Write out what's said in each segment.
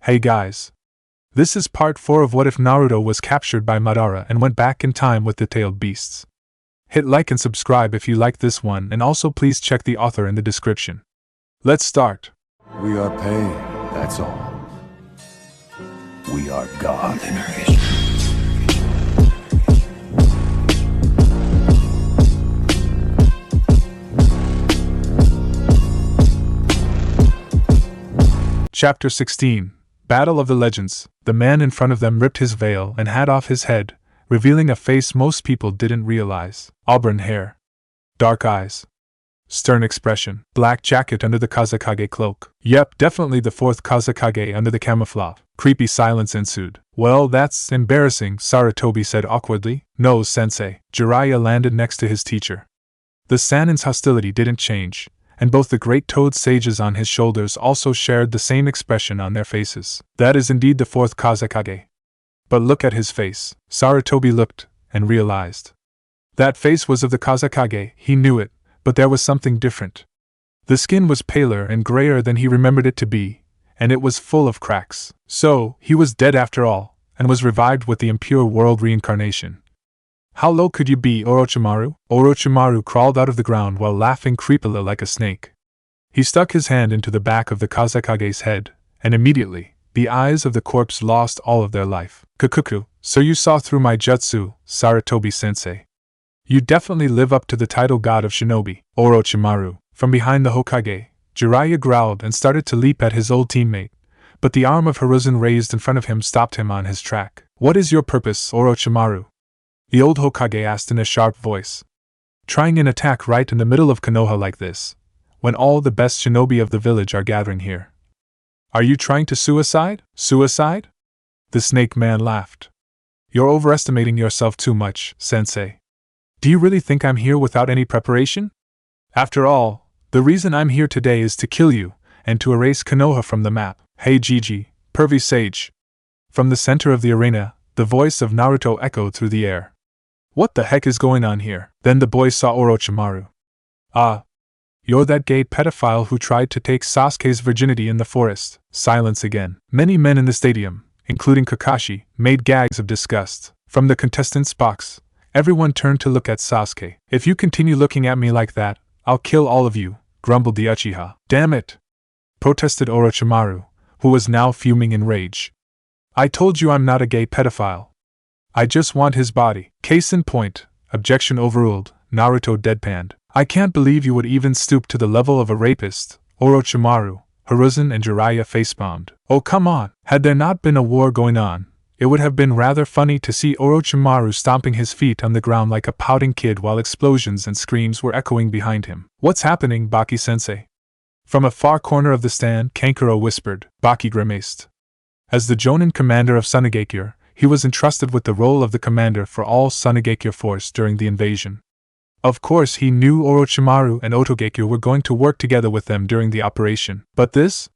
Hey guys. This is part 4 of What If Naruto was captured by Madara and went back in time with the tailed beasts. Hit like and subscribe if you like this one, and also please check the author in the description. Let's start. We are pain, that's all. We are God. Chapter 16. Battle of the Legends. The man in front of them ripped his veil and had off his head, revealing a face most people didn't realize. Auburn hair. Dark eyes. Stern expression. Black jacket under the Kazekage cloak. Yep, definitely the fourth Kazekage under the camouflage. Creepy silence ensued. Well, that's embarrassing, Sarutobi said awkwardly. No, sensei. Jiraiya landed next to his teacher. The Sanin's hostility didn't change, and both the great toad sages on his shoulders also shared the same expression on their faces. That is indeed the fourth Kazekage. But look at his face. Sarutobi looked, and realized. That face was of the Kazekage, he knew it, but there was something different. The skin was paler and grayer than he remembered it to be, and it was full of cracks. So, he was dead after all, and was revived with the impure world reincarnation. How low could you be, Orochimaru? Orochimaru crawled out of the ground while laughing creepily like a snake. He stuck his hand into the back of the Kazekage's head, and immediately, the eyes of the corpse lost all of their life. Kukuku, so you saw through my jutsu, Sarutobi-sensei. You definitely live up to the title God of Shinobi, Orochimaru. From behind the Hokage, Jiraiya growled and started to leap at his old teammate, but the arm of Hiruzen raised in front of him stopped him on his track. What is your purpose, Orochimaru? The old Hokage asked in a sharp voice. Trying an attack right in the middle of Konoha like this, when all the best shinobi of the village are gathering here. Are you trying to suicide? Suicide? The snake man laughed. You're overestimating yourself too much, sensei. Do you really think I'm here without any preparation? After all, the reason I'm here today is to kill you, and to erase Konoha from the map. Hey Gigi, pervy sage. From the center of the arena, the voice of Naruto echoed through the air. What the heck is going on here? Then the boy saw Orochimaru. Ah. You're that gay pedophile who tried to take Sasuke's virginity in the forest. Silence again. Many men in the stadium, including Kakashi, made gags of disgust. From the contestants' box, everyone turned to look at Sasuke. If you continue looking at me like that, I'll kill all of you, grumbled the Uchiha. Damn it! Protested Orochimaru, who was now fuming in rage. I told you I'm not a gay pedophile. I just want his body. Case in point, objection overruled, Naruto deadpanned. I can't believe you would even stoop to the level of a rapist, Orochimaru. Hiruzen and Jiraiya facepalmed. Oh come on, had there not been a war going on, it would have been rather funny to see Orochimaru stomping his feet on the ground like a pouting kid while explosions and screams were echoing behind him. What's happening, Baki-sensei? From a far corner of the stand, Kankuro whispered. Baki grimaced. As the Jonin commander of Sunigakure, he was entrusted with the role of the commander for all Sunigakure force during the invasion. Of course he knew Orochimaru and Otogakure were going to work together with them during the operation, but this?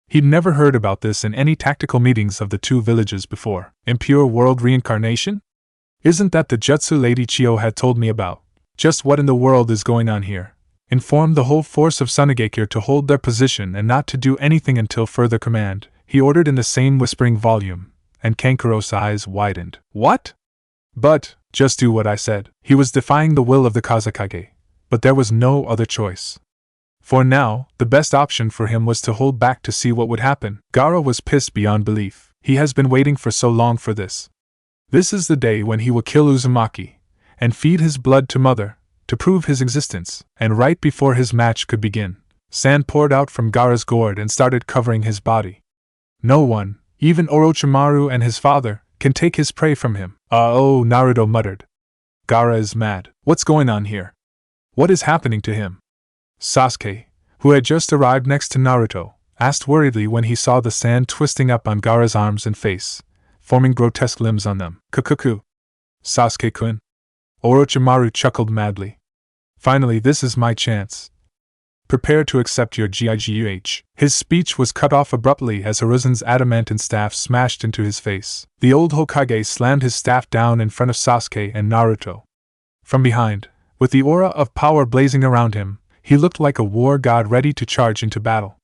He'd never heard about this in any tactical meetings of the two villages before. Impure world reincarnation? Isn't that the jutsu Lady Chio had told me about? Just what in the world is going on here? Inform the whole force of Sunigakure to hold their position and not to do anything until further command, he ordered in the same whispering volume, and Kankuro's eyes widened. What? But, just do what I said. He was defying the will of the Kazekage, but there was no other choice. For now, the best option for him was to hold back to see what would happen. Gaara was pissed beyond belief. He has been waiting for so long for this. This is the day when he will kill Uzumaki, and feed his blood to Mother, to prove his existence. And right before his match could begin, sand poured out from Gaara's gourd and started covering his body. No one, even Orochimaru and his father, can take his prey from him. Oh, Naruto muttered. Gaara is mad. What's going on here? What is happening to him? Sasuke, who had just arrived next to Naruto, asked worriedly when he saw the sand twisting up on Gaara's arms and face, forming grotesque limbs on them. Kukuku. Sasuke-kun. Orochimaru chuckled madly. Finally, this is my chance. Prepare to accept your GIGUH. His speech was cut off abruptly as Hiruzen's adamantine staff smashed into his face. The old Hokage slammed his staff down in front of Sasuke and Naruto. From behind, with the aura of power blazing around him, he looked like a war god ready to charge into battle.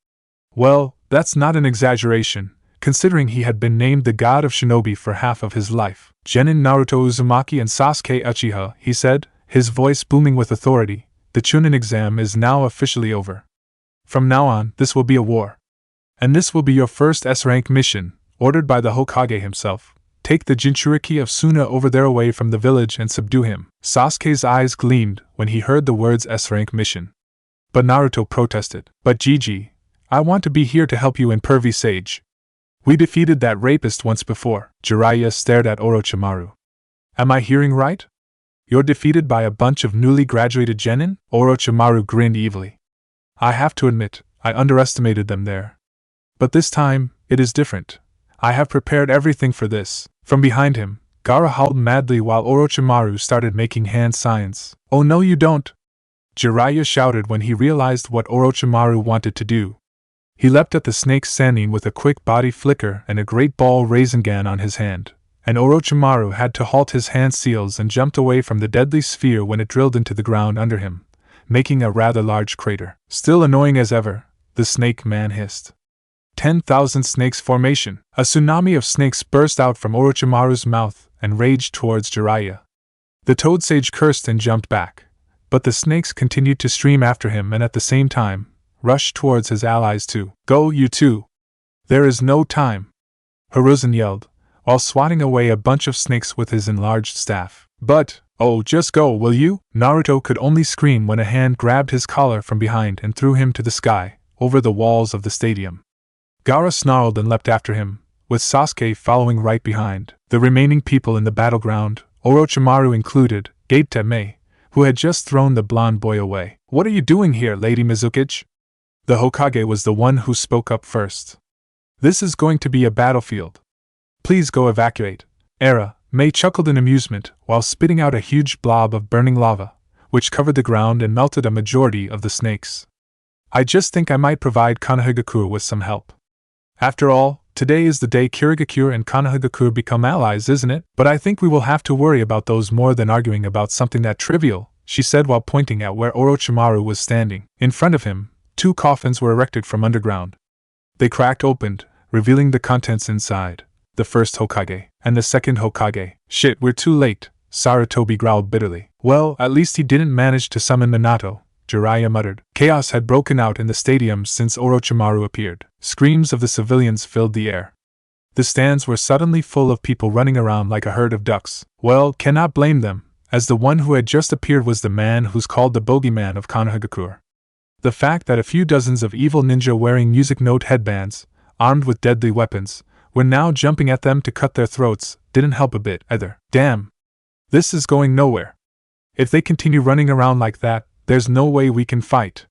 Well, that's not an exaggeration. considering he had been named the god of shinobi for half of his life. Genin Naruto Uzumaki and Sasuke Uchiha, he said, his voice booming with authority, the Chunin exam is now officially over. From now on, this will be a war. And this will be your first S-rank mission, ordered by the Hokage himself. Take the Jinchuriki of Suna over there away from the village and subdue him. Sasuke's eyes gleamed when he heard the words S-rank mission. But Naruto protested. But Gigi, I want to be here to help you in Pervy Sage. We defeated that rapist once before. Jiraiya stared at Orochimaru. Am I hearing right? You're defeated by a bunch of newly graduated genin? Orochimaru grinned evilly. I have to admit, I underestimated them there. But this time, it is different. I have prepared everything for this. From behind him, Gaara howled madly while Orochimaru started making hand signs. Oh no you don't! Jiraiya shouted when he realized what Orochimaru wanted to do. He leapt at the snake Sannin with a quick body flicker and a great ball Rasengan on his hand, and Orochimaru had to halt his hand seals and jumped away from the deadly sphere when it drilled into the ground under him, making a rather large crater. Still annoying as ever, the snake man hissed. 10,000 snakes formation. A tsunami of snakes burst out from Orochimaru's mouth and raged towards Jiraiya. The Toad Sage cursed and jumped back, but the snakes continued to stream after him and at the same time, rushed towards his allies too. Go, you two! There is no time! Hiruzen yelled, while swatting away a bunch of snakes with his enlarged staff. But, oh, just go, will you? Naruto could only scream when a hand grabbed his collar from behind and threw him to the sky, over the walls of the stadium. Gaara snarled and leapt after him, with Sasuke following right behind. The remaining people in the battleground, Orochimaru included, gaped at Mei, who had just thrown the blonde boy away. What are you doing here, Lady Mizukage? The Hokage was the one who spoke up first. This is going to be a battlefield. Please go evacuate. Era, Mei chuckled in amusement while spitting out a huge blob of burning lava, which covered the ground and melted a majority of the snakes. I just think I might provide Konohagakure with some help. After all, today is the day Kirigakure and Konohagakure become allies, isn't it? But I think we will have to worry about those more than arguing about something that trivial, she said while pointing at where Orochimaru was standing. In front of him, 2 coffins were erected from underground. They cracked open, revealing the contents inside. The first Hokage, and the second Hokage. Shit, we're too late, Sarutobi growled bitterly. Well, at least he didn't manage to summon Minato, Jiraiya muttered. Chaos had broken out in the stadium since Orochimaru appeared. Screams of the civilians filled the air. The stands were suddenly full of people running around like a herd of ducks. Well, cannot blame them, as the one who had just appeared was the man who's called the bogeyman of Konohagakure. The fact that a few dozens of evil ninja wearing music note headbands, armed with deadly weapons, were now jumping at them to cut their throats didn't help a bit either. Damn! This is going nowhere. If they continue running around like that, there's no way we can fight.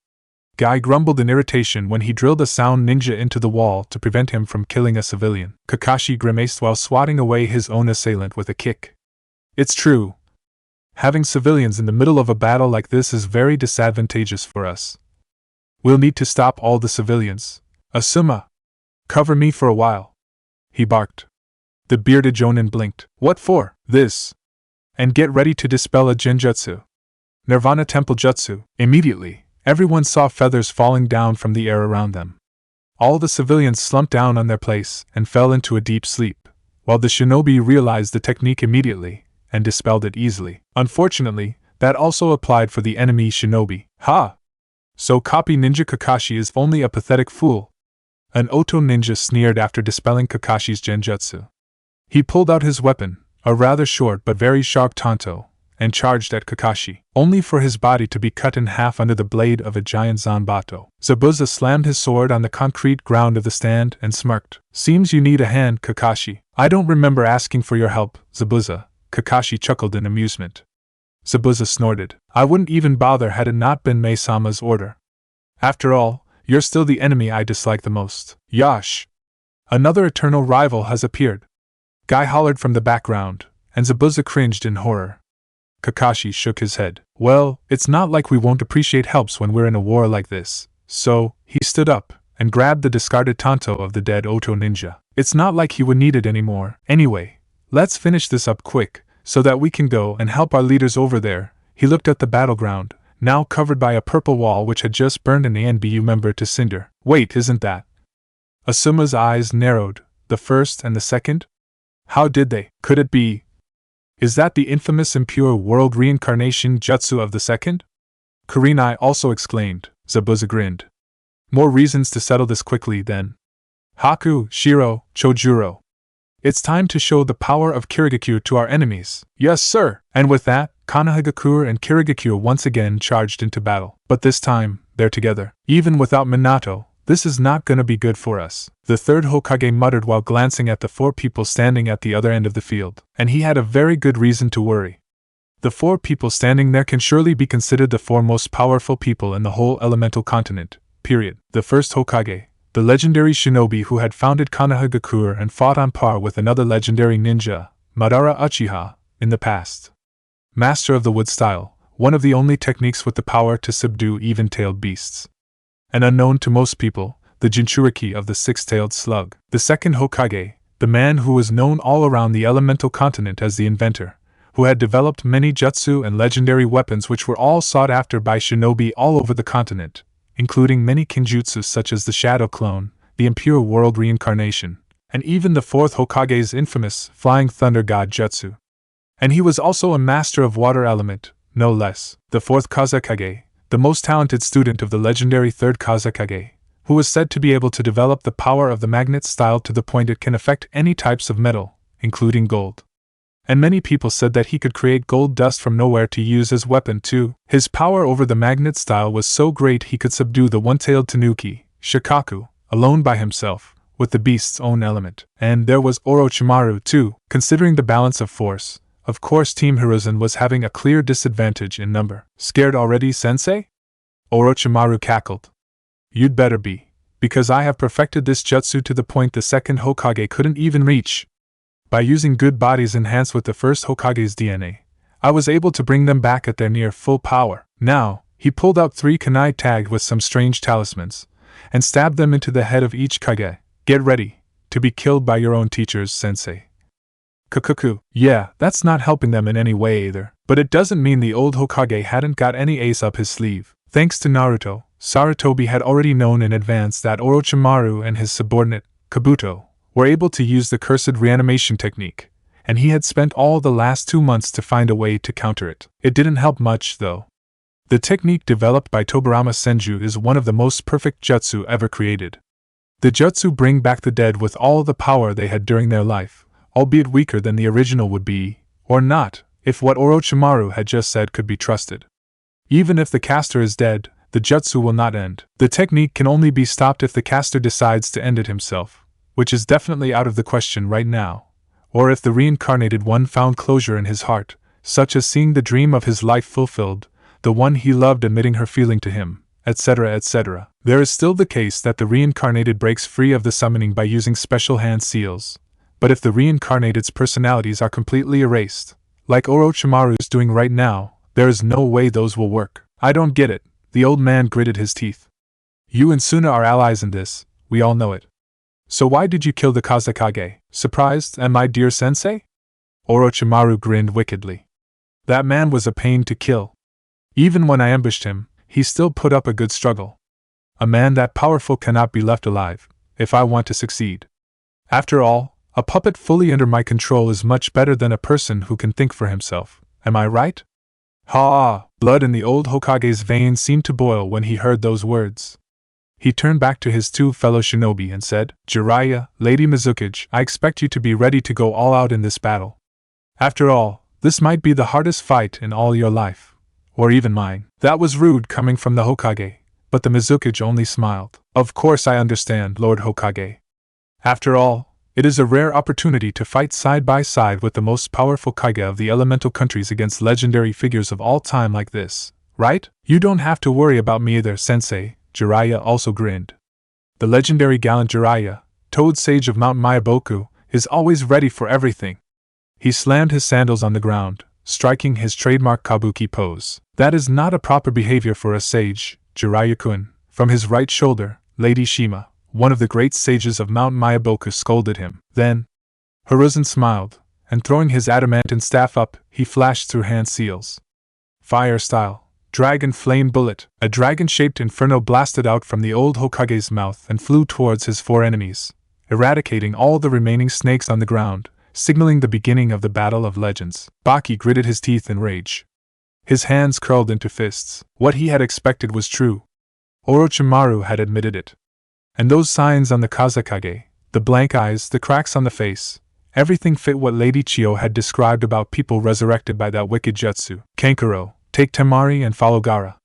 Guy grumbled in irritation when he drilled a sound ninja into the wall to prevent him from killing a civilian. Kakashi grimaced while swatting away his own assailant with a kick. It's true. Having civilians in the middle of a battle like this is very disadvantageous for us. We'll need to stop all the civilians. Asuma! Cover me for a while. He barked. The bearded Jonin blinked. What for? This. And get ready to dispel a genjutsu. Nirvana Temple Jutsu. Immediately, everyone saw feathers falling down from the air around them. All the civilians slumped down on their place and fell into a deep sleep, while the shinobi realized the technique immediately and dispelled it easily. Unfortunately, that also applied for the enemy shinobi. Ha! So copy Ninja Kakashi is only a pathetic fool. An Oto ninja sneered after dispelling Kakashi's genjutsu. He pulled out his weapon, a rather short but very sharp tanto, and charged at Kakashi, only for his body to be cut in half under the blade of a giant zanbato. Zabuza slammed his sword on the concrete ground of the stand and smirked. Seems you need a hand, Kakashi. I don't remember asking for your help, Zabuza. Kakashi chuckled in amusement. Zabuza snorted. I wouldn't even bother had it not been Mei-sama's order. After all, you're still the enemy I dislike the most. Yosh! Another eternal rival has appeared. Guy hollered from the background, and Zabuza cringed in horror. Kakashi shook his head. Well, it's not like we won't appreciate helps when we're in a war like this. So, he stood up, and grabbed the discarded tanto of the dead Oto ninja. It's not like he would need it anymore. Anyway, let's finish this up quick, so that we can go and help our leaders over there. He looked at the battleground, now covered by a purple wall which had just burned an ANBU member to cinder. Wait, isn't that? Asuma's eyes narrowed, The first and the second? How did they? Could it be? Is that the infamous impure world reincarnation jutsu of the second? Kurenai also exclaimed. Zabuza grinned. More reasons to settle this quickly, then. Haku, Shiro, Chojuro. It's time to show the power of Kirigakure to our enemies. Yes, sir! And with that, Konohagakure and Kirigakure once again charged into battle. But this time, they're together. Even without Minato, this is not gonna be good for us, the third Hokage muttered while glancing at the four people standing at the other end of the field. And he had a very good reason to worry. The four people standing there can surely be considered the four most powerful people in the whole elemental continent, period. The first Hokage, the legendary shinobi who had founded Konohagakure and fought on par with another legendary ninja, Madara Uchiha, in the past. Master of the wood style, one of the only techniques with the power to subdue even-tailed beasts. And unknown to most people, the Jinchuriki of the six-tailed slug. The second Hokage, the man who was known all around the elemental continent as the inventor, who had developed many jutsu and legendary weapons which were all sought after by shinobi all over the continent, including many kinjutsus such as the Shadow Clone, the Impure World Reincarnation, and even the fourth Hokage's infamous Flying Thunder God Jutsu. And he was also a master of water element, no less. The fourth Kazekage, the most talented student of the legendary third Kazekage, who was said to be able to develop the power of the magnet style to the point it can affect any types of metal, including gold. And many people said that he could create gold dust from nowhere to use as weapon too. His power over the magnet style was so great he could subdue the one-tailed tanuki, Shikaku, alone by himself, with the beast's own element. And there was Orochimaru too. Considering the balance of force, of course Team Hiruzen was having a clear disadvantage in number. Scared already, sensei? Orochimaru cackled. You'd better be, because I have perfected this jutsu to the point the second Hokage couldn't even reach. By using good bodies enhanced with the first Hokage's DNA, I was able to bring them back at their near full power. Now, he pulled out 3 kunai tagged with some strange talismans, and stabbed them into the head of each Kage. Get ready to be killed by your own teachers, sensei. Kukuku. Yeah, that's not helping them in any way either. But it doesn't mean the old Hokage hadn't got any ace up his sleeve. Thanks to Naruto, Sarutobi had already known in advance that Orochimaru and his subordinate, Kabuto, were able to use the cursed reanimation technique, and he had spent all the last 2 months to find a way to counter it. It didn't help much, though. The technique developed by Tobarama Senju is one of the most perfect jutsu ever created. The jutsu bring back the dead with all the power they had during their life, albeit weaker than the original would be, or not, if what Orochimaru had just said could be trusted. Even if the caster is dead, the jutsu will not end. The technique can only be stopped if the caster decides to end it himself, which is definitely out of the question right now, or if the reincarnated one found closure in his heart, such as seeing the dream of his life fulfilled, the one he loved admitting her feeling to him, etc., etc. There is still the case that the reincarnated breaks free of the summoning by using special hand seals, but if the reincarnated's personalities are completely erased, like Orochimaru's doing right now, there is no way those will work. I don't get it, the old man gritted his teeth. You and Suna are allies in this, we all know it. So why did you kill the Kazekage? Surprised, am I, dear sensei? Orochimaru grinned wickedly. That man was a pain to kill. Even when I ambushed him, he still put up a good struggle. A man that powerful cannot be left alive, if I want to succeed. After all, a puppet fully under my control is much better than a person who can think for himself, am I right? Ha! Blood in the old Hokage's veins seemed to boil when he heard those words. He turned back to his 2 fellow shinobi and said, Jiraiya, Lady Mizukage, I expect you to be ready to go all out in this battle. After all, this might be the hardest fight in all your life. Or even mine. That was rude coming from the Hokage, but the Mizukage only smiled. Of course I understand, Lord Hokage. After all, it is a rare opportunity to fight side by side with the most powerful Kage of the elemental countries against legendary figures of all time like this, right? You don't have to worry about me either, sensei, Jiraiya also grinned. The legendary gallant Jiraiya, Toad Sage of Mount Myaboku, is always ready for everything. He slammed his sandals on the ground, striking his trademark kabuki pose. That is not a proper behavior for a sage, Jiraiya-kun. From his right shoulder, Lady Shima, one of the great sages of Mount Myaboku, scolded him. Then, Hiruzen smiled, and throwing his adamantine staff up, he flashed through hand seals. Fire style, dragon flame bullet. A dragon-shaped inferno blasted out from the old Hokage's mouth and flew towards his 4 enemies, eradicating all the remaining snakes on the ground, signaling the beginning of the Battle of Legends. Baki gritted his teeth in rage. His hands curled into fists. What he had expected was true. Orochimaru had admitted it. And those signs on the Kazekage, the blank eyes, the cracks on the face, everything fit what Lady Chiyo had described about people resurrected by that wicked jutsu. Kankuro, take Temari and follow Gaara.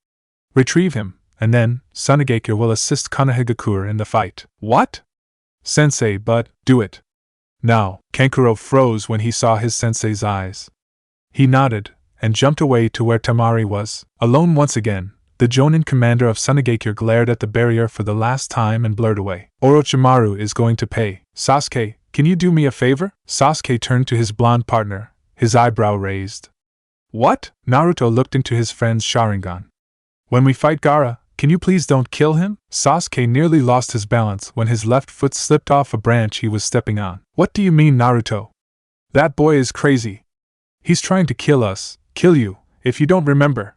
Retrieve him, and then, Sunagakure will assist Konohagakure in the fight. What? Sensei, but, do it. Now, Kankuro froze when he saw his sensei's eyes. He nodded, and jumped away to where Temari was. Alone once again, the Jonin commander of Sunagakure glared at the barrier for the last time and blurred away. Orochimaru is going to pay. Sasuke, can you do me a favor? Sasuke turned to his blonde partner, his eyebrow raised. What? Naruto looked into his friend's Sharingan. When we fight Gaara, can you please don't kill him? Sasuke nearly lost his balance when his left foot slipped off a branch he was stepping on. What do you mean, Naruto? That boy is crazy. He's trying to kill us, kill you, if you don't remember.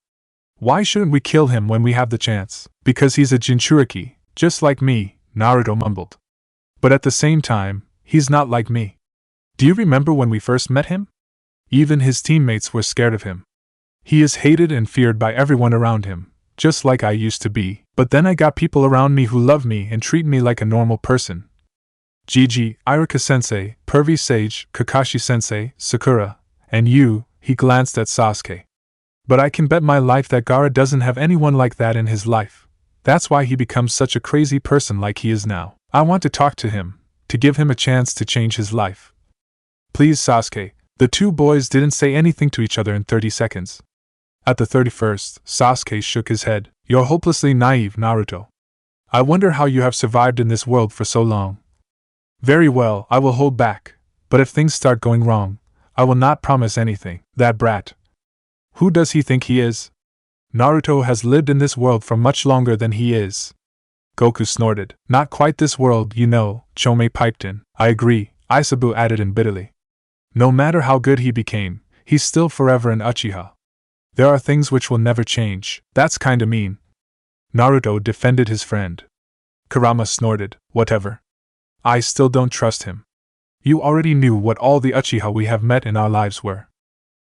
Why shouldn't we kill him when we have the chance? Because he's a Jinchuriki, just like me, Naruto mumbled. But at the same time, he's not like me. Do you remember when we first met him? Even his teammates were scared of him. He is hated and feared by everyone around him, just like I used to be. But then I got people around me who love me and treat me like a normal person. Gigi, Iruka-sensei, Pervy Sage, Kakashi-sensei, Sakura, and you, he glanced at Sasuke. But I can bet my life that Gaara doesn't have anyone like that in his life. That's why he becomes such a crazy person like he is now. I want to talk to him, to give him a chance to change his life. Please, Sasuke. The two boys didn't say anything to each other in 30 seconds. At the 31st, Sasuke shook his head. You're hopelessly naive, Naruto. I wonder how you have survived in this world for so long. Very well, I will hold back. But if things start going wrong, I will not promise anything. That brat. Who does he think he is? Naruto has lived in this world for much longer than he is. Goku snorted. Not quite this world, you know, Chome piped in. I agree, Isabu added in bitterly. No matter how good he became, he's still forever an Uchiha. There are things which will never change. That's kinda mean. Naruto defended his friend. Kurama snorted. Whatever. I still don't trust him. You already knew what all the Uchiha we have met in our lives were.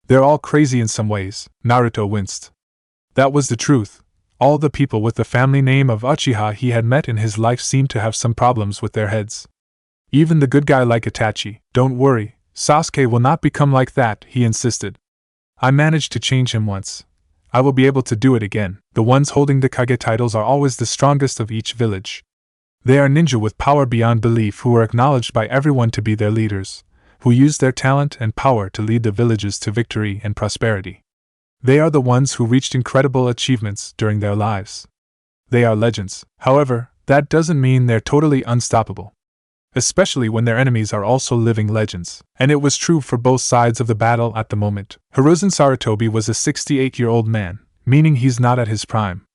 They're all crazy in some ways. Naruto winced. That was the truth. All the people with the family name of Uchiha he had met in his life seemed to have some problems with their heads. Even the good guy like Itachi. Don't worry, Sasuke will not become like that, he insisted. I managed to change him once. I will be able to do it again. The ones holding the Kage titles are always the strongest of each village. They are ninja with power beyond belief who are acknowledged by everyone to be their leaders, who use their talent and power to lead the villages to victory and prosperity. They are the ones who reached incredible achievements during their lives. They are legends. However, that doesn't mean they're totally unstoppable. Especially when their enemies are also living legends. And it was true for both sides of the battle at the moment. Hiruzen Sarutobi was a 68-year-old man, meaning he's not at his prime.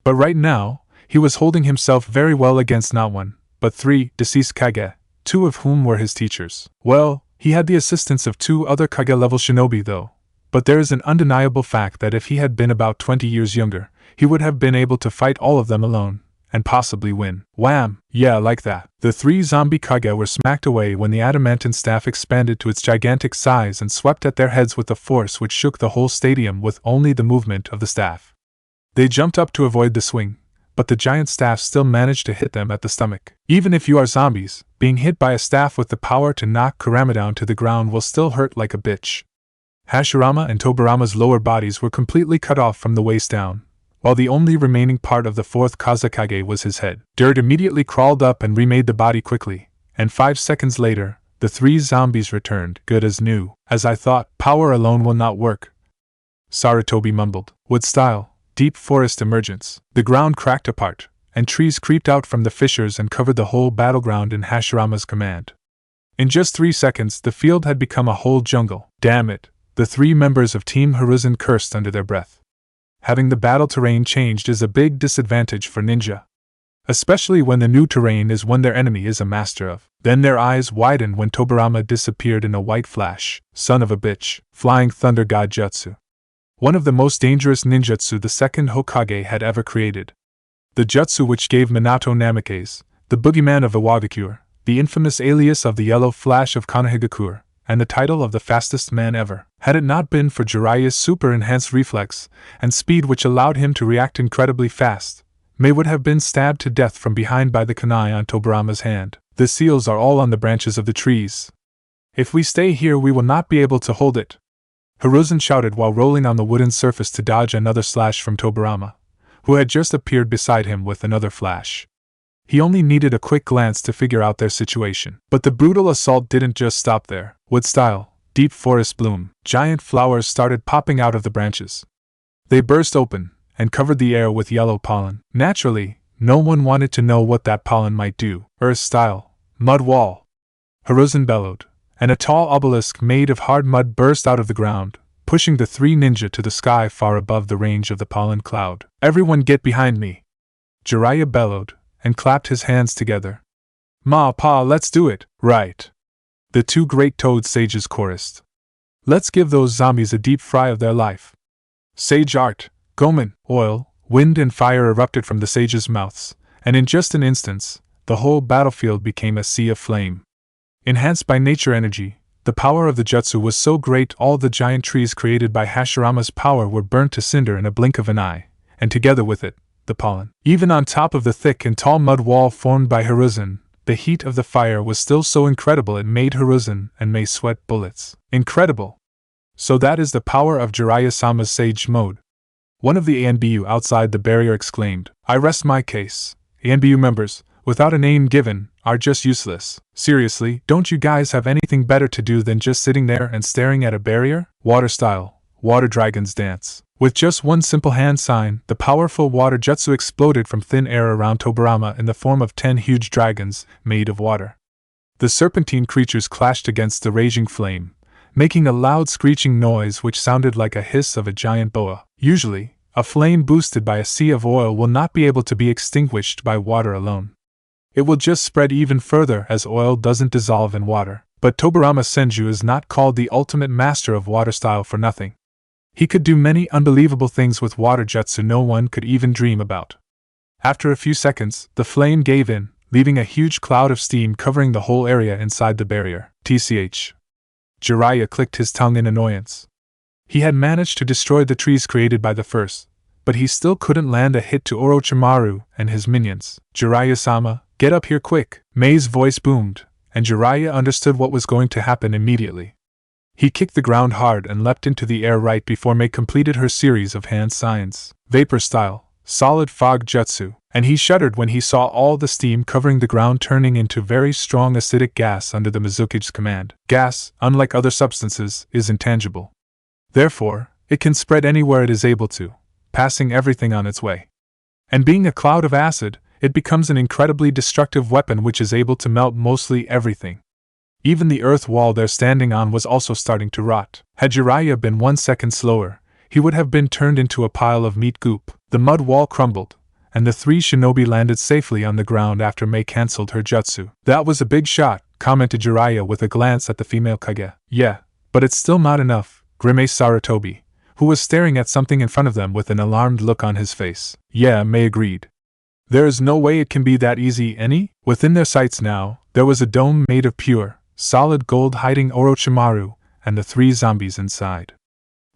But right now, he was holding himself very well against not one, but 3 deceased Kage, 2 of whom were his teachers. Well, he had the assistance of 2 other Kage-level shinobi though. But there is an undeniable fact that if he had been about 20 years younger, he would have been able to fight all of them alone, and possibly win. Wham! Yeah, like that. The 3 zombie Kage were smacked away when the adamantine staff expanded to its gigantic size and swept at their heads with a force which shook the whole stadium with only the movement of the staff. They jumped up to avoid the swing, but the giant staff still managed to hit them at the stomach. Even if you are zombies, being hit by a staff with the power to knock Kurama down to the ground will still hurt like a bitch. Hashirama and Tobirama's lower bodies were completely cut off from the waist down, while the only remaining part of the 4th Kazekage was his head. Dirt immediately crawled up and remade the body quickly, and 5 seconds later, the 3 zombies returned, good as new. As I thought, power alone will not work, Sarutobi mumbled. With style, deep forest emergence. The ground cracked apart, and trees creeped out from the fissures and covered the whole battleground in Hashirama's command. In just 3 seconds, the field had become a whole jungle. Damn it! The 3 members of Team Hiruzen cursed under their breath. Having the battle terrain changed is a big disadvantage for ninja, especially when the new terrain is one their enemy is a master of. Then their eyes widened when Tobirama disappeared in a white flash. Son of a bitch. Flying Thunder God Jutsu. One of the most dangerous ninjutsu the second Hokage had ever created. The jutsu which gave Minato Namikaze, the boogeyman of Iwagakure, the infamous alias of the Yellow Flash of Konohagakure, and the title of the fastest man ever. Had it not been for Jiraiya's super-enhanced reflex and speed which allowed him to react incredibly fast, Mei would have been stabbed to death from behind by the kunai on Tobirama's hand. The seals are all on the branches of the trees. If we stay here we will not be able to hold it, Hiruzen shouted while rolling on the wooden surface to dodge another slash from Tobirama, who had just appeared beside him with another flash. He only needed a quick glance to figure out their situation. But the brutal assault didn't just stop there. Wood style, deep forest bloom, giant flowers started popping out of the branches. They burst open and covered the air with yellow pollen. Naturally, no one wanted to know what that pollen might do. Earth style, mud wall, Hiruzen bellowed, and a tall obelisk made of hard mud burst out of the ground, pushing the three ninja to the sky far above the range of the pollen cloud. Everyone get behind me! Jiraiya bellowed, and clapped his hands together. Ma, Pa, let's do it! Right! The two great toad sages chorused. Let's give those zombies a deep fry of their life. Sage art, Gomen, oil, wind and fire erupted from the sages' mouths, and in just an instant, the whole battlefield became a sea of flame. Enhanced by nature energy, the power of the jutsu was so great all the giant trees created by Hashirama's power were burnt to cinder in a blink of an eye, and together with it, the pollen. Even on top of the thick and tall mud wall formed by Hiruzen, the heat of the fire was still so incredible it made Hiruzen and Mei sweat bullets. Incredible! So that is the power of Jiraiya-sama's sage mode. One of the ANBU outside the barrier exclaimed. I rest my case. ANBU members, without a name given, are just useless. Seriously, don't you guys have anything better to do than just sitting there and staring at a barrier? Water style, water dragons dance. With just one simple hand sign, the powerful water jutsu exploded from thin air around Tobirama in the form of 10 huge dragons made of water. The serpentine creatures clashed against the raging flame, making a loud screeching noise which sounded like a hiss of a giant boa. Usually, a flame boosted by a sea of oil will not be able to be extinguished by water alone. It will just spread even further as oil doesn't dissolve in water. But Tobirama Senju is not called the ultimate master of water style for nothing. He could do many unbelievable things with water jutsu no one could even dream about. After a few seconds, the flame gave in, leaving a huge cloud of steam covering the whole area inside the barrier. TCH. Jiraiya clicked his tongue in annoyance. He had managed to destroy the trees created by the first, but he still couldn't land a hit to Orochimaru and his minions. Jiraiya-sama, get up here quick! Mei's voice boomed, and Jiraiya understood what was going to happen immediately. He kicked the ground hard and leapt into the air right before Mei completed her series of hand signs. Vapor style, solid fog jutsu, and he shuddered when he saw all the steam covering the ground turning into very strong acidic gas under the Mizuki's command. Gas, unlike other substances, is intangible. Therefore, it can spread anywhere it is able to, passing everything on its way. And being a cloud of acid, it becomes an incredibly destructive weapon which is able to melt mostly everything. Even the earth wall they're standing on was also starting to rot. Had Jiraiya been 1 second slower, he would have been turned into a pile of meat goop. The mud wall crumbled, and the 3 shinobi landed safely on the ground after Mei cancelled her jutsu. That was a big shot, commented Jiraiya with a glance at the female Kage. Yeah, but it's still not enough, grimaced Sarutobi, who was staring at something in front of them with an alarmed look on his face. Yeah, Mei agreed. There is no way it can be that easy, any? Within their sights now, there was a dome made of pure, solid gold hiding Orochimaru and the 3 zombies inside.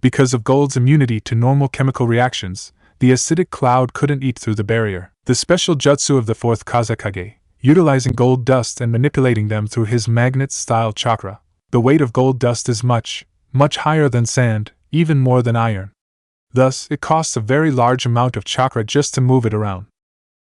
Because of gold's immunity to normal chemical reactions, the acidic cloud couldn't eat through the barrier. The special jutsu of the 4th Kazekage, utilizing gold dust and manipulating them through his magnet-style chakra. The weight of gold dust is much, much higher than sand, even more than iron. Thus, it costs a very large amount of chakra just to move it around.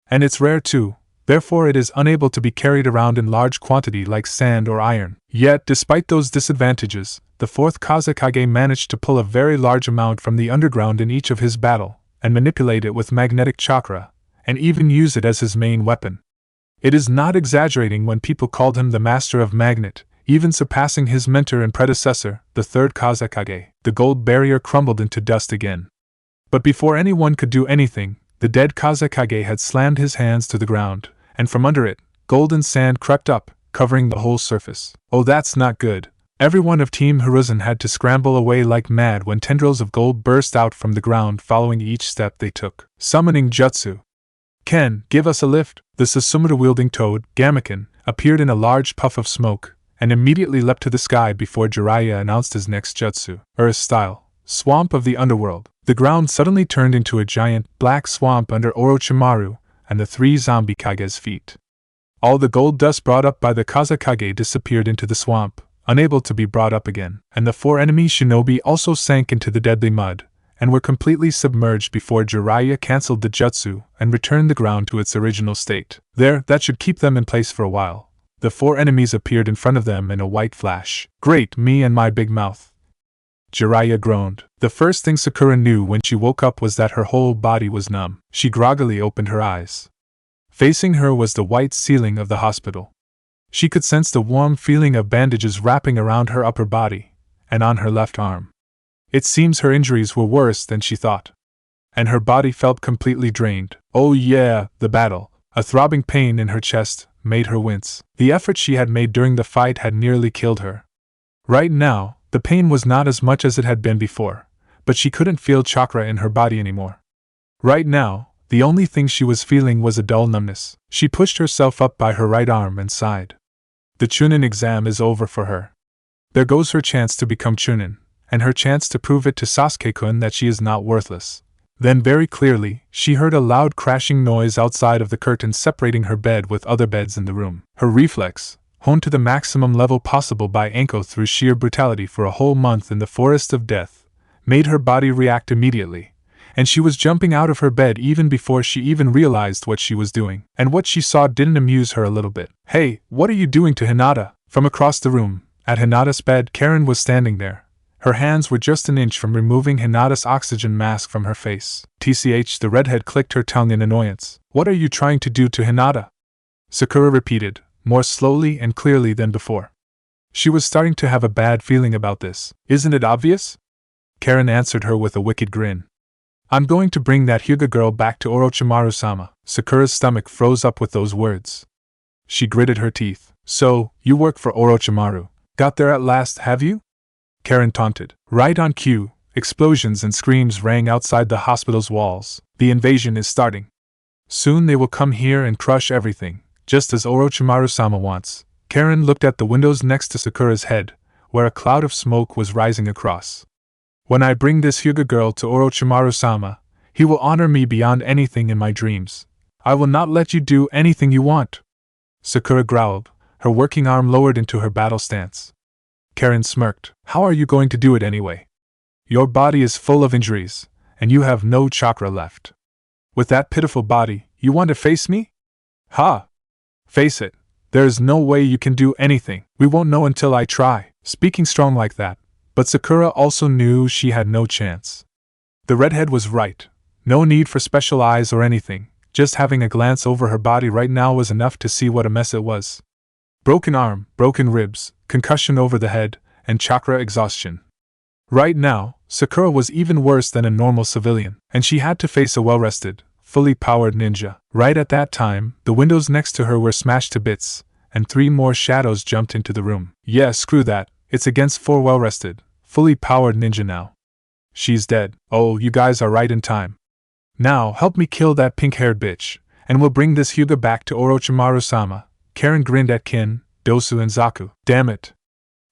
And it's rare too, therefore it is unable to be carried around in large quantity like sand or iron. Yet, despite those disadvantages, the 4th Kazekage managed to pull a very large amount from the underground in each of his battle, and manipulate it with magnetic chakra, and even use it as his main weapon. It is not exaggerating when people called him the master of magnet, even surpassing his mentor and predecessor, the 3rd Kazekage. The gold barrier crumbled into dust again. But before anyone could do anything, the dead Kazekage had slammed his hands to the ground, and from under it, golden sand crept up, covering the whole surface. Oh, that's not good. Everyone of Team Hiruzen had to scramble away like mad when tendrils of gold burst out from the ground following each step they took. Summoning jutsu. Ken, give us a lift. The Susumu-wielding toad, Gamaken, appeared in a large puff of smoke, and immediately leapt to the sky before Jiraiya announced his next jutsu, Earth-style, Swamp of the Underworld. The ground suddenly turned into a giant, black swamp under Orochimaru and the 3 zombie Kage's feet. All the gold dust brought up by the Kage disappeared into the swamp, unable to be brought up again, and the 4 enemy shinobi also sank into the deadly mud, and were completely submerged before Jiraiya cancelled the jutsu and returned the ground to its original state. There, that should keep them in place for a while. The 4 enemies appeared in front of them in a white flash. Great, me and my big mouth. Jiraiya groaned. The first thing Sakura knew when she woke up was that her whole body was numb. She groggily opened her eyes. Facing her was the white ceiling of the hospital. She could sense the warm feeling of bandages wrapping around her upper body and on her left arm. It seems her injuries were worse than she thought, and her body felt completely drained. Oh yeah, the battle. A throbbing pain in her chest made her wince. The effort she had made during the fight had nearly killed her. Right now, the pain was not as much as it had been before, but she couldn't feel chakra in her body anymore. Right now, the only thing she was feeling was a dull numbness. She pushed herself up by her right arm and sighed. The Chunin exam is over for her. There goes her chance to become Chunin, and her chance to prove it to Sasuke-kun that she is not worthless. Then very clearly, she heard a loud crashing noise outside of the curtain separating her bed with other beds in the room. Her reflex, honed to the maximum level possible by Anko through sheer brutality for a whole month in the forest of death, made her body react immediately, and she was jumping out of her bed even before she even realized what she was doing. And what she saw didn't amuse her a little bit. Hey, what are you doing to Hinata? From across the room, at Hinata's bed, Karen was standing there. Her hands were just an inch from removing Hinata's oxygen mask from her face. TCH, the redhead clicked her tongue in annoyance. What are you trying to do to Hinata? Sakura repeated, more slowly and clearly than before. She was starting to have a bad feeling about this. Isn't it obvious? Karen answered her with a wicked grin. I'm going to bring that Hyuga girl back to Orochimaru-sama. Sakura's stomach froze up with those words. She gritted her teeth. So, you work for Orochimaru. Got there at last, have you? Karen taunted. Right on cue, explosions and screams rang outside the hospital's walls. The invasion is starting. Soon they will come here and crush everything, just as Orochimaru-sama wants. Karen looked at the windows next to Sakura's head, where a cloud of smoke was rising across. When I bring this Hyuga girl to Orochimaru-sama, he will honor me beyond anything in my dreams. I will not let you do anything you want. Sakura growled, her working arm lowered into her battle stance. Karen smirked. How are you going to do it anyway? Your body is full of injuries, and you have no chakra left. With that pitiful body, you want to face me? Ha! Face it. There is no way you can do anything. We won't know until I try. Speaking strong like that, but Sakura also knew she had no chance. The redhead was right. No need for special eyes or anything. Just having a glance over her body right now was enough to see what a mess it was. Broken arm, broken ribs, concussion over the head, and chakra exhaustion. Right now, Sakura was even worse than a normal civilian, and she had to face a well-rested, fully powered ninja. Right at that time, the windows next to her were smashed to bits, and 3 more shadows jumped into the room. Yeah, screw that, it's against 4 well-rested, fully powered ninja now. She's dead. Oh, you guys are right in time. Now, help me kill that pink-haired bitch, and we'll bring this Hyuga back to Orochimaru-sama. Karen grinned at Kin, Dosu and Zaku. Damn it.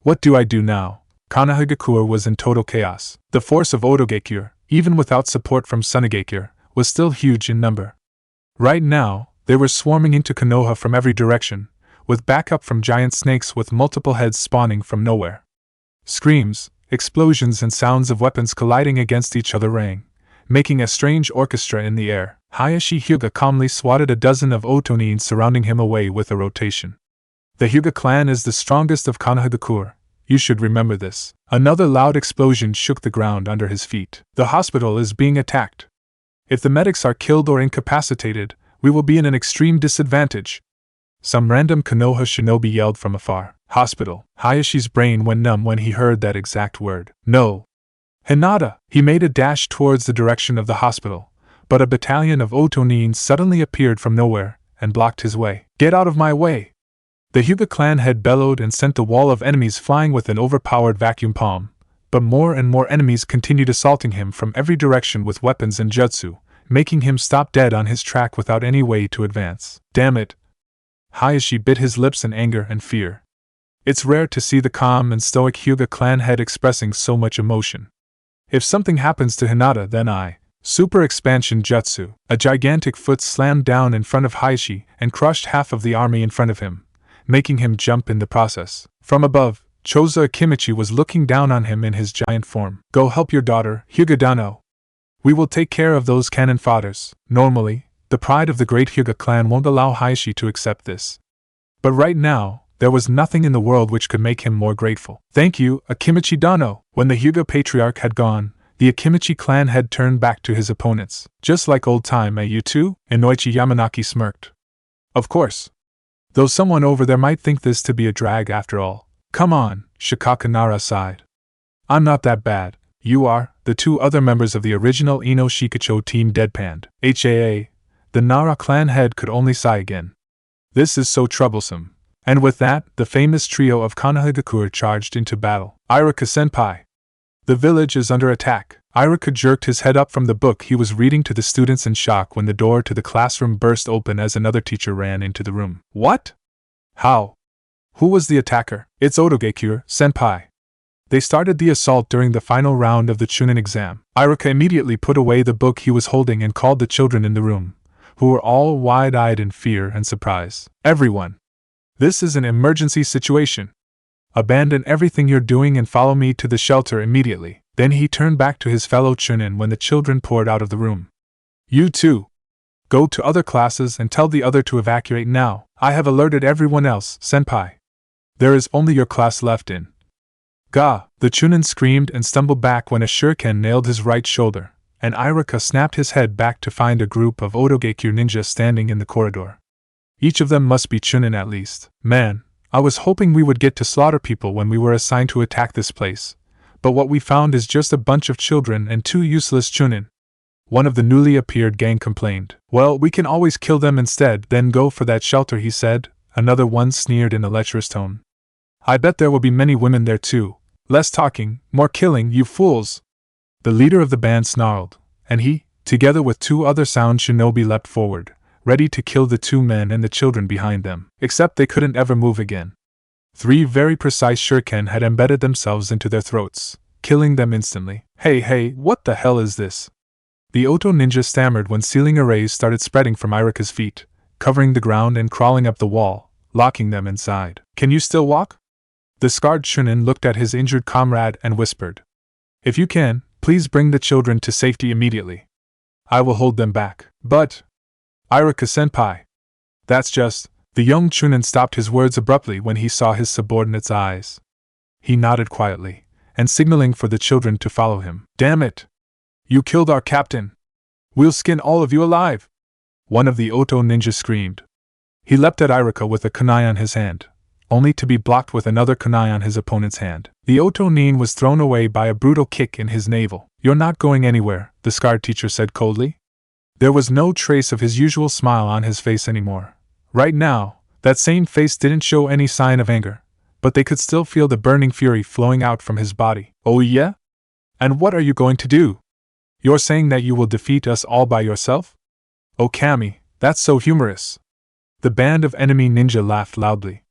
What do I do now? Konohagakure was in total chaos. The force of Otogakure, even without support from Sunagakure, was still huge in number. Right now, they were swarming into Konoha from every direction, with backup from giant snakes with multiple heads spawning from nowhere. Screams, explosions and sounds of weapons colliding against each other rang, making a strange orchestra in the air. Hayashi Hyuga calmly swatted a dozen of Otonins surrounding him away with a rotation. The Hyuga clan is the strongest of Konohagakure. You should remember this. Another loud explosion shook the ground under his feet. The hospital is being attacked. If the medics are killed or incapacitated, we will be in an extreme disadvantage. Some random Konoha shinobi yelled from afar. Hospital. Hayashi's brain went numb when he heard that exact word. No. Hinata! He made a dash towards the direction of the hospital, but a battalion of Otonins suddenly appeared from nowhere and blocked his way. Get out of my way! The Hyuga clan had bellowed and sent a wall of enemies flying with an overpowered vacuum palm, but more and more enemies continued assaulting him from every direction with weapons and jutsu, making him stop dead on his track without any way to advance. Damn it! Hayashi bit his lips in anger and fear. It's rare to see the calm and stoic Hyuga clan head expressing so much emotion. If something happens to Hinata, then Super Expansion Jutsu. A gigantic foot slammed down in front of Hayashi and crushed half of the army in front of him, making him jump in the process. From above, Choza Akimichi was looking down on him in his giant form. Go help your daughter, Hyuga Dano. We will take care of those cannon fodders. Normally, the pride of the great Hyuga clan won't allow Hayashi to accept this. But right now, there was nothing in the world which could make him more grateful. Thank you, Akimichi Dano. When the Hyuga patriarch had gone, the Akimichi clan head turned back to his opponents. Just like old time, you too? Inoichi Yamanaki smirked. Of course. Though someone over there might think this to be a drag after all. Come on, Shikaka Nara sighed. I'm not that bad. You are. The two other members of the original Ino Shikacho team deadpanned. HAA. The Nara clan head could only sigh again. This is so troublesome. And with that, the famous trio of Konohagakure charged into battle. Iruka-senpai. The village is under attack. Iruka jerked his head up from the book he was reading to the students in shock when the door to the classroom burst open as another teacher ran into the room. What? How? Who was the attacker? It's Otogakure, senpai. They started the assault during the final round of the Chunin exam. Iruka immediately put away the book he was holding and called the children in the room, who were all wide-eyed in fear and surprise. Everyone! This is an emergency situation. Abandon everything you're doing and follow me to the shelter immediately. Then he turned back to his fellow Chunin when the children poured out of the room. You too. Go to other classes and tell the other to evacuate now. I have alerted everyone else, senpai. There is only your class left in. Ga! The Chunin screamed and stumbled back when a shuriken nailed his right shoulder, and Iruka snapped his head back to find a group of Otogakure ninja standing in the corridor. Each of them must be Chunin at least. Man, I was hoping we would get to slaughter people when we were assigned to attack this place, but what we found is just a bunch of children and two useless Chunin. One of the newly appeared gang complained. Well, we can always kill them instead, then go for that shelter, he said. Another one sneered in a lecherous tone. I bet there will be many women there too. Less talking, more killing, you fools! The leader of the band snarled, and he, together with two other sound shinobi, leapt forward, ready to kill the two men and the children behind them, except they couldn't ever move again. 3 very precise shuriken had embedded themselves into their throats, killing them instantly. Hey, what the hell is this? The Oto ninja stammered when ceiling arrays started spreading from Iruka's feet, covering the ground and crawling up the wall, locking them inside. Can you still walk? The scarred Chunin looked at his injured comrade and whispered. If you can, please bring the children to safety immediately. I will hold them back. But... Iruka-senpai. That's just... The young Chunin stopped his words abruptly when he saw his subordinate's eyes. He nodded quietly, and signaling for the children to follow him. Damn it! You killed our captain! We'll skin all of you alive! One of the Oto ninjas screamed. He leapt at Iruka with a kunai on his hand, only to be blocked with another kunai on his opponent's hand. The Oto nin was thrown away by a brutal kick in his navel. You're not going anywhere, the scarred teacher said coldly. There was no trace of his usual smile on his face anymore. Right now, that same face didn't show any sign of anger, but they could still feel the burning fury flowing out from his body. Oh yeah? And what are you going to do? You're saying that you will defeat us all by yourself? Oh Kami, that's so humorous. The band of enemy ninja laughed loudly.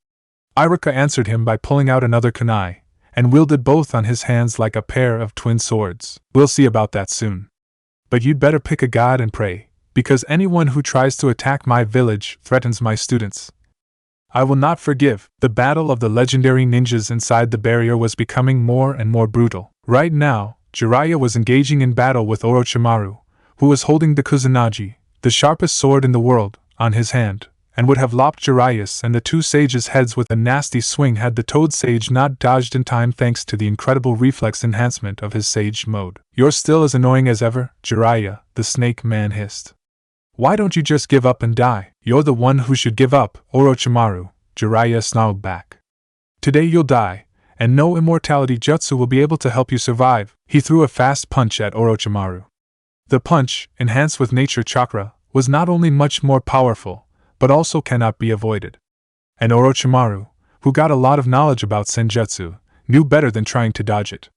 Iruka answered him by pulling out another kunai, and wielded both on his hands like a pair of twin swords. We'll see about that soon. But you'd better pick a god and pray, because anyone who tries to attack my village threatens my students. I will not forgive. The battle of the legendary ninjas inside the barrier was becoming more and more brutal. Right now, Jiraiya was engaging in battle with Orochimaru, who was holding the Kusanagi, the sharpest sword in the world, on his hand, and would have lopped Jiraiya's and the two sages' heads with a nasty swing had the Toad Sage not dodged in time thanks to the incredible reflex enhancement of his Sage mode. You're still as annoying as ever, Jiraiya, the Snake Man hissed. Why don't you just give up and die? You're the one who should give up, Orochimaru, Jiraiya snarled back. Today you'll die, and no immortality jutsu will be able to help you survive. He threw a fast punch at Orochimaru. The punch, enhanced with nature chakra, was not only much more powerful, but also cannot be avoided. And Orochimaru, who got a lot of knowledge about senjutsu, knew better than trying to dodge it.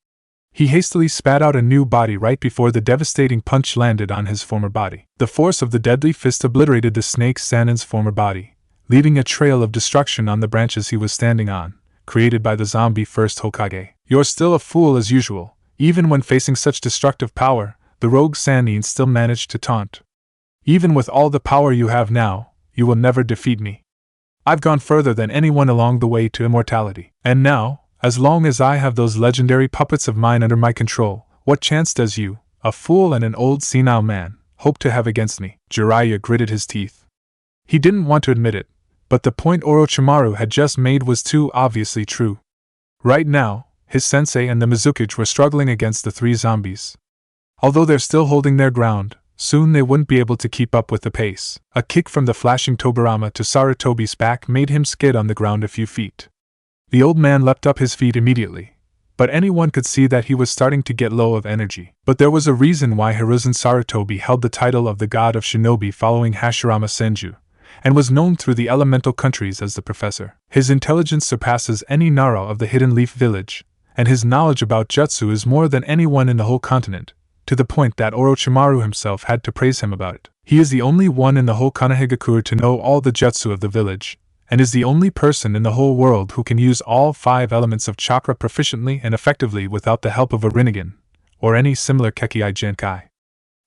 He hastily spat out a new body right before the devastating punch landed on his former body. The force of the deadly fist obliterated the snake Sanin's former body, leaving a trail of destruction on the branches he was standing on, created by the zombie first Hokage. "You're still a fool as usual." Even when facing such destructive power, the rogue Sannin still managed to taunt. "Even with all the power you have now, you will never defeat me. I've gone further than anyone along the way to immortality. And now, as long as I have those legendary puppets of mine under my control, what chance does you, a fool and an old senile man, hope to have against me?" Jiraiya gritted his teeth. He didn't want to admit it, but the point Orochimaru had just made was too obviously true. Right now, his sensei and the Mizukage were struggling against the three zombies. Although they're still holding their ground, soon they wouldn't be able to keep up with the pace. A kick from the flashing Tobirama to Sarutobi's back made him skid on the ground a few feet. The old man leapt up his feet immediately, but anyone could see that he was starting to get low of energy. But there was a reason why Hiruzen Sarutobi held the title of the God of Shinobi following Hashirama Senju, and was known through the elemental countries as the Professor. His intelligence surpasses any Nara of the Hidden Leaf Village, and his knowledge about jutsu is more than anyone in the whole continent, to the point that Orochimaru himself had to praise him about it. He is the only one in the whole Konohagakure to know all the jutsu of the village, and is the only person in the whole world who can use all 5 elements of chakra proficiently and effectively without the help of a Rinnegan, or any similar Kekkai Genkai.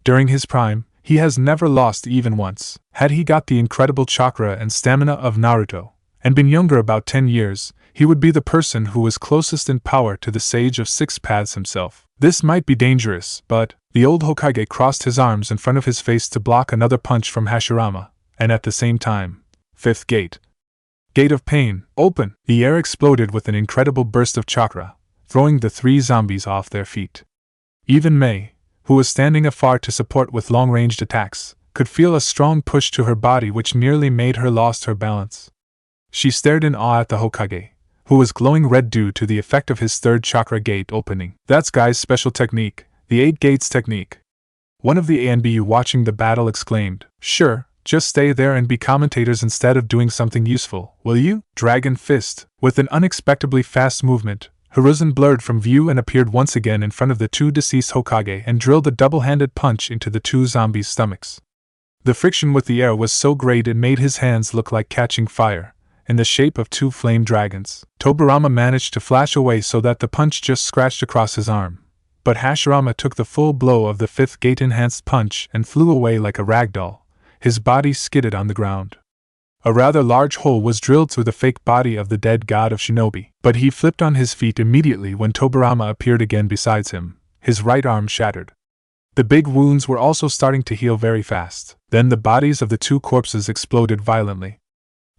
During his prime, he has never lost even once. Had he got the incredible chakra and stamina of Naruto, and been younger about 10 years, he would be the person who was closest in power to the Sage of Six Paths himself. This might be dangerous, but the old Hokage crossed his arms in front of his face to block another punch from Hashirama, and at the same time, fifth gate. Gate of Pain, open! The air exploded with an incredible burst of chakra, throwing the 3 zombies off their feet. Even Mei, who was standing afar to support with long-ranged attacks, could feel a strong push to her body which nearly made her lost her balance. She stared in awe at the Hokage, who was glowing red due to the effect of his 3rd chakra gate opening. "That's Guy's special technique, the 8 gates technique." One of the ANBU watching the battle exclaimed. "Sure, just stay there and be commentators instead of doing something useful, will you?" Dragon Fist. With an unexpectedly fast movement, Hiruzen blurred from view and appeared once again in front of the 2 deceased Hokage and drilled a double-handed punch into the 2 zombies' stomachs. The friction with the air was so great it made his hands look like catching fire, in the shape of 2 flame dragons. Tobirama managed to flash away so that the punch just scratched across his arm, but Hashirama took the full blow of the 5th gate-enhanced punch and flew away like a ragdoll. His body skidded on the ground. A rather large hole was drilled through the fake body of the dead god of Shinobi, but he flipped on his feet immediately when Tobirama appeared again beside him, his right arm shattered. The big wounds were also starting to heal very fast. Then the bodies of the 2 corpses exploded violently.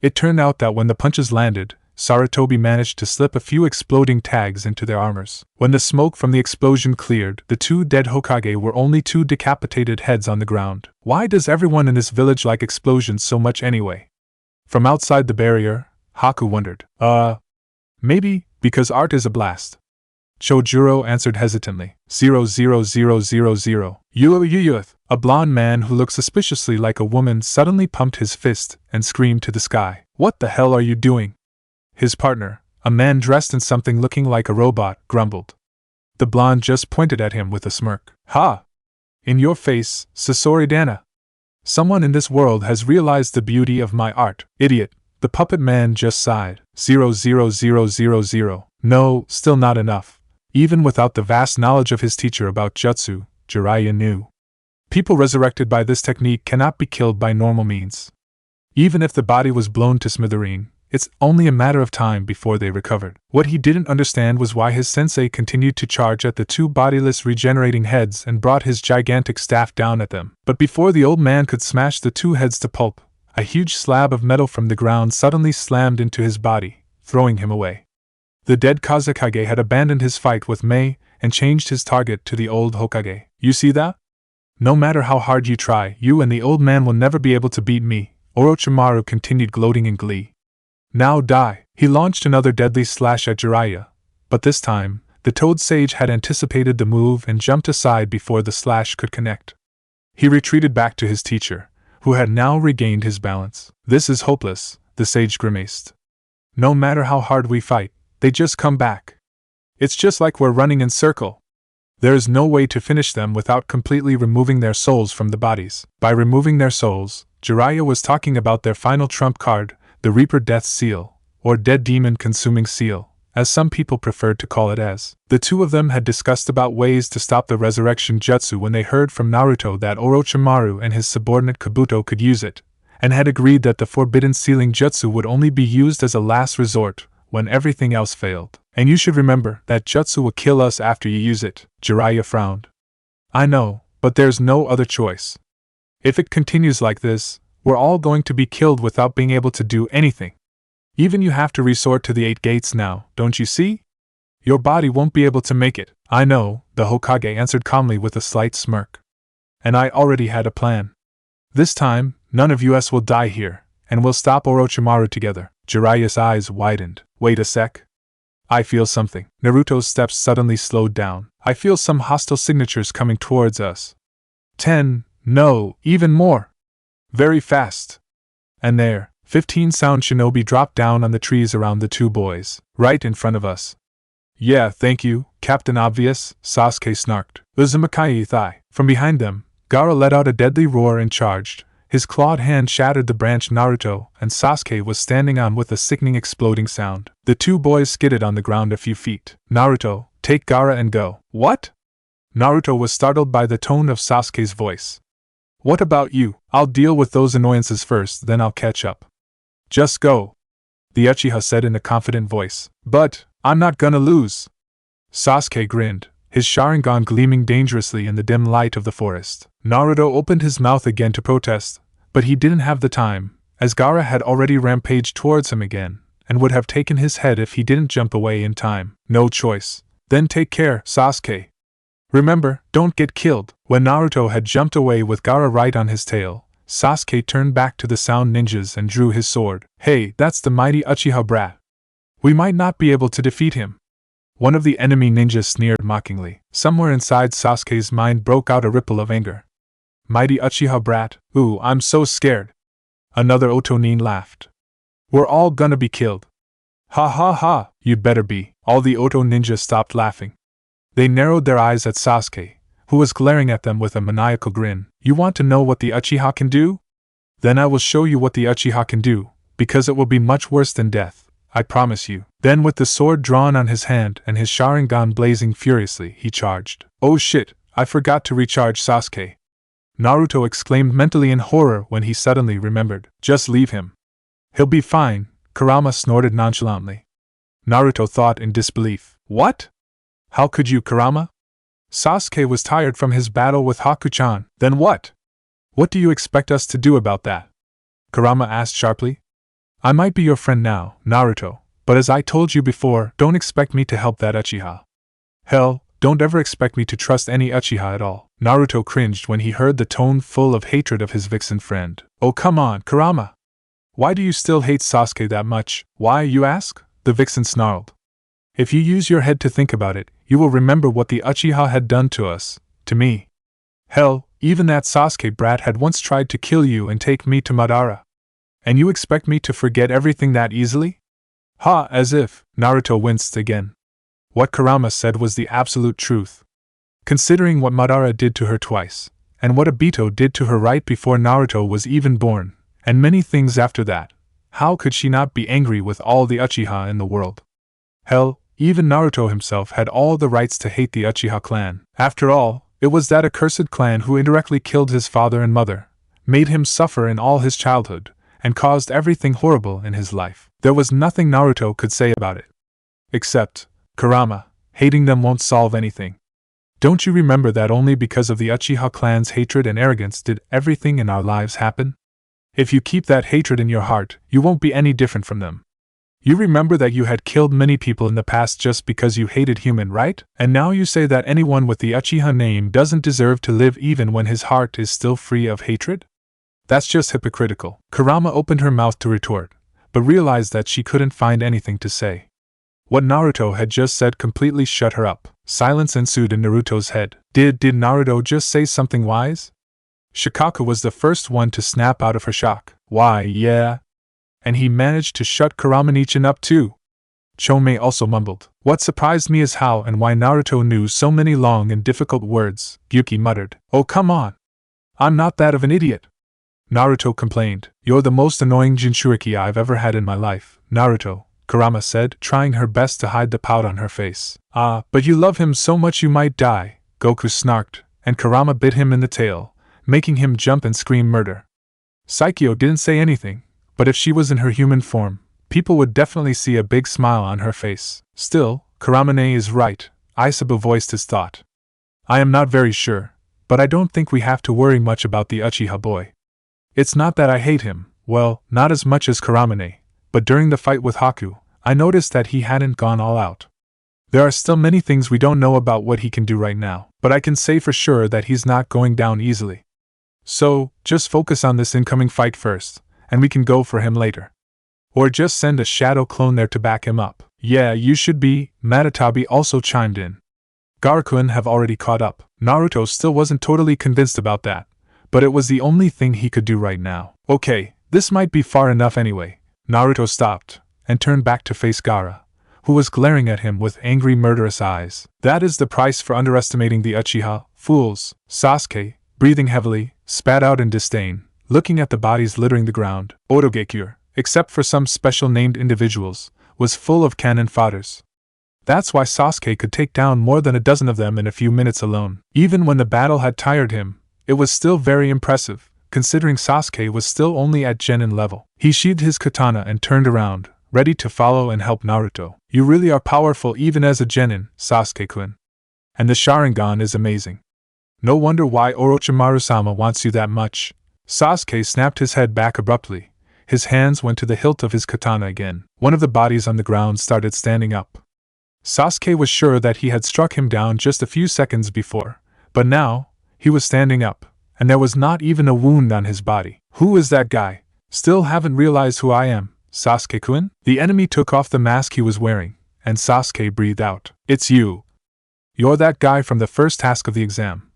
It turned out that when the punches landed, Sarutobi managed to slip a few exploding tags into their armors. When the smoke from the explosion cleared, the 2 dead Hokage were only 2 decapitated heads on the ground. Why does everyone in this village like explosions so much anyway? From outside the barrier, Haku wondered. Maybe because art is a blast. Chojuro answered hesitantly. 00000. Youth. A blond man who looked suspiciously like a woman suddenly pumped his fist and screamed to the sky. "What the hell are you doing?" His partner, a man dressed in something looking like a robot, grumbled. The blonde just pointed at him with a smirk. "Ha! In your face, Sasoridana. Someone in this world has realized the beauty of my art, idiot." The puppet man just sighed. 00000. No, still not enough. Even without the vast knowledge of his teacher about jutsu, Jiraiya knew. People resurrected by this technique cannot be killed by normal means. Even if the body was blown to smithereen, it's only a matter of time before they recovered. What he didn't understand was why his sensei continued to charge at the 2 bodiless regenerating heads and brought his gigantic staff down at them. But before the old man could smash the 2 heads to pulp, a huge slab of metal from the ground suddenly slammed into his body, throwing him away. The dead Kazekage had abandoned his fight with Mei and changed his target to the old Hokage. "You see that? No matter how hard you try, you and the old man will never be able to beat me," Orochimaru continued gloating in glee. "Now die!" He launched another deadly slash at Jiraiya, but this time, the Toad Sage had anticipated the move and jumped aside before the slash could connect. He retreated back to his teacher, who had now regained his balance. "This is hopeless," the sage grimaced. "No matter how hard we fight, they just come back. It's just like we're running in circle. There is no way to finish them without completely removing their souls from the bodies." By removing their souls, Jiraiya was talking about their final trump card, the Reaper Death Seal, or Dead Demon Consuming Seal, as some people preferred to call it as. The two of them had discussed about ways to stop the resurrection jutsu when they heard from Naruto that Orochimaru and his subordinate Kabuto could use it, and had agreed that the forbidden sealing jutsu would only be used as a last resort when everything else failed. And you should remember that jutsu will kill us after you use it. Jiraiya frowned. I know, but there's no other choice. If it continues like this, we're all going to be killed without being able to do anything. Even you have to resort to the 8 gates now, don't you see? Your body won't be able to make it. I know, the Hokage answered calmly with a slight smirk. And I already had a plan. This time, none of us will die here, and we'll stop Orochimaru together. Jiraiya's eyes widened. Wait a sec. I feel something. Naruto's steps suddenly slowed down. I feel some hostile signatures coming towards us. 10, no, even more. Very fast. And there, 15 sound shinobi dropped down on the trees around the two boys, right in front of us. Yeah, thank you, Captain Obvious, Sasuke snarked. Uzumaki thigh. From behind them, Gaara let out a deadly roar and charged. His clawed hand shattered the branch Naruto and Sasuke was standing on with a sickening exploding sound. The two boys skidded on the ground a few feet. Naruto, take Gaara and go. What? Naruto was startled by the tone of Sasuke's voice. What about you? I'll deal with those annoyances first, then I'll catch up. Just go, the Uchiha said in a confident voice. But, I'm not gonna lose. Sasuke grinned, his Sharingan gleaming dangerously in the dim light of the forest. Naruto opened his mouth again to protest, but he didn't have the time, as Gaara had already rampaged towards him again, and would have taken his head if he didn't jump away in time. No choice. Then take care, Sasuke. Remember, don't get killed. When Naruto had jumped away with Gaara right on his tail, Sasuke turned back to the sound ninjas and drew his sword. Hey, that's the mighty Uchiha brat. We might not be able to defeat him. One of the enemy ninjas sneered mockingly. Somewhere inside Sasuke's mind broke out a ripple of anger. Mighty Uchiha brat, ooh, I'm so scared. Another Otonin laughed. We're all gonna be killed. Ha ha ha, you'd better be. All the Oto ninjas stopped laughing. They narrowed their eyes at Sasuke, who was glaring at them with a maniacal grin. You want to know what the Uchiha can do? Then I will show you what the Uchiha can do, because it will be much worse than death, I promise you. Then with the sword drawn on his hand and his Sharingan blazing furiously, he charged. Oh shit, I forgot to recharge Sasuke. Naruto exclaimed mentally in horror when he suddenly remembered. Just leave him. He'll be fine, Kurama snorted nonchalantly. Naruto thought in disbelief. What? How could you, Kurama? Sasuke was tired from his battle with Haku-chan. Then what? What do you expect us to do about that? Kurama asked sharply. I might be your friend now, Naruto, but as I told you before, don't expect me to help that Uchiha. Hell, don't ever expect me to trust any Uchiha at all. Naruto cringed when he heard the tone full of hatred of his vixen friend. Oh come on, Kurama! Why do you still hate Sasuke that much? Why, you ask? The vixen snarled. If you use your head to think about it, you will remember what the Uchiha had done to us, to me. Hell, even that Sasuke brat had once tried to kill you and take me to Madara. And you expect me to forget everything that easily? Ha, as if. Naruto winced again. What Kurama said was the absolute truth. Considering what Madara did to her twice, and what Obito did to her right before Naruto was even born, and many things after that, how could she not be angry with all the Uchiha in the world? Hell, even Naruto himself had all the rights to hate the Uchiha clan. After all, it was that accursed clan who indirectly killed his father and mother, made him suffer in all his childhood, and caused everything horrible in his life. There was nothing Naruto could say about it. Except, Kurama, hating them won't solve anything. Don't you remember that only because of the Uchiha clan's hatred and arrogance did everything in our lives happen? If you keep that hatred in your heart, you won't be any different from them. You remember that you had killed many people in the past just because you hated human, right? And now you say that anyone with the Uchiha name doesn't deserve to live even when his heart is still free of hatred? That's just hypocritical. Kurama opened her mouth to retort, but realized that she couldn't find anything to say. What Naruto had just said completely shut her up. Silence ensued in Naruto's head. Did Naruto just say something wise? Shikako was the first one to snap out of her shock. Why, yeah. And he managed to shut Kurama-nichan up too. Chomei also mumbled. What surprised me is how and why Naruto knew so many long and difficult words, Gyuki muttered. Oh come on! I'm not that of an idiot. Naruto complained. You're the most annoying Jinchuriki I've ever had in my life, Naruto, Kurama said, trying her best to hide the pout on her face. Ah, but you love him so much you might die, Goku snarked, and Kurama bit him in the tail, making him jump and scream murder. Saikyo didn't say anything, but if she was in her human form, people would definitely see a big smile on her face. Still, Kuramane is right, Isabu voiced his thought. I am not very sure, but I don't think we have to worry much about the Uchiha boy. It's not that I hate him, well, not as much as Kuramane, but during the fight with Haku, I noticed that he hadn't gone all out. There are still many things we don't know about what he can do right now, but I can say for sure that he's not going down easily. So, just focus on this incoming fight first, and we can go for him later. Or just send a shadow clone there to back him up. Yeah, you should be, Matatabi also chimed in. Gaara-kun have already caught up. Naruto still wasn't totally convinced about that, but it was the only thing he could do right now. Okay, this might be far enough anyway. Naruto stopped, and turned back to face Gaara, who was glaring at him with angry murderous eyes. That is the price for underestimating the Uchiha, fools. Sasuke, breathing heavily, spat out in disdain, looking at the bodies littering the ground. Otogekure, except for some special named individuals, was full of cannon fodders. That's why Sasuke could take down more than a dozen of them in a few minutes alone. Even when the battle had tired him, it was still very impressive, considering Sasuke was still only at genin level. He sheathed his katana and turned around, ready to follow and help Naruto. You really are powerful even as a genin, Sasuke-kun. And the Sharingan is amazing. No wonder why Orochimaru-sama wants you that much. Sasuke snapped his head back abruptly. His hands went to the hilt of his katana again. One of the bodies on the ground started standing up. Sasuke was sure that he had struck him down just a few seconds before, but now, he was standing up, and there was not even a wound on his body. Who is that guy? Still haven't realized who I am, Sasuke-kun? The enemy took off the mask he was wearing, and Sasuke breathed out. It's you. You're that guy from the first task of the exam.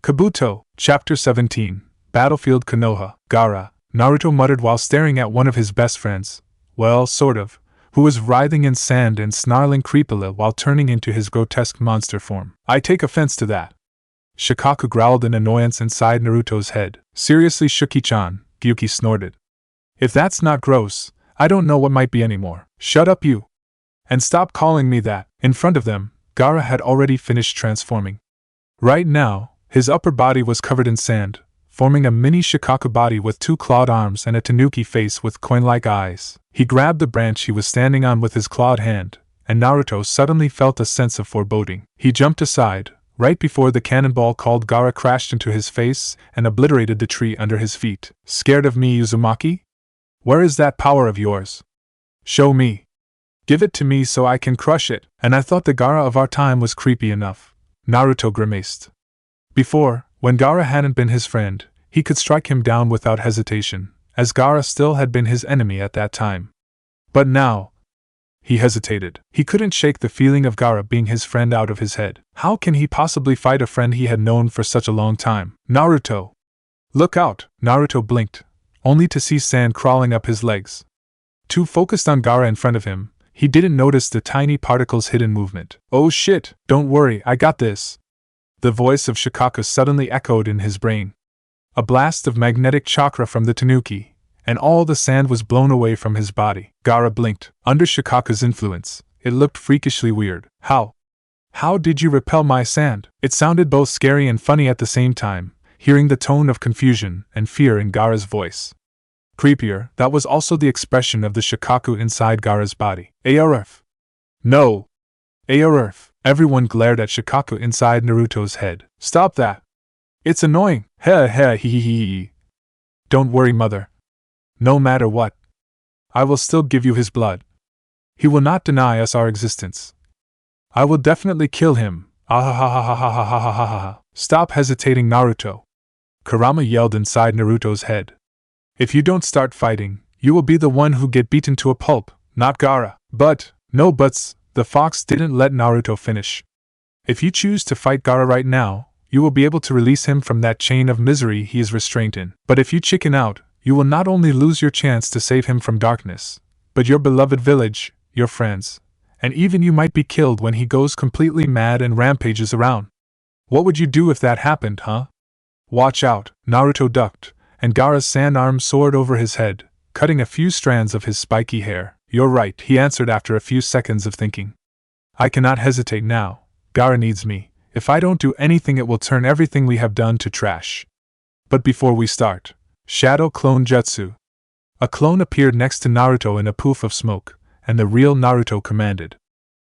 Kabuto, Chapter 17, Battlefield Konoha, Gaara, Naruto muttered while staring at one of his best friends, well, sort of, who was writhing in sand and snarling creepily while turning into his grotesque monster form. I take offense to that. Shikaku growled in annoyance inside Naruto's head. Seriously, Shuki-chan, Gyuki snorted. If that's not gross, I don't know what might be anymore. Shut up, you. And stop calling me that. In front of them, Gaara had already finished transforming. Right now, his upper body was covered in sand, forming a mini Shikaku body with two clawed arms and a tanuki face with coin-like eyes. He grabbed the branch he was standing on with his clawed hand, and Naruto suddenly felt a sense of foreboding. He jumped aside, right before the cannonball called Gaara crashed into his face and obliterated the tree under his feet. Scared of me, Uzumaki? Where is that power of yours? Show me. Give it to me so I can crush it. And I thought the Gaara of our time was creepy enough. Naruto grimaced. Before, when Gaara hadn't been his friend, he could strike him down without hesitation, as Gaara still had been his enemy at that time. But now, he hesitated. He couldn't shake the feeling of Gaara being his friend out of his head. How can he possibly fight a friend he had known for such a long time? Naruto! Look out! Naruto blinked, only to see sand crawling up his legs. Too focused on Gaara in front of him, he didn't notice the tiny particle's hidden movement. Oh shit! Don't worry, I got this! The voice of Shikaku suddenly echoed in his brain. A blast of magnetic chakra from the tanuki, and all the sand was blown away from his body. Gaara blinked. Under Shikaku's influence, it looked freakishly weird. How did you repel my sand? It sounded both scary and funny at the same time, hearing the tone of confusion and fear in Gaara's voice. Creepier, that was also the expression of the Shikaku inside Gaara's body. Arf! No! Arf! Everyone glared at Shikaku inside Naruto's head. Stop that! It's annoying! Heh heh hee hee hee. Don't worry, mother. No matter what, I will still give you his blood. He will not deny us our existence. I will definitely kill him. Ah. Stop hesitating, Naruto. Kurama yelled inside Naruto's head. If you don't start fighting, you will be the one who get beaten to a pulp, not Gaara. But, no buts, the fox didn't let Naruto finish. If you choose to fight Gaara right now, you will be able to release him from that chain of misery he is restrained in. But if you chicken out, you will not only lose your chance to save him from darkness, but your beloved village, your friends, and even you might be killed when he goes completely mad and rampages around. What would you do if that happened, huh? Watch out! Naruto ducked, and Gaara's sand arm soared over his head, cutting a few strands of his spiky hair. "You're right," he answered after a few seconds of thinking. "I cannot hesitate now. Gaara needs me. If I don't do anything, it will turn everything we have done to trash. But before we start, Shadow Clone Jutsu." A clone appeared next to Naruto in a poof of smoke, and the real Naruto commanded,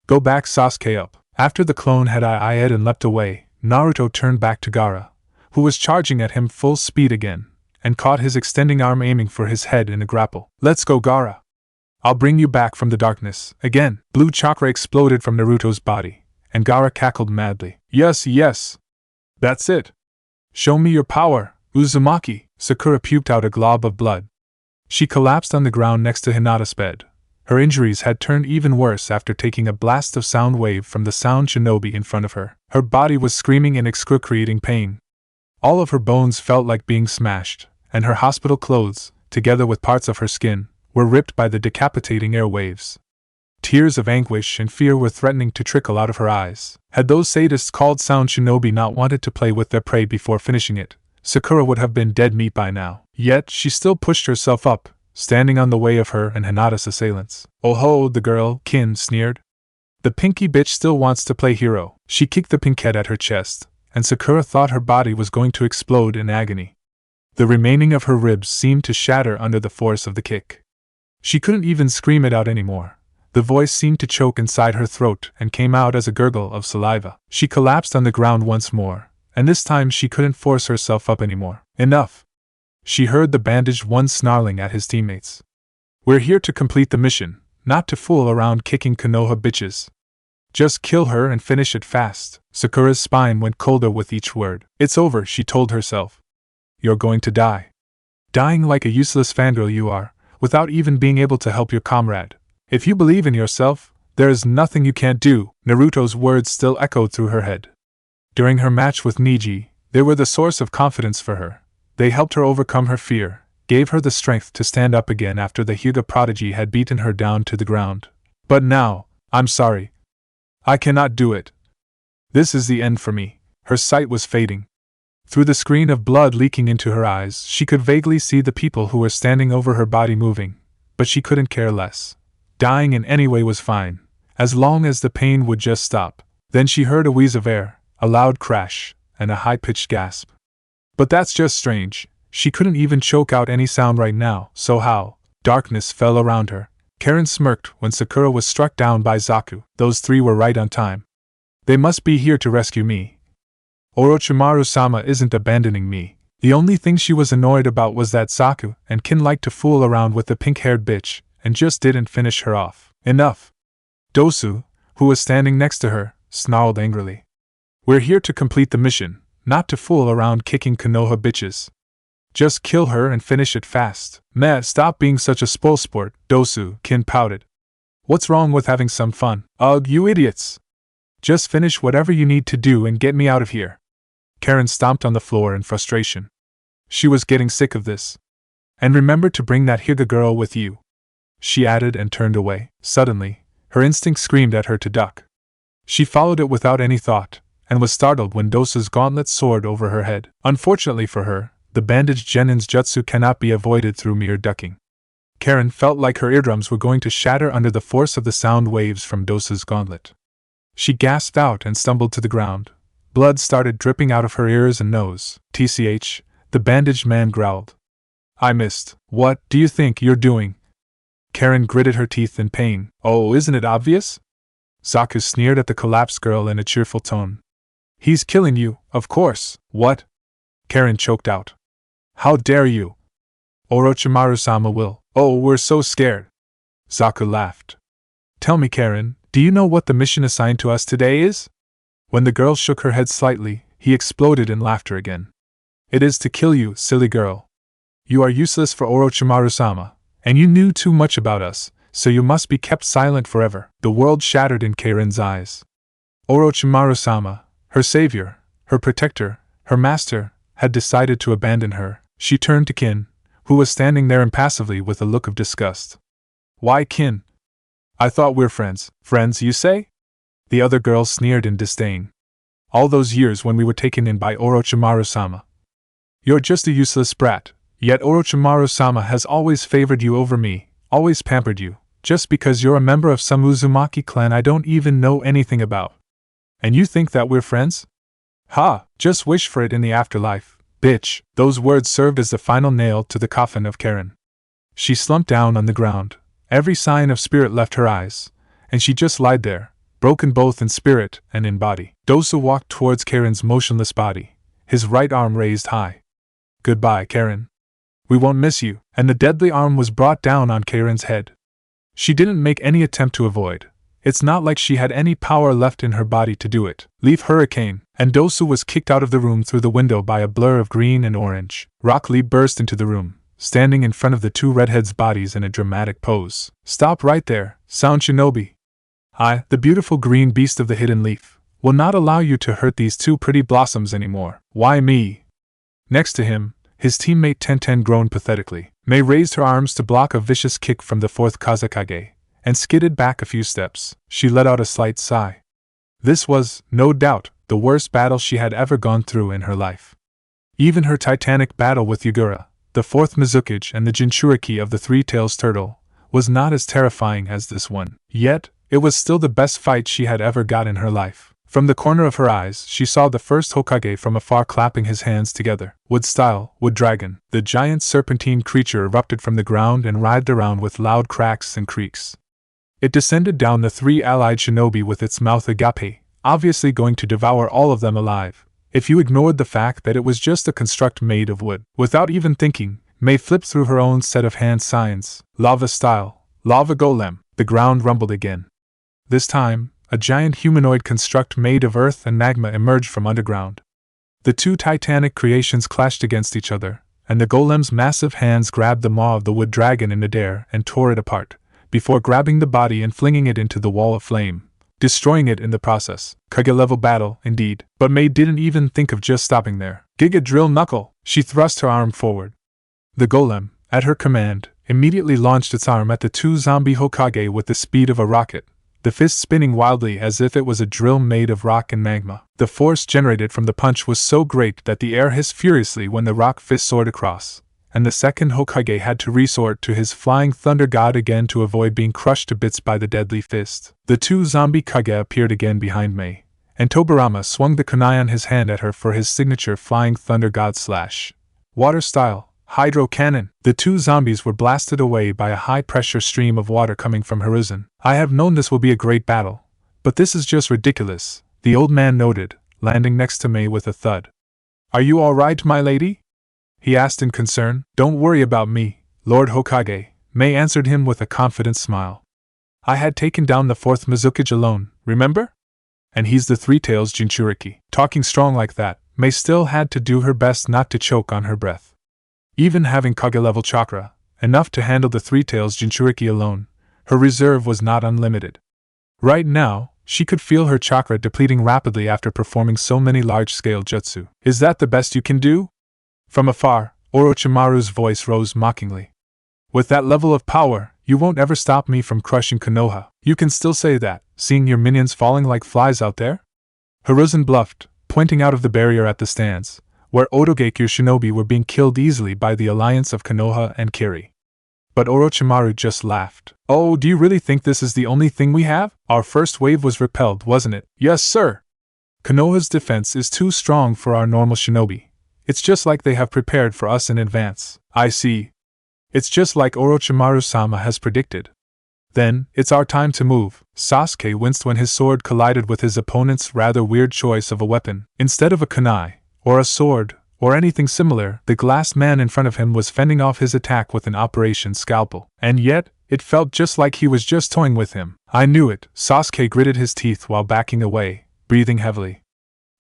"Go back Sasuke up." After the clone had eyed and leapt away, Naruto turned back to Gaara, who was charging at him full speed again, and caught his extending arm aiming for his head in a grapple. "Let's go, Gaara. I'll bring you back from the darkness." Again, blue chakra exploded from Naruto's body, and Gaara cackled madly. "Yes, yes. That's it. Show me your power, Uzumaki." Sakura puked out a glob of blood. She collapsed on the ground next to Hinata's bed. Her injuries had turned even worse after taking a blast of sound wave from the sound shinobi in front of her. Her body was screaming in excruciating pain. All of her bones felt like being smashed, and her hospital clothes, together with parts of her skin, were ripped by the decapitating air waves. Tears of anguish and fear were threatening to trickle out of her eyes. Had those sadists called sound shinobi not wanted to play with their prey before finishing it, Sakura would have been dead meat by now. Yet she still pushed herself up, standing on the way of her and Hinata's assailants. "Oh ho, the girl," Kin sneered. "The pinky bitch still wants to play hero." She kicked the pink head at her chest, and Sakura thought her body was going to explode in agony. The remaining of her ribs seemed to shatter under the force of the kick. She couldn't even scream it out anymore. The voice seemed to choke inside her throat and came out as a gurgle of saliva. She collapsed on the ground once more, and this time she couldn't force herself up anymore. "Enough!" She heard the bandaged one snarling at his teammates. "We're here to complete the mission, not to fool around kicking Konoha bitches. Just kill her and finish it fast." Sakura's spine went colder with each word. "It's over," she told herself. "You're going to die. Dying like a useless fangirl you are, without even being able to help your comrade. If you believe in yourself, there is nothing you can't do." Naruto's words still echoed through her head. During her match with Neji, they were the source of confidence for her. They helped her overcome her fear, gave her the strength to stand up again after the Hyuga prodigy had beaten her down to the ground. But now, I'm sorry. I cannot do it. This is the end for me. Her sight was fading. Through the screen of blood leaking into her eyes, she could vaguely see the people who were standing over her body moving, but she couldn't care less. Dying in any way was fine, as long as the pain would just stop. Then she heard a wheeze of air, a loud crash, and a high-pitched gasp. But that's just strange. She couldn't even choke out any sound right now, so how? Darkness fell around her. Karen smirked when Sakura was struck down by Zaku. Those three were right on time. They must be here to rescue me. Orochimaru-sama isn't abandoning me. The only thing she was annoyed about was that Zaku and Kin liked to fool around with the pink-haired bitch, and just didn't finish her off. Enough! Dosu, who was standing next to her, snarled angrily. "We're here to complete the mission, not to fool around kicking Konoha bitches. Just kill her and finish it fast." "Meh, stop being such a spoilsport, Dosu," Kin pouted. "What's wrong with having some fun?" "Ugh, you idiots! Just finish whatever you need to do and get me out of here." Karen stomped on the floor in frustration. She was getting sick of this. "And remember to bring that Hyuga girl with you," she added and turned away. Suddenly, her instinct screamed at her to duck. She followed it without any thought, and was startled when Dosu's gauntlet soared over her head. Unfortunately for her, the bandaged genin's jutsu cannot be avoided through mere ducking. Karen felt like her eardrums were going to shatter under the force of the sound waves from Dosu's gauntlet. She gasped out and stumbled to the ground. Blood started dripping out of her ears and nose. "TCH," the bandaged man growled. "I missed." "What do you think you're doing?" Karen gritted her teeth in pain. "Oh, isn't it obvious?" Zaku sneered at the collapsed girl in a cheerful tone. "He's killing you, of course." "What?" Karen choked out. "How dare you?" "Orochimaru-sama will." "Oh, we're so scared." Zaku laughed. "Tell me, Karen, do you know what the mission assigned to us today is?" When the girl shook her head slightly, he exploded in laughter again. "It is to kill you, silly girl. You are useless for Orochimaru-sama, and you knew too much about us, so you must be kept silent forever." The world shattered in Karen's eyes. Orochimaru-sama, her savior, her protector, her master, had decided to abandon her. She turned to Kin, who was standing there impassively with a look of disgust. "Why, Kin? I thought we're friends." "Friends, you say?" The other girl sneered in disdain. "All those years when we were taken in by Orochimaru-sama. You're just a useless brat. Yet Orochimaru-sama has always favored you over me, always pampered you, just because you're a member of some Uzumaki clan I don't even know anything about. And you think that we're friends? Ha! Just wish for it in the afterlife, bitch. Those words served as the final nail to the coffin of Karen. She slumped down on the ground. Every sign of spirit left her eyes, and she just lied there, broken both in spirit and in body. Dosu walked towards Karen's motionless body, his right arm raised high. Goodbye, Karen. We won't miss you. And the deadly arm was brought down on Karen's head. She didn't make any attempt to avoid. It's not like she had any power left in her body to do it. Leave Hurricane, and Dosu was kicked out of the room through the window by a blur of green and orange. Rock Lee burst into the room, standing in front of the two redheads' bodies in a dramatic pose. Stop right there, Sound Shinobi. I, the beautiful green beast of the hidden leaf, will not allow you to hurt these two pretty blossoms anymore. Why me? Next to him, his teammate Tenten groaned pathetically. Mei raised her arms to block a vicious kick from the fourth Kazekage, and skidded back a few steps. She let out a slight sigh. This was, no doubt, the worst battle she had ever gone through in her life. Even her titanic battle with Yagura, the fourth Mizukage and the Jinchuriki of the Three-Tails Turtle, was not as terrifying as this one. Yet, it was still the best fight she had ever got in her life. From the corner of her eyes, she saw the first Hokage from afar clapping his hands together. Wood style, wood dragon. The giant serpentine creature erupted from the ground and writhed around with loud cracks and creaks. It descended down the three allied shinobi with its mouth agape, obviously going to devour all of them alive, if you ignored the fact that it was just a construct made of wood. Without even thinking, Mei flipped through her own set of hand signs. Lava style, lava golem. The ground rumbled again. This time, a giant humanoid construct made of earth and magma emerged from underground. The two titanic creations clashed against each other, and the golem's massive hands grabbed the maw of the wood dragon in midair and tore it apart, before grabbing the body and flinging it into the wall of flame, destroying it in the process. Kage-level battle, indeed, but Mei didn't even think of just stopping there. Giga Drill Knuckle! She thrust her arm forward. The golem, at her command, immediately launched its arm at the two zombie Hokage with the speed of a rocket, the fist spinning wildly as if it was a drill made of rock and magma. The force generated from the punch was so great that the air hissed furiously when the rock fist soared across, and the second Hokage had to resort to his flying thunder god again to avoid being crushed to bits by the deadly fist. The two zombie Kage appeared again behind Mei, and Tobirama swung the kunai on his hand at her for his signature flying thunder god slash. Water style, hydro cannon. The two zombies were blasted away by a high-pressure stream of water coming from Hiruzen. I have known this will be a great battle, but this is just ridiculous, the old man noted, landing next to Mei with a thud. Are you all right, my lady? He asked in concern. Don't worry about me, Lord Hokage, Mei answered him with a confident smile. I had taken down the fourth Mizukage alone, remember? And he's the Three-Tails Jinchuriki. Talking strong like that, Mei still had to do her best not to choke on her breath. Even having Kage-level chakra, enough to handle the Three-Tails Jinchuriki alone, her reserve was not unlimited. Right now, she could feel her chakra depleting rapidly after performing so many large-scale jutsu. Is that the best you can do? From afar, Orochimaru's voice rose mockingly. With that level of power, you won't ever stop me from crushing Konoha. You can still say that, seeing your minions falling like flies out there? Hiruzen bluffed, pointing out of the barrier at the stands, where Otogekure shinobi were being killed easily by the alliance of Konoha and Kiri. But Orochimaru just laughed. Oh, do you really think this is the only thing we have? Our first wave was repelled, wasn't it? Yes, sir. Konoha's defense is too strong for our normal shinobi. It's just like they have prepared for us in advance. I see. It's just like Orochimaru-sama has predicted. Then, it's our time to move. Sasuke winced when his sword collided with his opponent's rather weird choice of a weapon. Instead of a kunai, or a sword, or anything similar, the glass man in front of him was fending off his attack with an Operation Scalpel. And yet, it felt just like he was just toying with him. I knew it. Sasuke gritted his teeth while backing away, breathing heavily.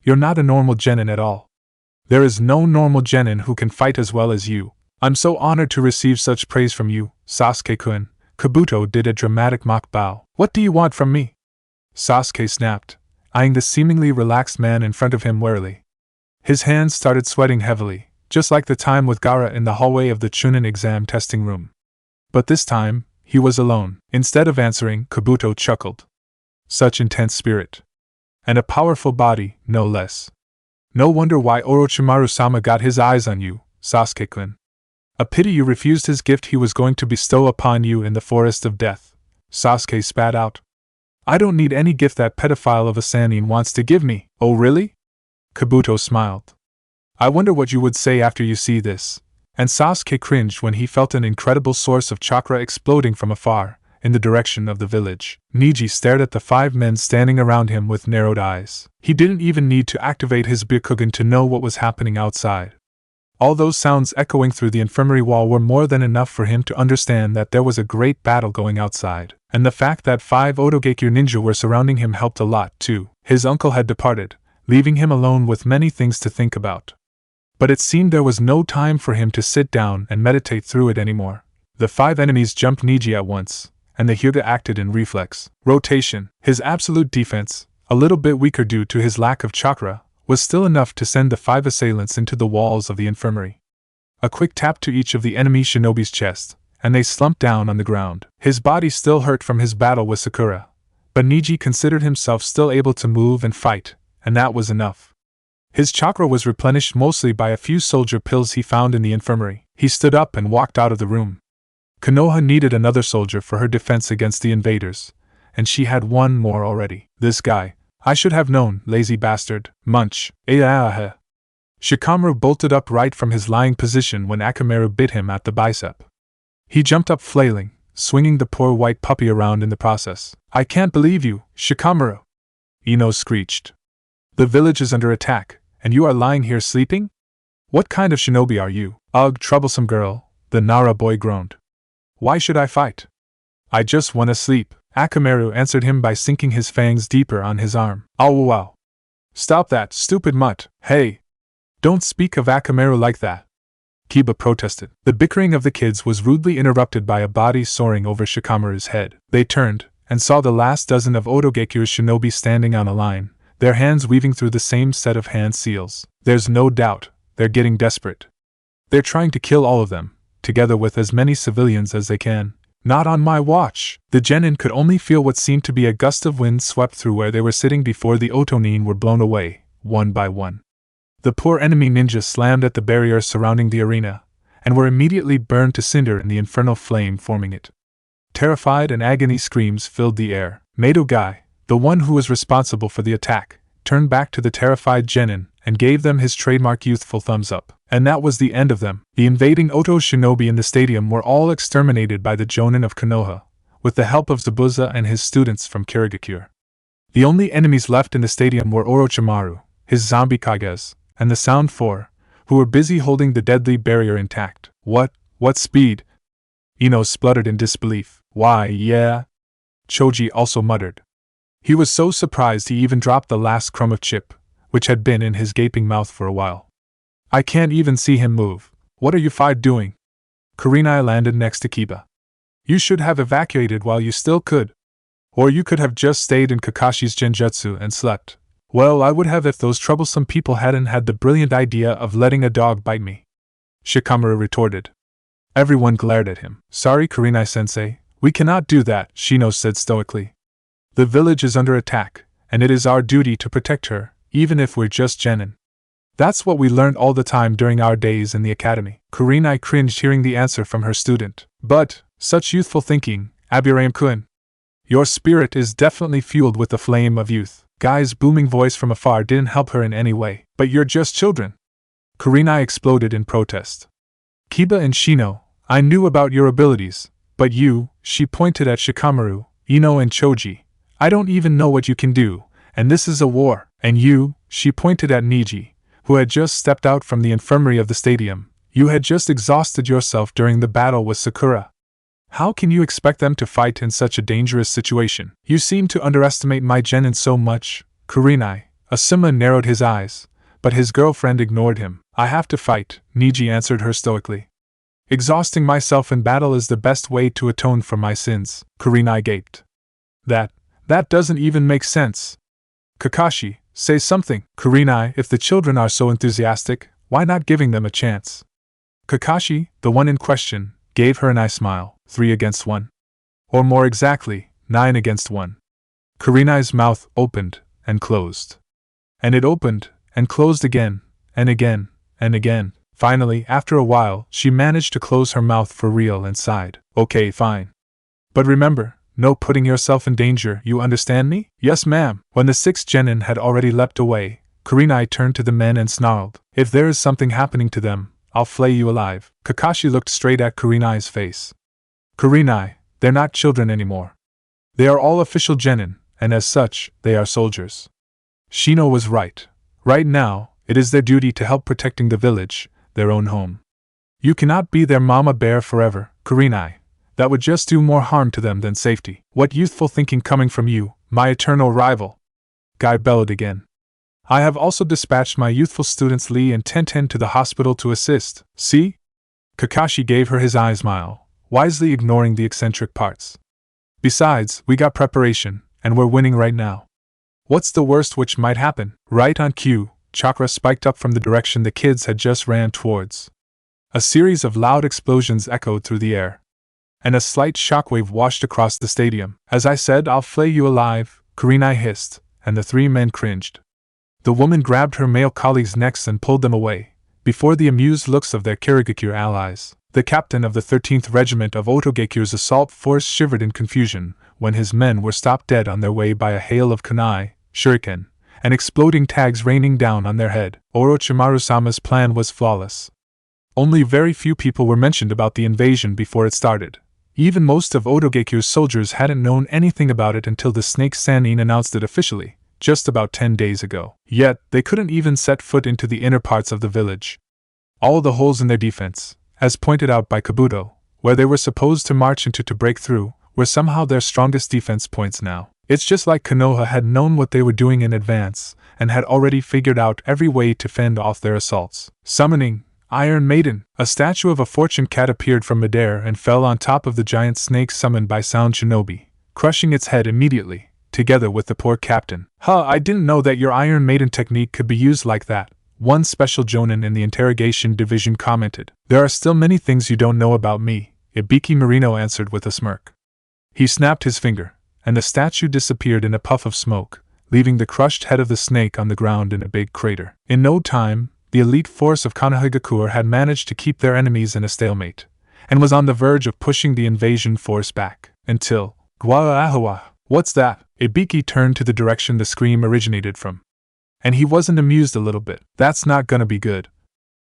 You're not a normal genin at all. There is no normal genin who can fight as well as you. I'm so honored to receive such praise from you, Sasuke-kun. Kabuto did a dramatic mock bow. What do you want from me? Sasuke snapped, eyeing the seemingly relaxed man in front of him warily. His hands started sweating heavily, just like the time with Gaara in the hallway of the Chunin exam testing room. But this time, he was alone. Instead of answering, Kabuto chuckled. Such intense spirit. And a powerful body, no less. No wonder why Orochimaru-sama got his eyes on you, Sasuke-kun. A pity you refused his gift he was going to bestow upon you in the forest of death, Sasuke spat out. I don't need any gift that pedophile of a Sannin wants to give me. Oh really? Kabuto smiled. I wonder what you would say after you see this. And Sasuke cringed when he felt an incredible source of chakra exploding from afar, in the direction of the village. Neji stared at the 5 men standing around him with narrowed eyes. He didn't even need to activate his Byakugan to know what was happening outside. All those sounds echoing through the infirmary wall were more than enough for him to understand that there was a great battle going outside, and the fact that 5 Otogekure ninja were surrounding him helped a lot too. His uncle had departed, leaving him alone with many things to think about. But it seemed there was no time for him to sit down and meditate through it anymore. The 5 enemies jumped Neji at once, and the Hyuga acted in reflex. Rotation, his absolute defense, a little bit weaker due to his lack of chakra, was still enough to send the 5 assailants into the walls of the infirmary. A quick tap to each of the enemy shinobi's chest, and they slumped down on the ground. His body still hurt from his battle with Sakura, but Neji considered himself still able to move and fight, and that was enough. His chakra was replenished mostly by a few soldier pills he found in the infirmary. He stood up and walked out of the room. Konoha needed another soldier for her defense against the invaders, and she had one more already. This guy, I should have known, lazy bastard. Munch. Shikamaru bolted upright from his lying position when Akamaru bit him at the bicep. He jumped up flailing, swinging the poor white puppy around in the process. I can't believe you, Shikamaru! Ino screeched. The village is under attack, and you are lying here sleeping? What kind of shinobi are you? Ugh, troublesome girl, the Nara boy groaned. Why should I fight? I just wanna sleep. Akamaru answered him by sinking his fangs deeper on his arm. Ow wow. Stop that, stupid mutt. Hey! Don't speak of Akamaru like that. Kiba protested. The bickering of the kids was rudely interrupted by a body soaring over Shikamaru's head. They turned, and saw the last dozen of Otogekure's shinobi standing on a line, their hands weaving through the same set of hand seals. There's no doubt, they're getting desperate. They're trying to kill all of them, together with as many civilians as they can. Not on my watch! The genin could only feel what seemed to be a gust of wind swept through where they were sitting before the Otonin were blown away, one by one. The poor enemy ninja slammed at the barrier surrounding the arena, and were immediately burned to cinder in the infernal flame forming it. Terrified and agony screams filled the air. Mado Guy, the one who was responsible for the attack, turned back to the terrified genin and gave them his trademark youthful thumbs up. And that was the end of them. The invading Oto shinobi in the stadium were all exterminated by the Jonin of Konoha, with the help of Zabuza and his students from Kirigakure. The only enemies left in the stadium were Orochimaru, his zombie Kages, and the Sound Four, who were busy holding the deadly barrier intact. What speed? Ino spluttered in disbelief. Why, yeah. Choji also muttered. He was so surprised he even dropped the last crumb of chip, which had been in his gaping mouth for a while. I can't even see him move. What are you 5 doing? Kurenai landed next to Kiba. You should have evacuated while you still could. Or you could have just stayed in Kakashi's genjutsu and slept. Well, I would have if those troublesome people hadn't had the brilliant idea of letting a dog bite me. Shikamaru retorted. Everyone glared at him. Sorry, Kurenai-sensei, we cannot do that, Shino said stoically. The village is under attack, and it is our duty to protect her, even if we're just genin. That's what we learned all the time during our days in the academy. Kurenai cringed hearing the answer from her student. But, such youthful thinking, Aburaim-kun. Your spirit is definitely fueled with the flame of youth. Guy's booming voice from afar didn't help her in any way. But you're just children. Kurenai exploded in protest. Kiba and Shino, I knew about your abilities, but you, she pointed at Shikamaru, Ino and Choji. I don't even know what you can do, and this is a war. And you, she pointed at Neji, who had just stepped out from the infirmary of the stadium. You had just exhausted yourself during the battle with Sakura. How can you expect them to fight in such a dangerous situation? You seem to underestimate my genin so much, Kurenai. Asuma narrowed his eyes, but his girlfriend ignored him. I have to fight, Neji answered her stoically. Exhausting myself in battle is the best way to atone for my sins, Kurenai gaped. That doesn't even make sense. Kakashi, say something. Kurenai, if the children are so enthusiastic, why not giving them a chance? Kakashi, the one in question, gave her an eye smile. 3 against 1. Or more exactly, 9 against 1. Kurenai's mouth opened and closed. And it opened and closed again, and again, and again. Finally, after a while, she managed to close her mouth for real and sighed. Okay, fine. But remember, no putting yourself in danger, you understand me? Yes, ma'am. When the 6th genin had already leapt away, Kurenai turned to the men and snarled, if there is something happening to them, I'll flay you alive. Kakashi looked straight at Kurenai's face. Kurenai, they're not children anymore. They are all official genin, and as such, they are soldiers. Shino was right. Right now, it is their duty to help protecting the village, their own home. You cannot be their mama bear forever, Kurenai. That would just do more harm to them than safety. What youthful thinking coming from you, my eternal rival! Guy bellowed again. I have also dispatched my youthful students Lee and Tenten to the hospital to assist. See? Kakashi gave her his eye smile, wisely ignoring the eccentric parts. Besides, we got preparation, and we're winning right now. What's the worst which might happen? Right on cue, chakra spiked up from the direction the kids had just ran towards. A series of loud explosions echoed through the air, and a slight shockwave washed across the stadium. As I said, I'll flay you alive, Kurenai hissed, and the 3 men cringed. The woman grabbed her male colleagues' necks and pulled them away, before the amused looks of their Kirigakure allies. The captain of the 13th Regiment of Otogekyu's assault force shivered in confusion when his men were stopped dead on their way by a hail of kunai, shuriken, and exploding tags raining down on their head. Orochimaru-sama's plan was flawless. Only very few people were mentioned about the invasion before it started. Even most of Otogekyu's soldiers hadn't known anything about it until the Snake Sannin announced it officially, just about 10 days ago. Yet, they couldn't even set foot into the inner parts of the village. All the holes in their defense, as pointed out by Kabuto, where they were supposed to march into to break through, were somehow their strongest defense points now. It's just like Konoha had known what they were doing in advance, and had already figured out every way to fend off their assaults. Summoning Iron Maiden, a statue of a fortune cat appeared from midair and fell on top of the giant snake summoned by Sound Shinobi, crushing its head immediately, together with the poor captain. I didn't know that your Iron Maiden technique could be used like that, one special jonin in the interrogation division commented. There are still many things you don't know about me, Ibiki Marino answered with a smirk. He snapped his finger, and the statue disappeared in a puff of smoke, leaving the crushed head of the snake on the ground in a big crater. In no time, the elite force of Konohagakure had managed to keep their enemies in a stalemate, and was on the verge of pushing the invasion force back, until, Gwaahawa, what's that? Ibiki turned to the direction the scream originated from. And he wasn't amused a little bit. That's not gonna be good,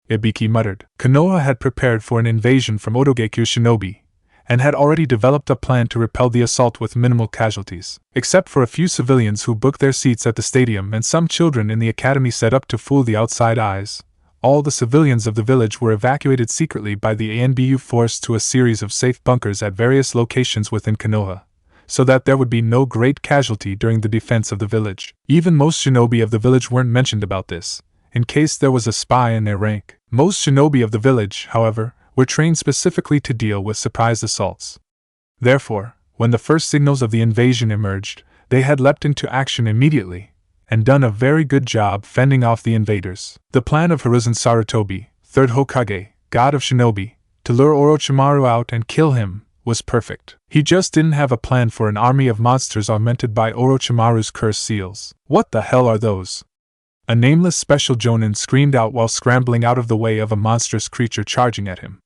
Ibiki muttered. Konoha had prepared for an invasion from Otogekyu shinobi, and had already developed a plan to repel the assault with minimal casualties. Except for a few civilians who booked their seats at the stadium and some children in the academy set up to fool the outside eyes, all the civilians of the village were evacuated secretly by the ANBU force to a series of safe bunkers at various locations within Konoha, so that there would be no great casualty during the defense of the village. Even most shinobi of the village weren't mentioned about this, in case there was a spy in their rank. Most shinobi of the village, however, were trained specifically to deal with surprise assaults. Therefore, when the first signals of the invasion emerged, they had leapt into action immediately, and done a very good job fending off the invaders. The plan of Hiruzen Sarutobi, 3rd Hokage, god of shinobi, to lure Orochimaru out and kill him, was perfect. He just didn't have a plan for an army of monsters augmented by Orochimaru's cursed seals. What the hell are those? A nameless special jonin screamed out while scrambling out of the way of a monstrous creature charging at him.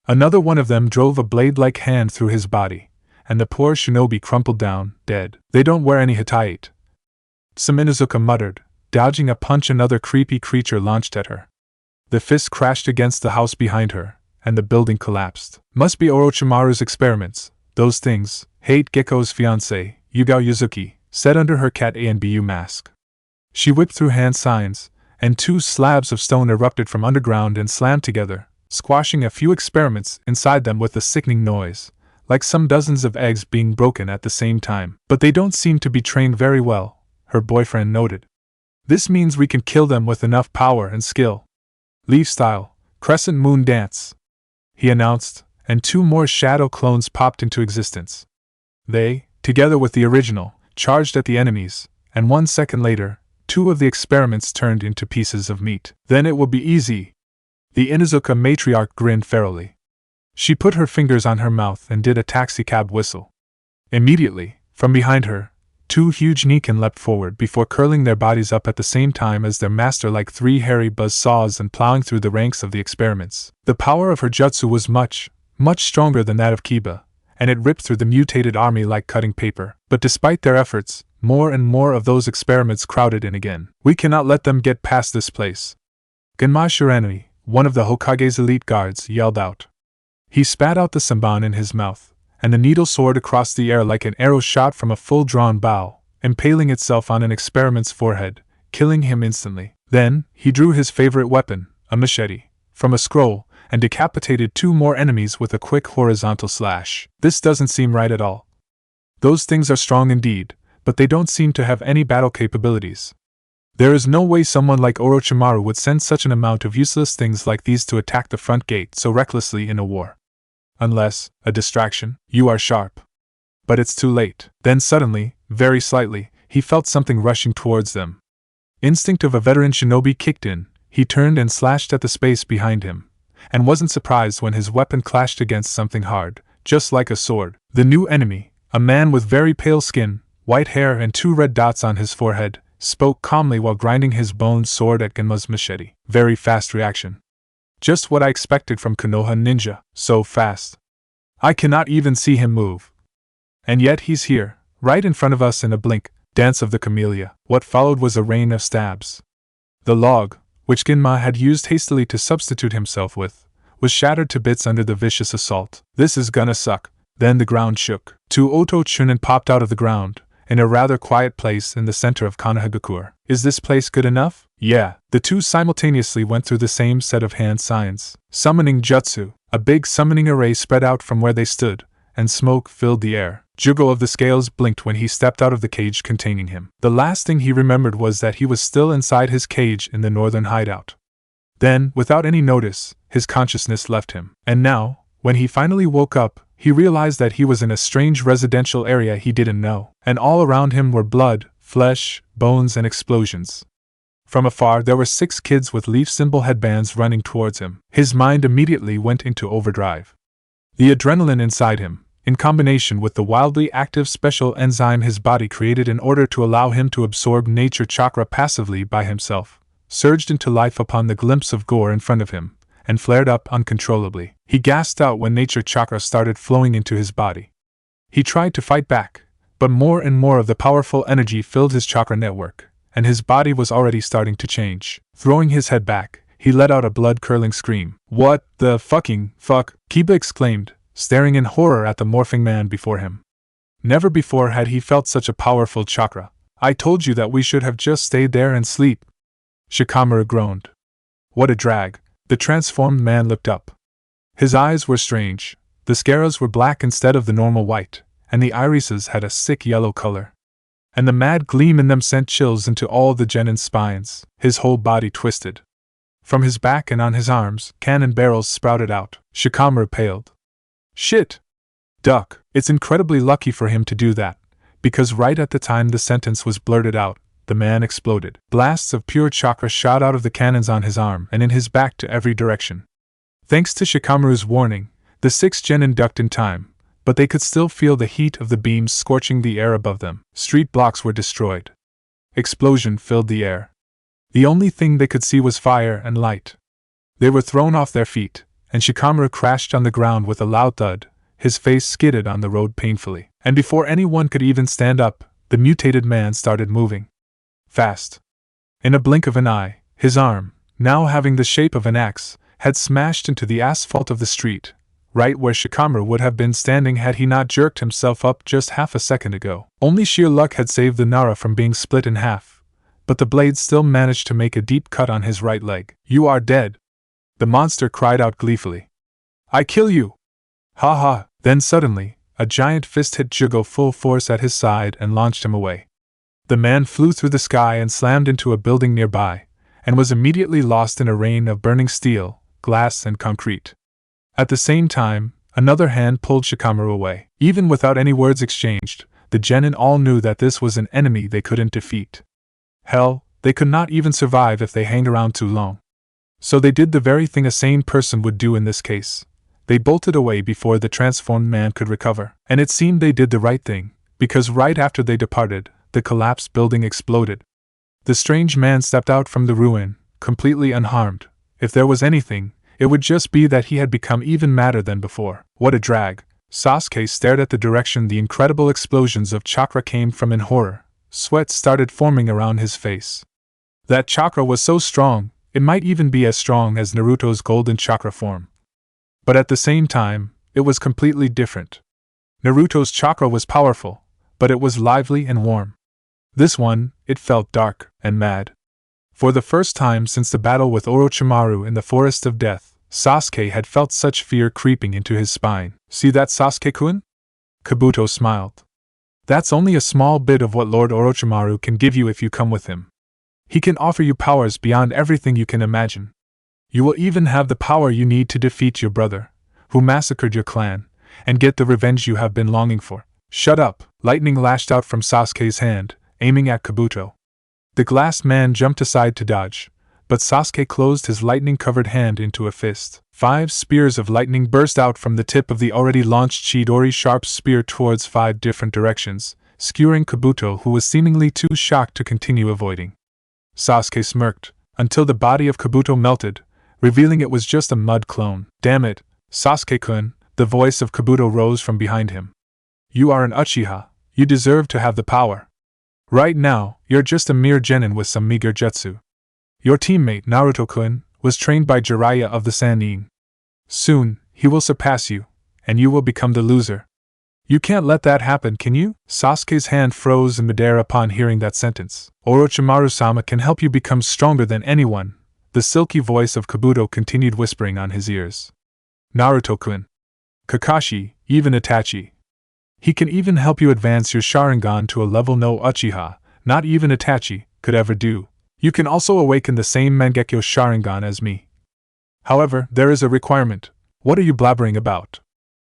Another one of them drove a blade-like hand through his body, and the poor shinobi crumpled down, dead. They don't wear any hitite, Saminuzuka muttered, dodging a punch another creepy creature launched at her. The fist crashed against the house behind her, and the building collapsed. Must be Orochimaru's experiments, those things, Hate Gekko's fiancé, Yugao Yuzuki, said under her cat ANBU mask. She whipped through hand signs, and 2 slabs of stone erupted from underground and slammed together, squashing a few experiments inside them with a sickening noise, like some dozens of eggs being broken at the same time. But they don't seem to be trained very well, her boyfriend noted. This means we can kill them with enough power and skill. Leaf style, crescent moon dance, he announced, and 2 more shadow clones popped into existence. They, together with the original, charged at the enemies, and 1 second later, 2 of the experiments turned into pieces of meat. Then it will be easy. The Inuzuka matriarch grinned ferally. She put her fingers on her mouth and did a taxicab whistle. Immediately, from behind her, Two huge Nikan leapt forward before curling their bodies up at the same time as their master like three hairy buzz saws and plowing through the ranks of the experiments. The power of her jutsu was much stronger than that of Kiba, and it ripped through the mutated army like cutting paper. But despite their efforts, more and more of those experiments crowded in again. We cannot let them get past this place. Genma Shiranui, one of the Hokage's elite guards, yelled out. He spat out the samban in his mouth, and the needle soared across the air like an arrow shot from a full-drawn bow, impaling itself on an experiment's forehead, killing him instantly. Then, he drew his favorite weapon, a machete, from a scroll, and decapitated two more enemies with a quick horizontal slash. This doesn't seem right at all. Those things are strong indeed, but they don't seem to have any battle capabilities. There is no way someone like Orochimaru would send such an amount of useless things like these to attack the front gate so recklessly in a war. Unless, a distraction, you are sharp. But it's too late. Then suddenly, very slightly, he felt something rushing towards them. Instinct of a veteran shinobi kicked in, he turned and slashed at the space behind him, and wasn't surprised when his weapon clashed against something hard, just like a sword. The new enemy, a man with very pale skin, white hair and two red dots on his forehead, spoke calmly while grinding his boned sword at Genma's machete. Very fast reaction. Just what I expected from Konoha ninja, so fast. I cannot even see him move. And yet he's here, right in front of us in a blink. Dance of the Camellia. What followed was a rain of stabs. The log, which Genma had used hastily to substitute himself with, was shattered to bits under the vicious assault. This is gonna suck. Then the ground shook. Two Oto Chunin popped out of the ground, in a rather quiet place in the center of Konohagakure. Is this place good enough? Yeah. The two simultaneously went through the same set of hand signs. Summoning jutsu. A big summoning array spread out from where they stood, and smoke filled the air. Jugo of the scales blinked when he stepped out of the cage containing him. The last thing he remembered was that he was still inside his cage in the northern hideout. Then, without any notice, his consciousness left him. And now, when he finally woke up, he realized that he was in a strange residential area he didn't know, and all around him were blood, flesh, bones, and explosions. From afar there were 6 kids with leaf symbol headbands running towards him. His mind immediately went into overdrive. The adrenaline inside him, in combination with the wildly active special enzyme his body created in order to allow him to absorb nature chakra passively by himself, surged into life upon the glimpse of gore in front of him, and flared up uncontrollably. He gasped out when nature chakra started flowing into his body. He tried to fight back, but more and more of the powerful energy filled his chakra network, and his body was already starting to change. Throwing his head back, he let out a blood-curdling scream. What the fucking fuck? Kiba exclaimed, staring in horror at the morphing man before him. Never before had he felt such a powerful chakra. I told you that we should have just stayed there and sleep. Shikamaru groaned. What a drag. The transformed man looked up. His eyes were strange. The scaras were black instead of the normal white, and the irises had a sick yellow color. And the mad gleam in them sent chills into all the genin's spines. His whole body twisted. From his back and on his arms, cannon barrels sprouted out. Shikamaru paled. Shit! Duck. It's incredibly lucky for him to do that, because right at the time the sentence was blurted out, the man exploded. Blasts of pure chakra shot out of the cannons on his arm and in his back to every direction. Thanks to Shikamaru's warning, the 6 genin ducked in time, but they could still feel the heat of the beams scorching the air above them. Street blocks were destroyed. Explosion filled the air. The only thing they could see was fire and light. They were thrown off their feet, and Shikamaru crashed on the ground with a loud thud. His face skidded on the road painfully. And before anyone could even stand up, the mutated man started moving. Fast. In a blink of an eye, his arm, now having the shape of an axe, had smashed into the asphalt of the street, right where Shikamaru would have been standing had he not jerked himself up just half a second ago. Only sheer luck had saved the Nara from being split in half, but the blade still managed to make a deep cut on his right leg. You are dead. The monster cried out gleefully. I kill you! Ha ha! Then suddenly, a giant fist hit Jugo full force at his side and launched him away. The man flew through the sky and slammed into a building nearby, and was immediately lost in a rain of burning steel, glass, and concrete. At the same time, another hand pulled Shikamaru away. Even without any words exchanged, the genin all knew that this was an enemy they couldn't defeat. Hell, they could not even survive if they hang around too long. So they did the very thing a sane person would do in this case. They bolted away before the transformed man could recover. And it seemed they did the right thing, because right after they departed, the collapsed building exploded. The strange man stepped out from the ruin, completely unharmed. If there was anything, it would just be that he had become even madder than before. What a drag! Sasuke stared at the direction the incredible explosions of chakra came from in horror. Sweat started forming around his face. That chakra was so strong, it might even be as strong as Naruto's golden chakra form. But at the same time, it was completely different. Naruto's chakra was powerful, but it was lively and warm. This one, it felt dark and mad. For the first time since the battle with Orochimaru in the Forest of Death, Sasuke had felt such fear creeping into his spine. See that, Sasuke-kun? Kabuto smiled. That's only a small bit of what Lord Orochimaru can give you if you come with him. He can offer you powers beyond everything you can imagine. You will even have the power you need to defeat your brother, who massacred your clan, and get the revenge you have been longing for. Shut up! Lightning lashed out from Sasuke's hand, aiming at Kabuto. The glass man jumped aside to dodge, but Sasuke closed his lightning-covered hand into a fist. 5 spears of lightning burst out from the tip of the already launched Chidori sharp spear towards 5 different directions, skewering Kabuto, who was seemingly too shocked to continue avoiding. Sasuke smirked, until the body of Kabuto melted, revealing it was just a mud clone. Damn it, Sasuke-kun, the voice of Kabuto rose from behind him. You are an Uchiha, you deserve to have the power. Right now, you're just a mere genin with some meager jutsu. Your teammate, Naruto-kun, was trained by Jiraiya of the Sannin. Soon, he will surpass you, and you will become the loser. You can't let that happen, can you? Sasuke's hand froze in midair upon hearing that sentence. Orochimaru-sama can help you become stronger than anyone, the silky voice of Kabuto continued whispering on his ears. Naruto-kun. Kakashi, even Itachi. He can even help you advance your Sharingan to a level no Uchiha, not even Itachi, could ever do. You can also awaken the same Mangekyo Sharingan as me. However, there is a requirement. What are you blabbering about?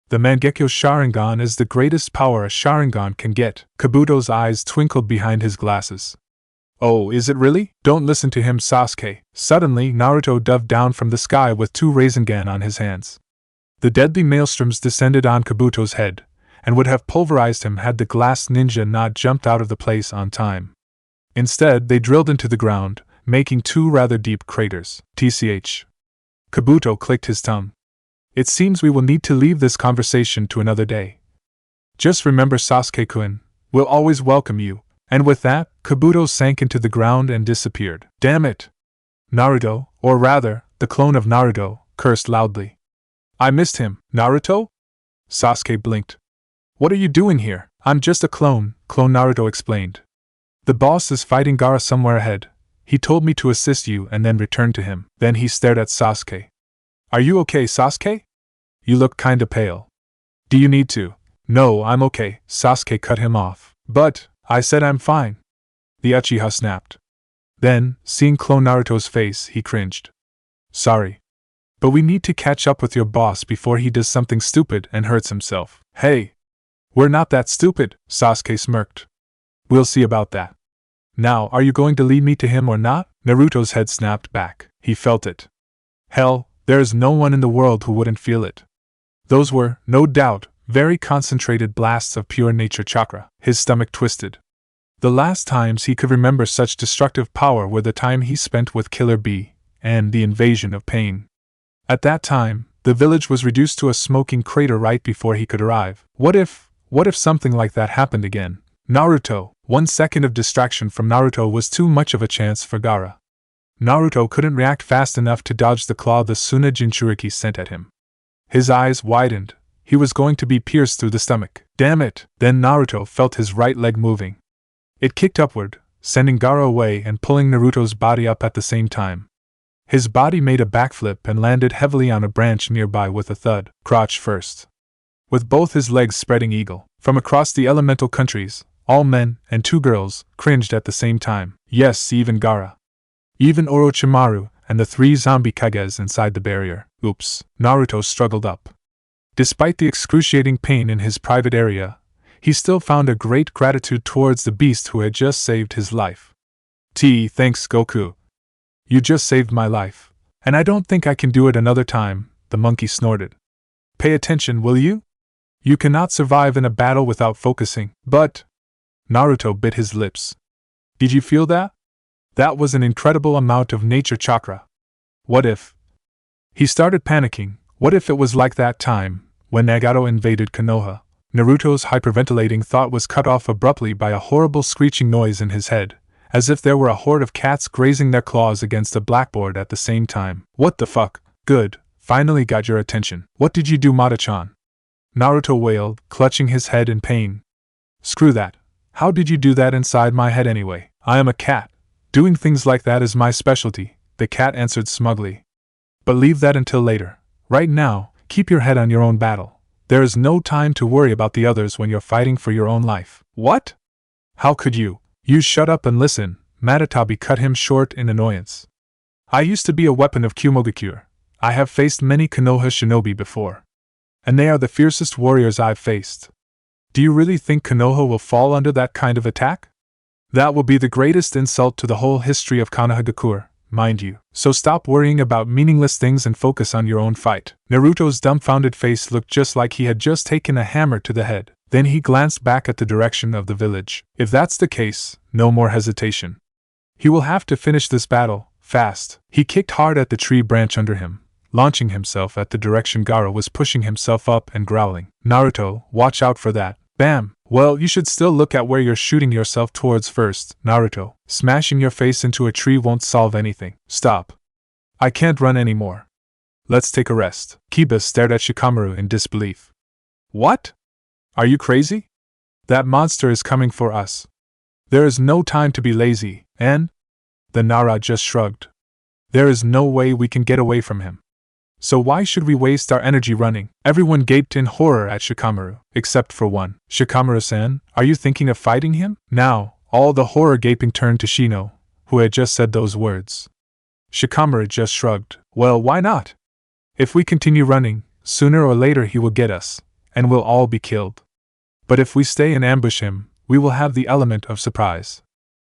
The Mangekyo Sharingan is the greatest power a Sharingan can get. Kabuto's eyes twinkled behind his glasses. Oh, is it really? Don't listen to him, Sasuke. Suddenly, Naruto dove down from the sky with 2 Rasengan on his hands. The deadly maelstroms descended on Kabuto's head, and would have pulverized him had the glass ninja not jumped out of the place on time. Instead, they drilled into the ground, making 2 rather deep craters. TCH. Kabuto clicked his tongue. It seems we will need to leave this conversation to another day. Just remember, Sasuke-kun, we'll always welcome you. And with that, Kabuto sank into the ground and disappeared. Damn it! Naruto, or rather, the clone of Naruto, cursed loudly. I missed him. Naruto? Sasuke blinked. What are you doing here? I'm just a clone, Naruto explained. The boss is fighting Gaara somewhere ahead. He told me to assist you and then return to him. Then he stared at Sasuke. Are you okay, Sasuke? You look kinda pale. Do you need to? No, I'm okay, Sasuke cut him off. But, I said I'm fine. The Uchiha snapped. Then, seeing Clone Naruto's face, he cringed. Sorry. But we need to catch up with your boss before he does something stupid and hurts himself. Hey! We're not that stupid, Sasuke smirked. We'll see about that. Now, are you going to lead me to him or not? Naruto's head snapped back. He felt it. Hell, there is no one in the world who wouldn't feel it. Those were, no doubt, very concentrated blasts of pure nature chakra. His stomach twisted. The last times he could remember such destructive power were the time he spent with Killer Bee, and the invasion of Pain. At that time, the village was reduced to a smoking crater right before he could arrive. What if something like that happened again? Naruto. 1 second of distraction from Naruto was too much of a chance for Gaara. Naruto couldn't react fast enough to dodge the claw the Suna Jinchuriki sent at him. His eyes widened. He was going to be pierced through the stomach. Damn it! Then Naruto felt his right leg moving. It kicked upward, sending Gaara away and pulling Naruto's body up at the same time. His body made a backflip and landed heavily on a branch nearby with a thud, crotch first. With both his legs spreading eagle, from across the elemental countries, all men and 2 girls cringed at the same time. Yes, even Gaara. Even Orochimaru and the 3 zombie Kages inside the barrier. Oops. Naruto struggled up. Despite the excruciating pain in his private area, he still found a great gratitude towards the beast who had just saved his life. Thanks, Goku. You just saved my life, and I don't think I can do it another time, the monkey snorted. Pay attention, will you? You cannot survive in a battle without focusing. But Naruto bit his lips. Did you feel that? That was an incredible amount of nature chakra. What if? He started panicking. What if it was like that time, when Nagato invaded Konoha? Naruto's hyperventilating thought was cut off abruptly by a horrible screeching noise in his head, as if there were a horde of cats grazing their claws against a blackboard at the same time. What the fuck? Good, finally got your attention. What did you do, Mata-chan? Naruto wailed, clutching his head in pain. Screw that. How did you do that inside my head anyway? I am a cat. Doing things like that is my specialty, the cat answered smugly. But leave that until later. Right now, keep your head on your own battle. There is no time to worry about the others when you're fighting for your own life. What? How could you? You shut up and listen, Matatabi cut him short in annoyance. I used to be a weapon of Kumogakure. I have faced many Konoha shinobi before. And they are the fiercest warriors I've faced. Do you really think Konoha will fall under that kind of attack? That will be the greatest insult to the whole history of Konohagakure, mind you. So stop worrying about meaningless things and focus on your own fight. Naruto's dumbfounded face looked just like he had just taken a hammer to the head. Then he glanced back at the direction of the village. If that's the case, no more hesitation. He will have to finish this battle, fast. He kicked hard at the tree branch under him, launching himself at the direction Gaara was pushing himself up and growling. Naruto, watch out for that. Bam! Well, you should still look at where you're shooting yourself towards first, Naruto. Smashing your face into a tree won't solve anything. Stop. I can't run anymore. Let's take a rest. Kiba stared at Shikamaru in disbelief. What? Are you crazy? That monster is coming for us. There is no time to be lazy, and? The Nara just shrugged. There is no way we can get away from him. So why should we waste our energy running? Everyone gaped in horror at Shikamaru, except for one. Shikamaru-san, are you thinking of fighting him? Now, all the horror gaping turned to Shino, who had just said those words. Shikamaru just shrugged. Well, why not? If we continue running, sooner or later he will get us, and we'll all be killed. But if we stay and ambush him, we will have the element of surprise.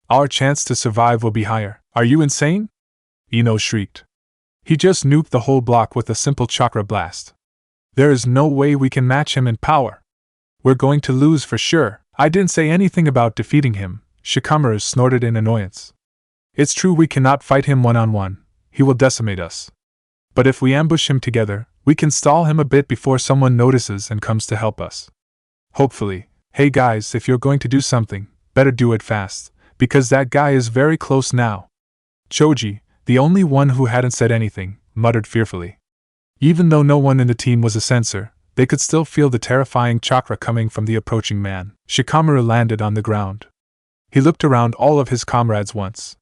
Our chance to survive will be higher. Are you insane? Ino shrieked. He just nuked the whole block with a simple chakra blast. There is no way we can match him in power. We're going to lose for sure. I didn't say anything about defeating him, Shikamaru snorted in annoyance. It's true we cannot fight him one-on-one. He will decimate us. But if we ambush him together, we can stall him a bit before someone notices and comes to help us. Hopefully. Hey guys, if you're going to do something, better do it fast, because that guy is very close now. Choji, the only one who hadn't said anything, muttered fearfully. Even though no one in the team was a sensor, they could still feel the terrifying chakra coming from the approaching man. Shikamaru landed on the ground. He looked around all of his comrades once.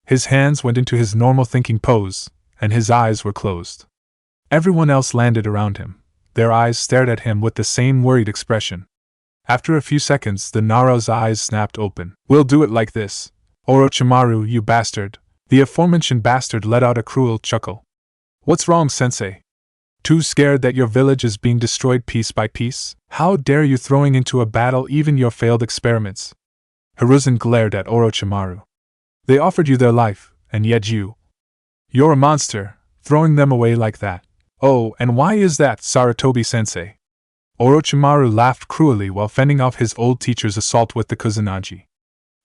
His hands went into his normal thinking pose, and his eyes were closed. Everyone else landed around him. Their eyes stared at him with the same worried expression. After a few seconds, the Nara's eyes snapped open. We'll do it like this. Orochimaru, you bastard. The aforementioned bastard let out a cruel chuckle. What's wrong, sensei? Too scared that your village is being destroyed piece by piece? How dare you throwing into a battle even your failed experiments? Hiruzen glared at Orochimaru. They offered you their life, and yet you're a monster, throwing them away like that. Oh, and why is that, Sarutobi-sensei? Orochimaru laughed cruelly while fending off his old teacher's assault with the Kusanagi.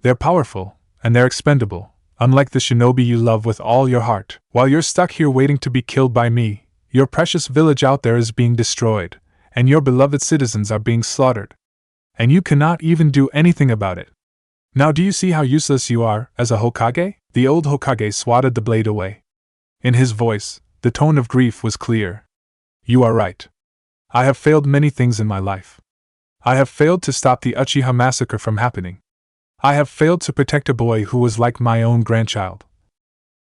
They're powerful, and they're expendable, unlike the shinobi you love with all your heart. While you're stuck here waiting to be killed by me, your precious village out there is being destroyed, and your beloved citizens are being slaughtered. And you cannot even do anything about it. Now do you see how useless you are, as a Hokage? The old Hokage swatted the blade away. In his voice, the tone of grief was clear. You are right. I have failed many things in my life. I have failed to stop the Uchiha massacre from happening. I have failed to protect a boy who was like my own grandchild.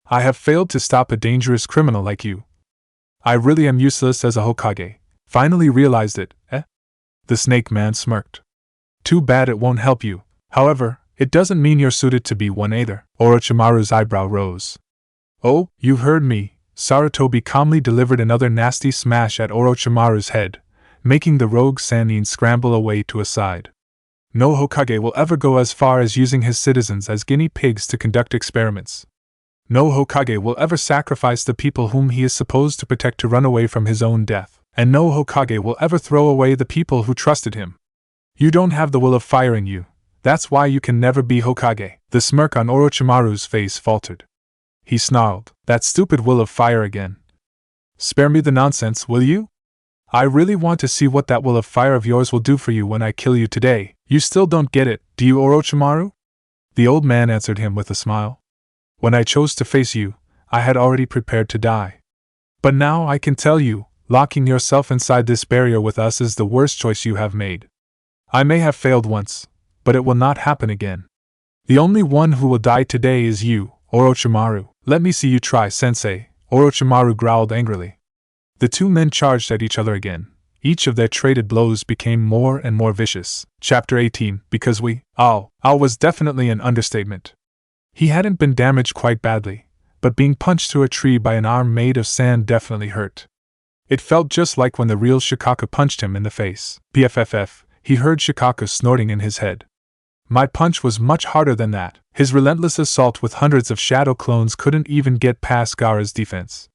I have failed to stop a dangerous criminal like you. I really am useless as a Hokage. Finally realized it, eh? The snake man smirked. Too bad it won't help you. However, it doesn't mean you're suited to be one either. Orochimaru's eyebrow rose. Oh, you heard me. Sarutobi calmly delivered another nasty smash at Orochimaru's head, making the rogue Sannin scramble away to a side. No Hokage will ever go as far as using his citizens as guinea pigs to conduct experiments. No Hokage will ever sacrifice the people whom he is supposed to protect to run away from his own death, and no Hokage will ever throw away the people who trusted him. You don't have the will of fire in you. That's why you can never be Hokage. The smirk on Orochimaru's face faltered. He snarled, that stupid will of fire again. Spare me the nonsense, will you? I really want to see what that will of fire of yours will do for you when I kill you today. You still don't get it, do you, Orochimaru? The old man answered him with a smile. When I chose to face you, I had already prepared to die. But now I can tell you, locking yourself inside this barrier with us is the worst choice you have made. I may have failed once, but it will not happen again. The only one who will die today is you, Orochimaru. Let me see you try, sensei, Orochimaru growled angrily. The two men charged at each other again. Each of their traded blows became more and more vicious. Chapter 18. Because Al was definitely an understatement. He hadn't been damaged quite badly, but being punched through a tree by an arm made of sand definitely hurt. It felt just like when the real Shikaku punched him in the face. PFFF, he heard Shikaku snorting in his head. My punch was much harder than that. His relentless assault with hundreds of shadow clones couldn't even get past Gaara's defense.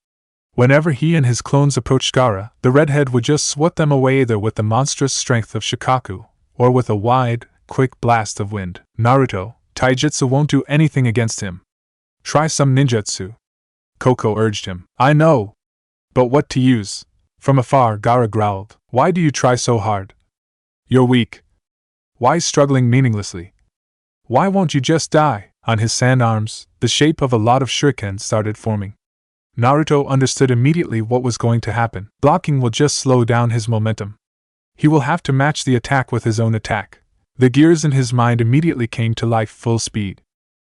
Whenever he and his clones approached Gaara, the redhead would just swat them away either with the monstrous strength of Shikaku, or with a wide, quick blast of wind. Naruto, taijutsu won't do anything against him. Try some ninjutsu. Koko urged him. I know. But what to use? From afar, Gaara growled. Why do you try so hard? You're weak. Why struggling meaninglessly? Why won't you just die? On his sand arms, the shape of a lot of shurikens started forming. Naruto understood immediately what was going to happen. Blocking will just slow down his momentum. He will have to match the attack with his own attack. The gears in his mind immediately came to life full speed.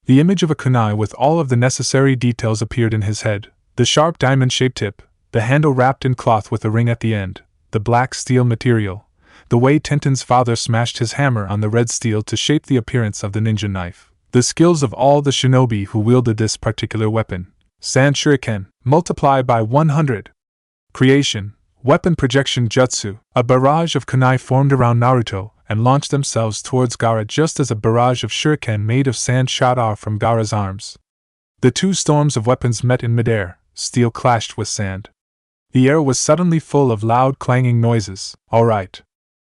The image of a kunai with all of the necessary details appeared in his head. The sharp diamond-shaped tip, the handle wrapped in cloth with a ring at the end, the black steel material, the way Tenten's father smashed his hammer on the red steel to shape the appearance of the ninja knife. The skills of all the shinobi who wielded this particular weapon. Sand Shuriken, multiply by 100. Creation, weapon projection jutsu. A barrage of kunai formed around Naruto and launched themselves towards Gaara just as a barrage of shuriken made of sand shot out from Gaara's arms. The two storms of weapons met in midair, steel clashed with sand. The air was suddenly full of loud clanging noises. Alright.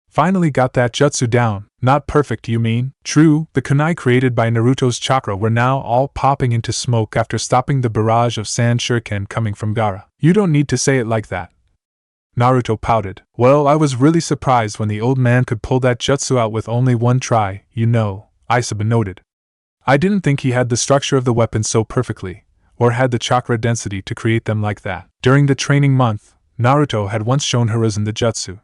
Finally got that jutsu down. Not perfect, you mean? True, the kunai created by Naruto's chakra were now all popping into smoke after stopping the barrage of sand shuriken coming from Gaara. You don't need to say it like that. Naruto pouted. Well, I was really surprised when the old man could pull that jutsu out with only one try, you know, Isaba noted. I didn't think he had the structure of the weapon so perfectly, or had the chakra density to create them like that. During the training month, Naruto had once shown Hiruzen the jutsu.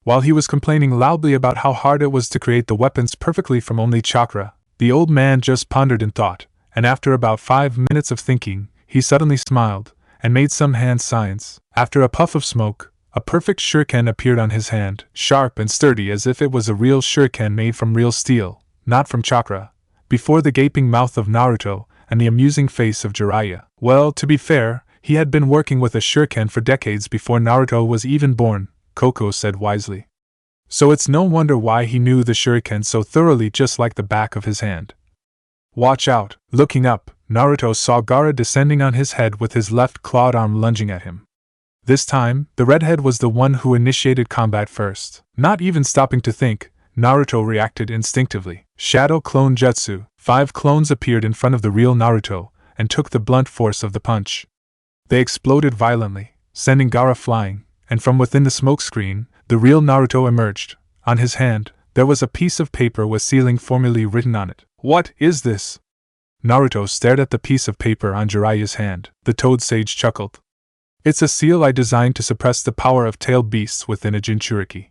While he was complaining loudly about how hard it was to create the weapons perfectly from only chakra, the old man just pondered in thought, and after about 5 minutes of thinking, he suddenly smiled, and made some hand signs. After a puff of smoke, a perfect shuriken appeared on his hand, sharp and sturdy as if it was a real shuriken made from real steel, not from chakra, before the gaping mouth of Naruto and the amusing face of Jiraiya. Well, to be fair, he had been working with a shuriken for decades before Naruto was even born, Koko said wisely. So it's no wonder why he knew the shuriken so thoroughly, just like the back of his hand. Watch out! Looking up, Naruto saw Gaara descending on his head with his left clawed arm lunging at him. This time, the redhead was the one who initiated combat first. Not even stopping to think, Naruto reacted instinctively. Shadow Clone Jutsu. 5 clones appeared in front of the real Naruto and took the blunt force of the punch. They exploded violently, sending Gaara flying, and from within the smokescreen, the real Naruto emerged. On his hand, there was a piece of paper with sealing formulae written on it. What is this? Naruto stared at the piece of paper on Jiraiya's hand. The Toad Sage chuckled. It's a seal I designed to suppress the power of tailed beasts within a Jinchuriki.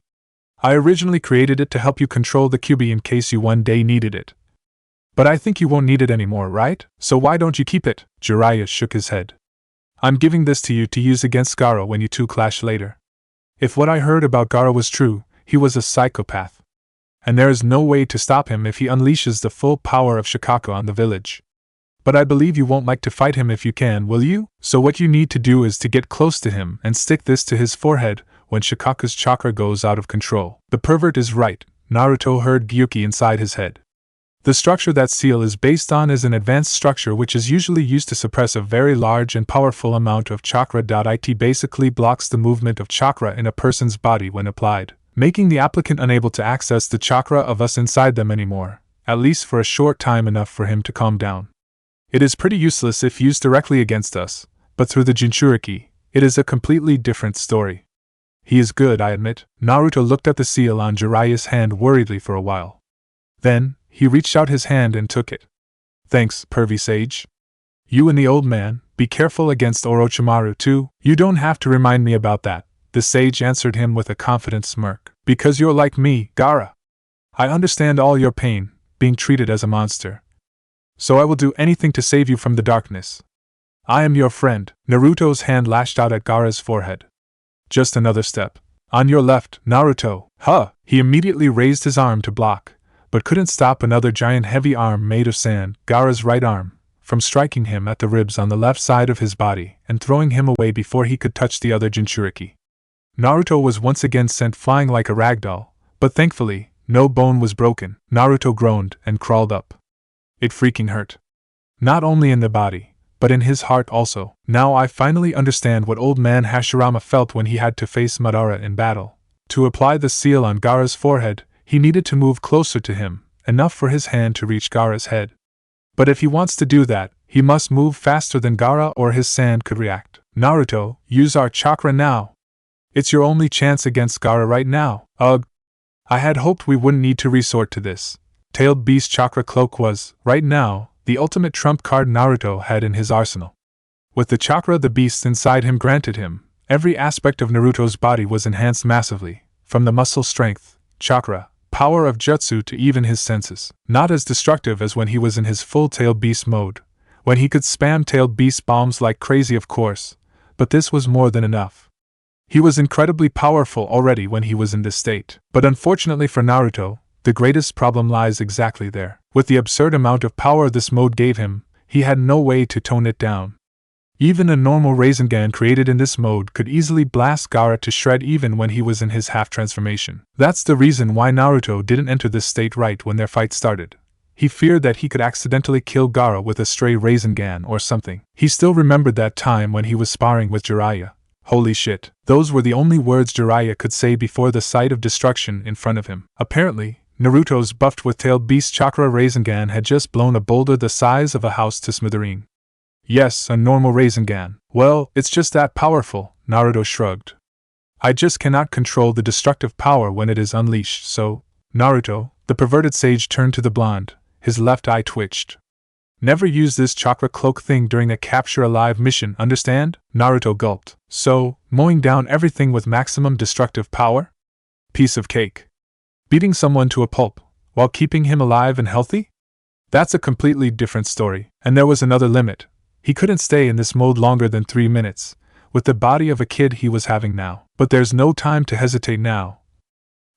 I originally created it to help you control the Kyuubi in case you one day needed it. But I think you won't need it anymore, right? So why don't you keep it? Jiraiya shook his head. I'm giving this to you to use against Gaara when you two clash later. If what I heard about Gaara was true, he was a psychopath. And there is no way to stop him if he unleashes the full power of Shikaku on the village. But I believe you won't like to fight him if you can, will you? So what you need to do is to get close to him and stick this to his forehead when Shikaku's chakra goes out of control. The pervert is right, Naruto heard Gyuki inside his head. The structure that seal is based on is an advanced structure which is usually used to suppress a very large and powerful amount of chakra. It basically blocks the movement of chakra in a person's body when applied, making the applicant unable to access the chakra of us inside them anymore, at least for a short time, enough for him to calm down. It is pretty useless if used directly against us, but through the Jinchuriki, it is a completely different story. He is good, I admit. Naruto looked at the seal on Jiraiya's hand worriedly for a while. Then, he reached out his hand and took it. Thanks, pervy sage. You and the old man, be careful against Orochimaru too. You don't have to remind me about that, the sage answered him with a confident smirk. Because you're like me, Gaara. I understand all your pain, being treated as a monster. So I will do anything to save you from the darkness. I am your friend. Naruto's hand lashed out at Gaara's forehead. Just another step. On your left, Naruto. Huh! He immediately raised his arm to block, but couldn't stop another giant heavy arm made of sand, Gaara's right arm, from striking him at the ribs on the left side of his body and throwing him away before he could touch the other Jinchuriki. Naruto was once again sent flying like a ragdoll, but thankfully, no bone was broken. Naruto groaned and crawled up. It freaking hurt. Not only in the body, but in his heart also. Now I finally understand what old man Hashirama felt when he had to face Madara in battle. To apply the seal on Gaara's forehead, he needed to move closer to him, enough for his hand to reach Gaara's head. But if he wants to do that, he must move faster than Gaara or his sand could react. Naruto, use our chakra now. It's your only chance against Gaara right now. Ugh. I had hoped we wouldn't need to resort to this. Tailed Beast Chakra Cloak was, right now, the ultimate trump card Naruto had in his arsenal. With the chakra the beast inside him granted him, every aspect of Naruto's body was enhanced massively, from the muscle strength, chakra, power of jutsu to even his senses. Not as destructive as when he was in his full Tailed Beast mode, when he could spam Tailed Beast bombs like crazy of course, but this was more than enough. He was incredibly powerful already when he was in this state. But unfortunately for Naruto, the greatest problem lies exactly there. With the absurd amount of power this mode gave him, he had no way to tone it down. Even a normal Rasengan created in this mode could easily blast Gaara to shred even when he was in his half-transformation. That's the reason why Naruto didn't enter this state right when their fight started. He feared that he could accidentally kill Gaara with a stray Rasengan or something. He still remembered that time when he was sparring with Jiraiya. Holy shit, those were the only words Jiraiya could say before the sight of destruction in front of him. Apparently, Naruto's buffed with Tailed Beast Chakra Rasengan had just blown a boulder the size of a house to smithereen. Yes, a normal Rasengan. Well, it's just that powerful, Naruto shrugged. I just cannot control the destructive power when it is unleashed, so… Naruto, the perverted sage turned to the blonde, his left eye twitched. Never use this chakra cloak thing during a capture alive mission, understand? Naruto gulped. So, mowing down everything with maximum destructive power? Piece of cake. Beating someone to a pulp, while keeping him alive and healthy? That's a completely different story, and there was another limit. He couldn't stay in this mode longer than 3 minutes, with the body of a kid he was having now. But there's no time to hesitate now.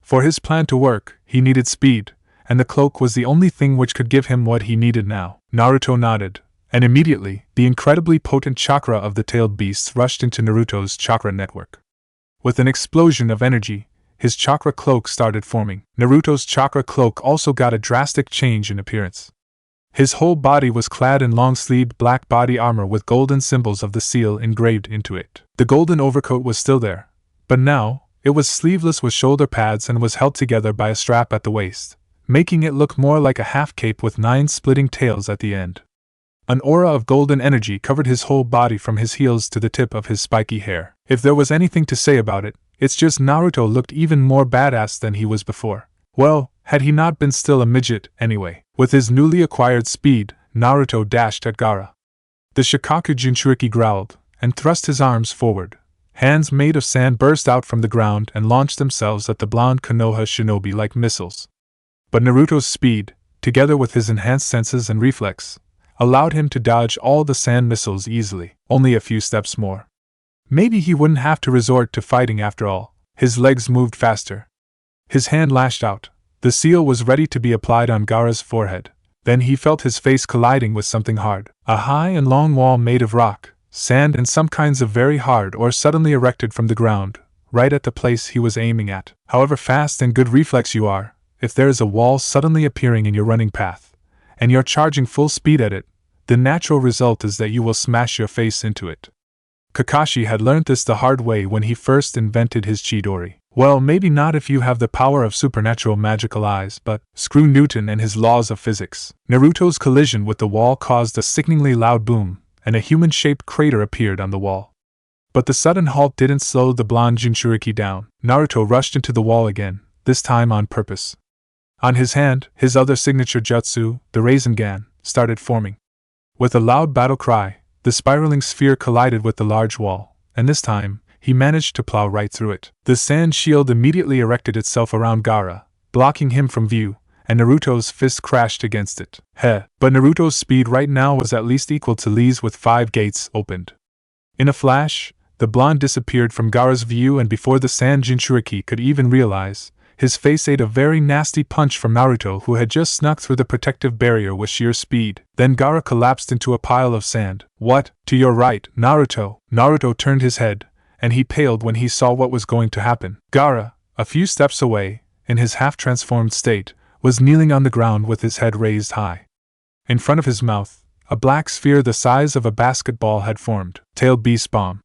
For his plan to work, he needed speed, and the cloak was the only thing which could give him what he needed now. Naruto nodded, and immediately, the incredibly potent chakra of the tailed beasts rushed into Naruto's chakra network. With an explosion of energy, his chakra cloak started forming. Naruto's chakra cloak also got a drastic change in appearance. His whole body was clad in long-sleeved black body armor with golden symbols of the seal engraved into it. The golden overcoat was still there, but now, it was sleeveless with shoulder pads and was held together by a strap at the waist, making it look more like a half-cape with 9 splitting tails at the end. An aura of golden energy covered his whole body from his heels to the tip of his spiky hair. If there was anything to say about it, it's just Naruto looked even more badass than he was before. Well, had he not been still a midget, anyway. With his newly acquired speed, Naruto dashed at Gaara. The Shikaku Jinchuriki growled, and thrust his arms forward. Hands made of sand burst out from the ground and launched themselves at the blonde Konoha shinobi like missiles. But Naruto's speed, together with his enhanced senses and reflex, allowed him to dodge all the sand missiles easily. Only a few steps more. Maybe he wouldn't have to resort to fighting after all. His legs moved faster. His hand lashed out. The seal was ready to be applied on Gaara's forehead. Then he felt his face colliding with something hard. A high and long wall made of rock, sand and some kinds of very hard ore suddenly erected from the ground, right at the place he was aiming at. However fast and good reflex you are, if there is a wall suddenly appearing in your running path, and you're charging full speed at it, the natural result is that you will smash your face into it. Kakashi had learned this the hard way when he first invented his Chidori. Well, maybe not if you have the power of supernatural magical eyes, but screw Newton and his laws of physics. Naruto's collision with the wall caused a sickeningly loud boom, and a human-shaped crater appeared on the wall. But the sudden halt didn't slow the blonde Jinchuriki down. Naruto rushed into the wall again, this time on purpose. On his hand, his other signature jutsu, the Rasengan, started forming. With a loud battle cry, the spiraling sphere collided with the large wall, and this time, he managed to plow right through it. The sand shield immediately erected itself around Gaara, blocking him from view, and Naruto's fist crashed against it. But Naruto's speed right now was at least equal to Lee's with 5 gates opened. In a flash, the blonde disappeared from Gaara's view, and before the sand Jinchuriki could even realize, his face ate a very nasty punch from Naruto, who had just snuck through the protective barrier with sheer speed. Then Gaara collapsed into a pile of sand. What? To your right, Naruto. Naruto turned his head, and he paled when he saw what was going to happen. Gaara, a few steps away, in his half-transformed state, was kneeling on the ground with his head raised high. In front of his mouth, a black sphere the size of a basketball had formed. Tailed beast bomb.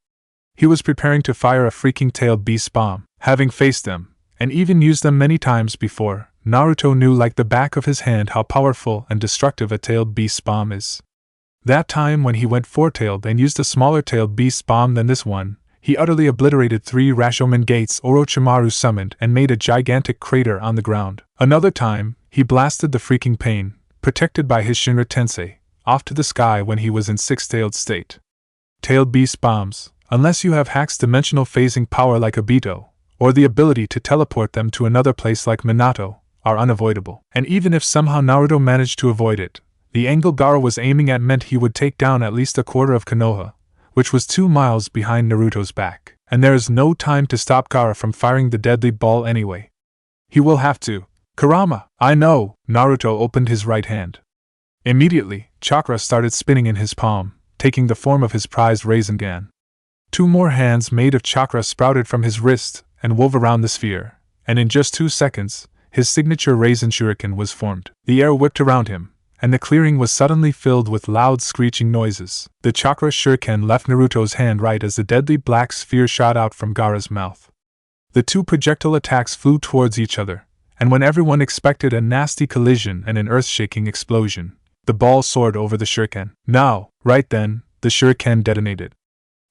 He was preparing to fire a freaking tailed beast bomb. Having faced them, and even used them many times before, Naruto knew like the back of his hand how powerful and destructive a tailed beast bomb is. That time when he went four-tailed and used a smaller tailed beast bomb than this one, he utterly obliterated 3 Rashomon gates Orochimaru summoned and made a gigantic crater on the ground. Another time, he blasted the freaking pain, protected by his Shinra Tensei, off to the sky when he was in 6-tailed state. Tailed beast bombs, unless you have Hack's dimensional phasing power like Kabuto, or the ability to teleport them to another place like Minato, are unavoidable. And even if somehow Naruto managed to avoid it, the angle Gaara was aiming at meant he would take down at least a quarter of Konoha, which was 2 miles behind Naruto's back. And there is no time to stop Gaara from firing the deadly ball anyway. He will have to. Kurama! I know! Naruto opened his right hand. Immediately, chakra started spinning in his palm, taking the form of his prized Rasengan. 2 more hands made of chakra sprouted from his wrist and wove around the sphere, and in just 2 seconds, his signature Rasen Shuriken was formed. The air whipped around him, and the clearing was suddenly filled with loud screeching noises. The chakra shuriken left Naruto's hand right as the deadly black sphere shot out from Gaara's mouth. The 2 projectile attacks flew towards each other, and when everyone expected a nasty collision and an earth-shaking explosion, the ball soared over the shuriken. Now, right then, the shuriken detonated.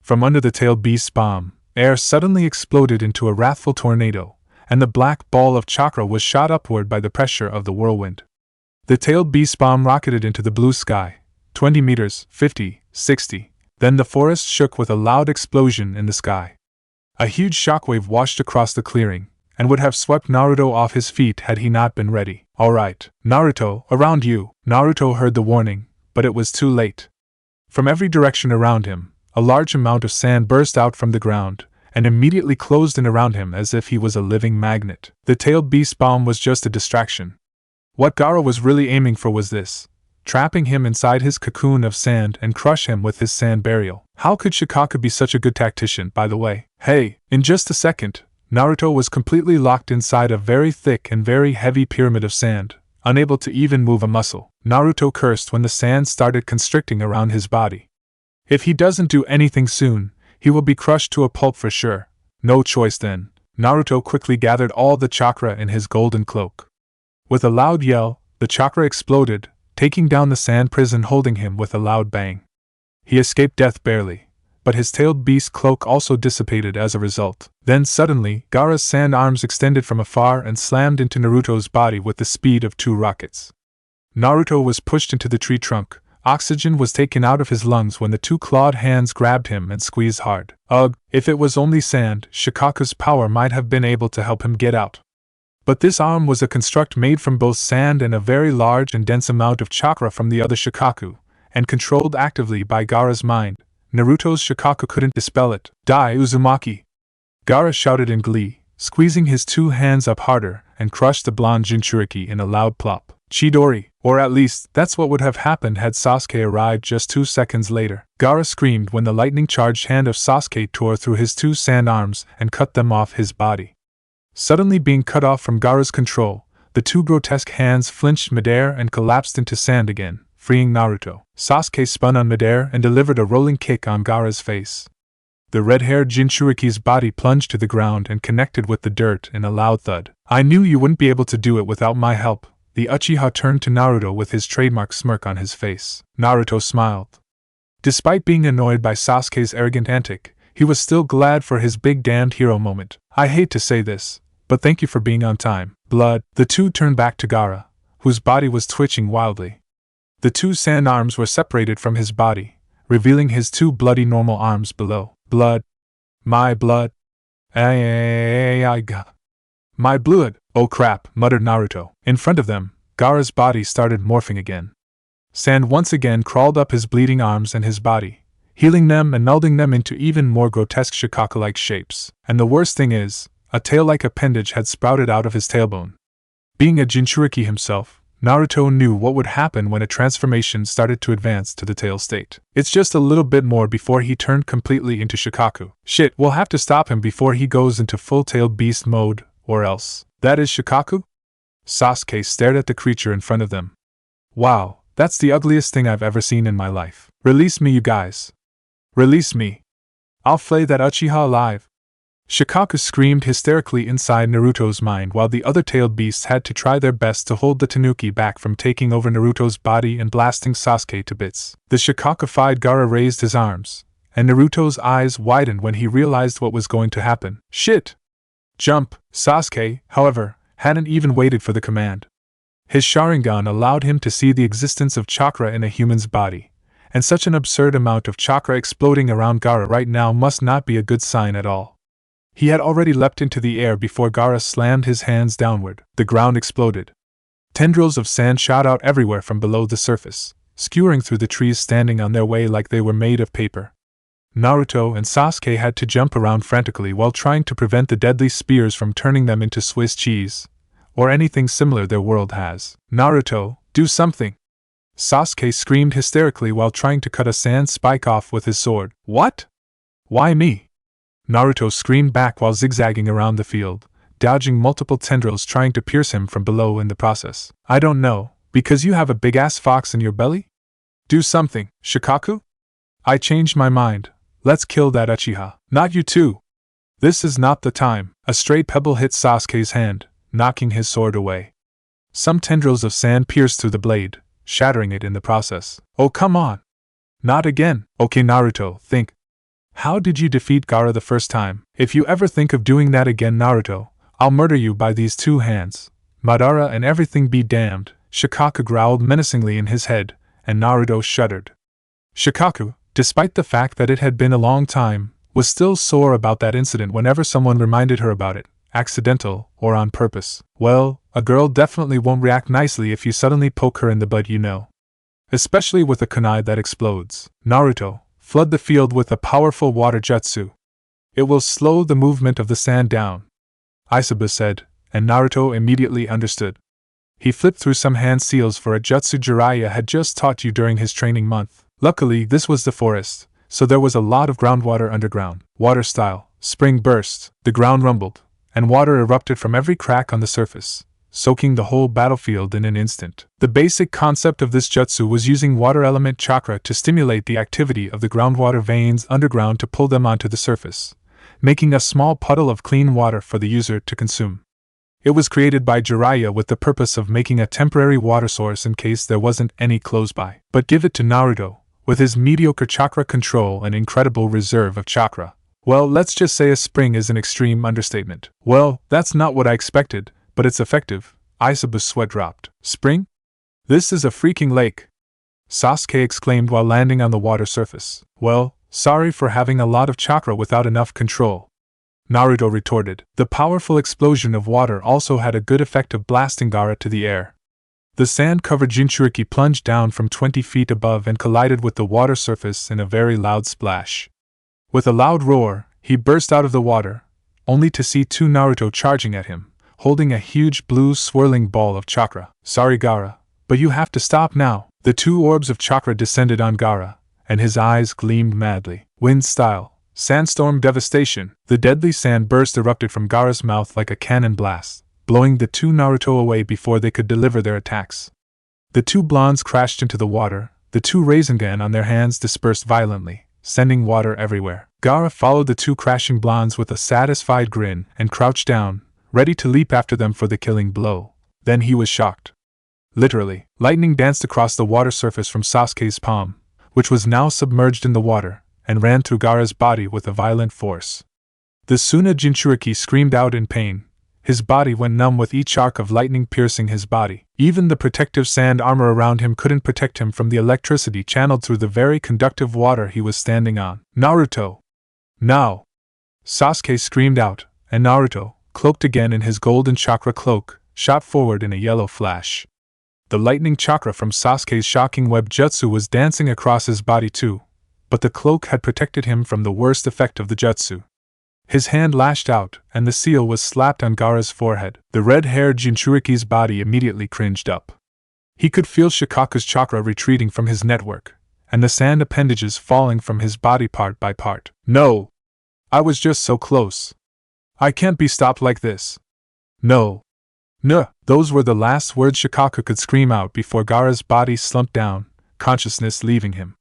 From under the tailed beast's bomb, air suddenly exploded into a wrathful tornado, and the black ball of chakra was shot upward by the pressure of the whirlwind. The tailed beast bomb rocketed into the blue sky, 20 meters, 50, 60. Then the forest shook with a loud explosion in the sky. A huge shockwave washed across the clearing, and would have swept Naruto off his feet had he not been ready. Alright, Naruto, around you! Naruto heard the warning, but it was too late. From every direction around him, a large amount of sand burst out from the ground, and immediately closed in around him as if he was a living magnet. The tailed beast bomb was just a distraction. What Gaara was really aiming for was this: trapping him inside his cocoon of sand and crush him with his sand burial. How could Shikaka be such a good tactician, by the way? Hey, in just a second, Naruto was completely locked inside a very thick and very heavy pyramid of sand, unable to even move a muscle. Naruto cursed when the sand started constricting around his body. If he doesn't do anything soon, he will be crushed to a pulp for sure. No choice then. Naruto quickly gathered all the chakra in his golden cloak. With a loud yell, the chakra exploded, taking down the sand prison holding him with a loud bang. He escaped death barely, but his tailed beast cloak also dissipated as a result. Then suddenly, Gaara's sand arms extended from afar and slammed into Naruto's body with the speed of 2 rockets. Naruto was pushed into the tree trunk. Oxygen was taken out of his lungs when the 2 clawed hands grabbed him and squeezed hard. Ugh, if it was only sand, Shikaka's power might have been able to help him get out. But this arm was a construct made from both sand and a very large and dense amount of chakra from the other Shikaku, and controlled actively by Gaara's mind. Naruto's Shikaku couldn't dispel it. Die, Uzumaki! Gaara shouted in glee, squeezing his 2 hands up harder, and crushed the blonde Jinchuriki in a loud plop. Chidori! Or at least, that's what would have happened had Sasuke arrived just 2 seconds later. Gaara screamed when the lightning-charged hand of Sasuke tore through his 2 sand arms and cut them off his body. Suddenly being cut off from Gaara's control, the 2 grotesque hands flinched midair and collapsed into sand again, freeing Naruto. Sasuke spun on midair and delivered a rolling kick on Gaara's face. The red-haired Jinchuriki's body plunged to the ground and connected with the dirt in a loud thud. I knew you wouldn't be able to do it without my help. The Uchiha turned to Naruto with his trademark smirk on his face. Naruto smiled. Despite being annoyed by Sasuke's arrogant antic, he was still glad for his big damned hero moment. I hate to say this, but thank you for being on time. Blood. The two turned back to Gaara, whose body was twitching wildly. The two sand arms were separated from his body, revealing his two bloody normal arms below. Blood. My blood. My blood. Oh crap, muttered Naruto. In front of them, Gaara's body started morphing again. Sand once again crawled up his bleeding arms and his body, healing them and melding them into even more grotesque Shikaku-like shapes. And the worst thing is, a tail-like appendage had sprouted out of his tailbone. Being a Jinchuriki himself, Naruto knew what would happen when a transformation started to advance to the tail state. It's just a little bit more before he turned completely into Shikaku. Shit, we'll have to stop him before he goes into full-tailed beast mode, or else. That is Shikaku? Sasuke stared at the creature in front of them. Wow, that's the ugliest thing I've ever seen in my life. Release me, you guys. Release me. I'll flay that Uchiha alive. Shikaku screamed hysterically inside Naruto's mind while the other tailed beasts had to try their best to hold the Tanuki back from taking over Naruto's body and blasting Sasuke to bits. The Shikaku-fied Gaara raised his arms, and Naruto's eyes widened when he realized what was going to happen. Shit! Jump! Sasuke, however, hadn't even waited for the command. His Sharingan allowed him to see the existence of chakra in a human's body, and such an absurd amount of chakra exploding around Gaara right now must not be a good sign at all. He had already leapt into the air before Gaara slammed his hands downward. The ground exploded. Tendrils of sand shot out everywhere from below the surface, skewering through the trees standing on their way like they were made of paper. Naruto and Sasuke had to jump around frantically while trying to prevent the deadly spears from turning them into Swiss cheese, or anything similar their world has. Naruto, do something! Sasuke screamed hysterically while trying to cut a sand spike off with his sword. What? Why me? Naruto screamed back while zigzagging around the field, dodging multiple tendrils trying to pierce him from below in the process. I don't know, because you have a big-ass fox in your belly? Do something, Shikaku? I changed my mind. Let's kill that Uchiha. Not you too. This is not the time. A stray pebble hit Sasuke's hand, knocking his sword away. Some tendrils of sand pierced through the blade, shattering it in the process. Oh come on! Not again. Okay Naruto, think. How did you defeat Gaara the first time? If you ever think of doing that again Naruto, I'll murder you by these two hands. Madara and everything be damned, Shikaku growled menacingly in his head, and Naruto shuddered. Shikaku, despite the fact that it had been a long time, was still sore about that incident whenever someone reminded her about it, accidental or on purpose. Well, a girl definitely won't react nicely if you suddenly poke her in the butt, you know. Especially with a kunai that explodes. Naruto, flood the field with a powerful water jutsu. It will slow the movement of the sand down, Aisabu said, and Naruto immediately understood. He flipped through some hand seals for a jutsu Jiraiya had just taught you during his training month. Luckily, this was the forest, so there was a lot of groundwater underground. Water style, spring burst, the ground rumbled, and water erupted from every crack on the surface, soaking the whole battlefield in an instant. The basic concept of this jutsu was using water element chakra to stimulate the activity of the groundwater veins underground to pull them onto the surface, making a small puddle of clean water for the user to consume. It was created by Jiraiya with the purpose of making a temporary water source in case there wasn't any close by. But give it to Naruto, with his mediocre chakra control and incredible reserve of chakra. Well, let's just say a spring is an extreme understatement. Well, that's not what I expected, but it's effective. Aisabu's sweat dropped. Spring? This is a freaking lake! Sasuke exclaimed while landing on the water surface. Well, sorry for having a lot of chakra without enough control, Naruto retorted. The powerful explosion of water also had a good effect of blasting Gaara to the air. The sand-covered Jinchuriki plunged down from 20 feet above and collided with the water surface in a very loud splash. With a loud roar, he burst out of the water, only to see two Naruto charging at him, holding a huge blue swirling ball of chakra. Sorry Gaara, but you have to stop now. The two orbs of chakra descended on Gaara, and his eyes gleamed madly. Wind style, sandstorm devastation. The deadly sand burst erupted from Gaara's mouth like a cannon blast, blowing the two Naruto away before they could deliver their attacks. The two blondes crashed into the water, the two Rasengan on their hands dispersed violently, sending water everywhere. Gaara followed the two crashing blondes with a satisfied grin and crouched down, ready to leap after them for the killing blow. Then he was shocked. Literally, lightning danced across the water surface from Sasuke's palm, which was now submerged in the water, and ran through Gaara's body with a violent force. The Suna Jinchuriki screamed out in pain. His body went numb with each arc of lightning piercing his body. Even the protective sand armor around him couldn't protect him from the electricity channeled through the very conductive water he was standing on. Naruto! Now! Sasuke screamed out, and Naruto, cloaked again in his golden chakra cloak, shot forward in a yellow flash. The lightning chakra from Sasuke's shocking web jutsu was dancing across his body too, but the cloak had protected him from the worst effect of the jutsu. His hand lashed out, and the seal was slapped on Gaara's forehead. The red-haired Jinchuriki's body immediately cringed up. He could feel Shikaku's chakra retreating from his network, and the sand appendages falling from his body part by part. No! I was just so close. I can't be stopped like this. No. Nuh! Those were the last words Shikaku could scream out before Gaara's body slumped down, consciousness leaving him.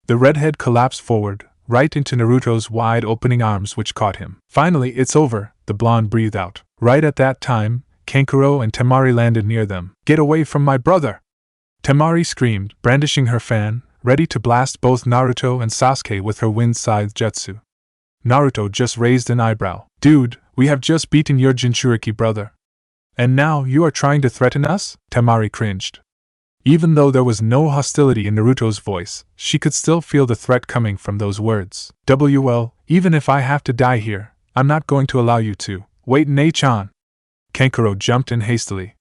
The redhead collapsed forward, right into Naruto's wide-opening arms which caught him. Finally, it's over, the blonde breathed out. Right at that time, Kankuro and Temari landed near them. Get away from my brother! Temari screamed, brandishing her fan, ready to blast both Naruto and Sasuke with her wind-scythe jutsu. Naruto just raised an eyebrow. Dude, we have just beaten your Jinchuriki brother. And now you are trying to threaten us? Temari cringed. Even though there was no hostility in Naruto's voice, she could still feel the threat coming from those words. Well, even if I have to die here, I'm not going to allow you to. Wait, Nei-chan! Kankuro jumped in hastily.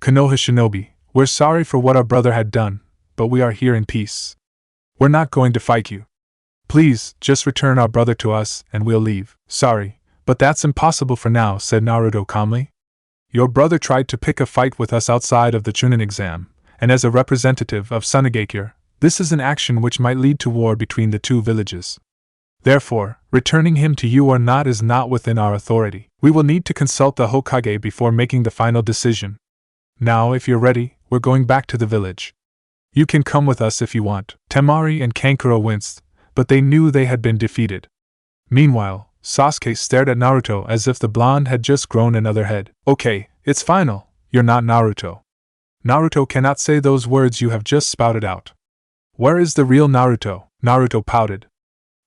Konoha Shinobi, we're sorry for what our brother had done, but we are here in peace. We're not going to fight you. Please, just return our brother to us and we'll leave. Sorry, but that's impossible for now, said Naruto calmly. Your brother tried to pick a fight with us outside of the Chunin exam, and as a representative of Sunagakure, this is an action which might lead to war between the two villages. Therefore, returning him to you or not is not within our authority. We will need to consult the Hokage before making the final decision. Now, if you're ready, we're going back to the village. You can come with us if you want. Temari and Kankuro winced, but they knew they had been defeated. Meanwhile, Sasuke stared at Naruto as if the blonde had just grown another head. Okay, it's final. You're not Naruto. Naruto cannot say those words you have just spouted out. Where is the real Naruto? Naruto pouted.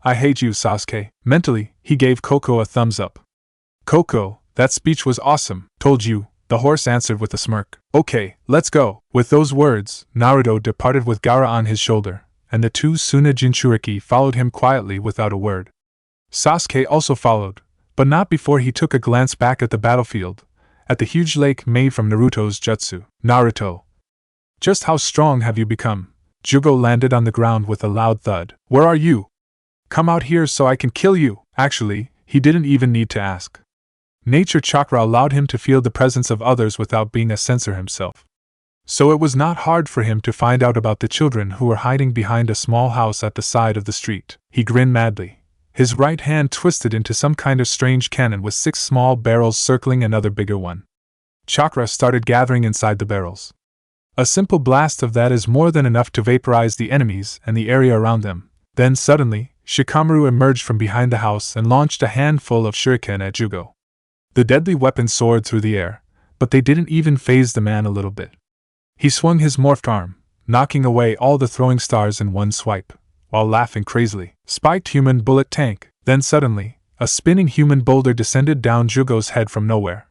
I hate you, Sasuke. Mentally, he gave Koko a thumbs up. Koko, that speech was awesome. Told you, the horse answered with a smirk. Okay, let's go. With those words, Naruto departed with Gaara on his shoulder, and the two Suna Jinchuriki followed him quietly without a word. Sasuke also followed, but not before he took a glance back at the battlefield, at the huge lake made from Naruto's jutsu. Naruto! Just how strong have you become? Jugo landed on the ground with a loud thud. Where are you? Come out here so I can kill you! Actually, he didn't even need to ask. Nature chakra allowed him to feel the presence of others without being a censor himself. So it was not hard for him to find out about the children who were hiding behind a small house at the side of the street. He grinned madly. His right hand twisted into some kind of strange cannon with 6 small barrels circling another bigger one. Chakra started gathering inside the barrels. A simple blast of that is more than enough to vaporize the enemies and the area around them. Then suddenly, Shikamaru emerged from behind the house and launched a handful of shuriken at Jugo. The deadly weapon soared through the air, but they didn't even faze the man a little bit. He swung his morphed arm, knocking away all the throwing stars in one swipe, while laughing crazily. Spiked human bullet tank. Then suddenly, a spinning human boulder descended down Jugo's head from nowhere.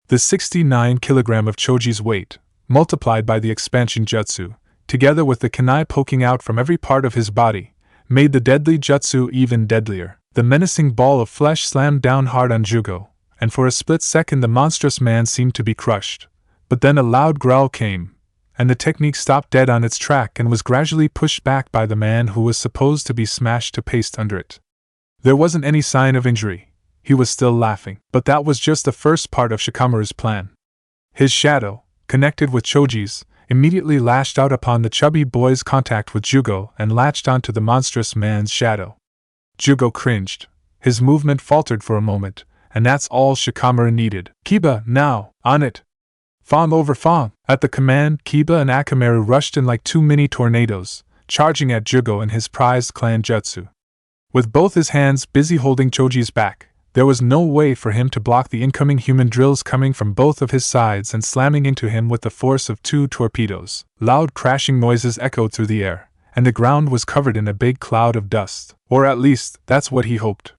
The 69 kilogram of Choji's weight, multiplied by the expansion jutsu, together with the kunai poking out from every part of his body, made the deadly jutsu even deadlier. The menacing ball of flesh slammed down hard on Jugo, and for a split second the monstrous man seemed to be crushed. But then a loud growl came, and the technique stopped dead on its track and was gradually pushed back by the man who was supposed to be smashed to paste under it. There wasn't any sign of injury. He was still laughing. But that was just the first part of Shikamaru's plan. His shadow, connected with Choji's, immediately lashed out upon the chubby boy's contact with Jugo and latched onto the monstrous man's shadow. Jugo cringed. His movement faltered for a moment, and that's all Shikamaru needed. Kiba, now! On it! Fang over Fang! At the command, Kiba and Akamaru rushed in like 2 mini tornadoes, charging at Jugo and his prized clan jutsu. With both his hands busy holding Choji's back, there was no way for him to block the incoming human drills coming from both of his sides and slamming into him with the force of 2 torpedoes. Loud crashing noises echoed through the air, and the ground was covered in a big cloud of dust. Or at least, that's what he hoped.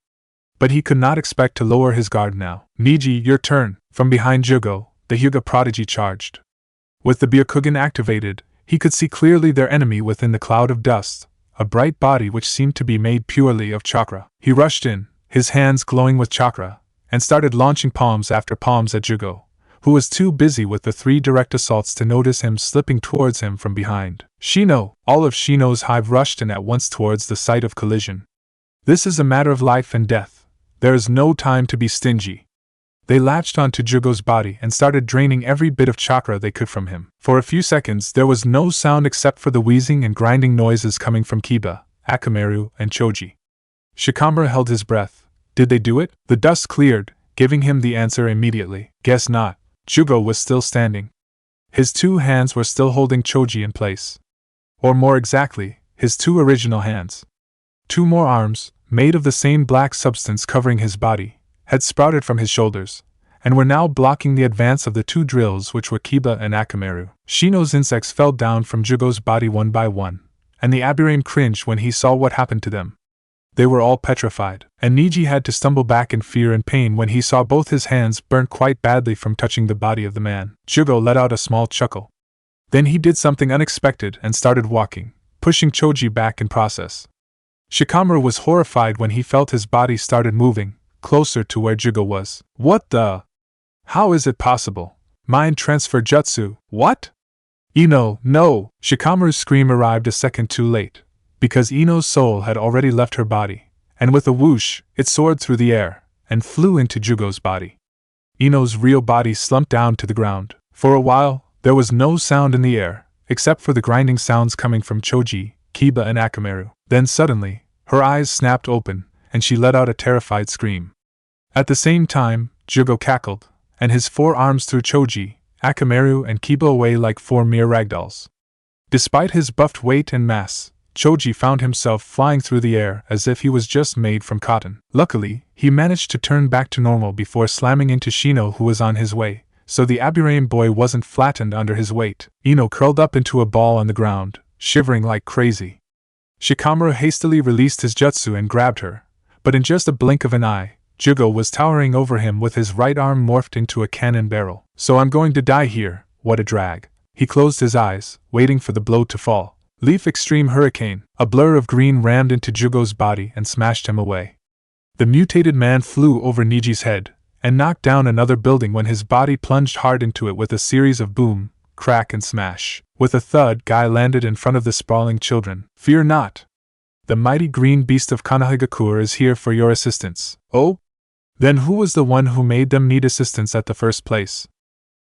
But he could not expect to lower his guard now. Niji, your turn. From behind Jugo, the Hyuga prodigy charged. With the Byakugan activated, he could see clearly their enemy within the cloud of dust, a bright body which seemed to be made purely of chakra. He rushed in, his hands glowing with chakra, and started launching palms after palms at Jugo, who was too busy with the 3 direct assaults to notice him slipping towards him from behind. Shino! All of Shino's hive rushed in at once towards the site of collision. This is a matter of life and death. There is no time to be stingy. They latched onto Jugo's body and started draining every bit of chakra they could from him. For a few seconds there was no sound except for the wheezing and grinding noises coming from Kiba, Akamaru, and Choji. Shikamaru held his breath. Did they do it? The dust cleared, giving him the answer immediately. Guess not. Jugo was still standing. His 2 hands were still holding Choji in place. Or more exactly, his 2 original hands. 2 more arms, made of the same black substance covering his body, had sprouted from his shoulders, and were now blocking the advance of the 2 drills which were Kiba and Akamaru. Shino's insects fell down from Jugo's body one by one, and the Aburame cringed when he saw what happened to them. They were all petrified, and Niji had to stumble back in fear and pain when he saw both his hands burnt quite badly from touching the body of the man. Jugo let out a small chuckle. Then he did something unexpected and started walking, pushing Choji back in process. Shikamaru was horrified when he felt his body started moving, closer to where Jugo was. What the? How is it possible? Mind transfer jutsu, what? Ino, no! Shikamaru's scream arrived a second too late, because Ino's soul had already left her body, and with a whoosh, it soared through the air, and flew into Jugo's body. Ino's real body slumped down to the ground. For a while, there was no sound in the air, except for the grinding sounds coming from Choji, Kiba and Akamaru. Then suddenly, her eyes snapped open, and she let out a terrified scream. At the same time, Jugo cackled, and his 4 arms threw Choji, Akamaru and Kiba away like 4 mere ragdolls. Despite his buffed weight and mass, Choji found himself flying through the air as if he was just made from cotton. Luckily, he managed to turn back to normal before slamming into Shino, who was on his way, so the Aburame boy wasn't flattened under his weight. Ino curled up into a ball on the ground, shivering like crazy. Shikamaru hastily released his jutsu and grabbed her, but in just a blink of an eye, Jugo was towering over him with his right arm morphed into a cannon barrel. So I'm going to die here, what a drag. He closed his eyes, waiting for the blow to fall. Leaf Extreme Hurricane. A blur of green rammed into Jugo's body and smashed him away. The mutated man flew over Niji's head, and knocked down another building when his body plunged hard into it with a series of boom, crack and smash. With a thud, Guy landed in front of the sprawling children. Fear not. The mighty green beast of Konohagakure is here for your assistance. Oh? Then who was the one who made them need assistance at the first place?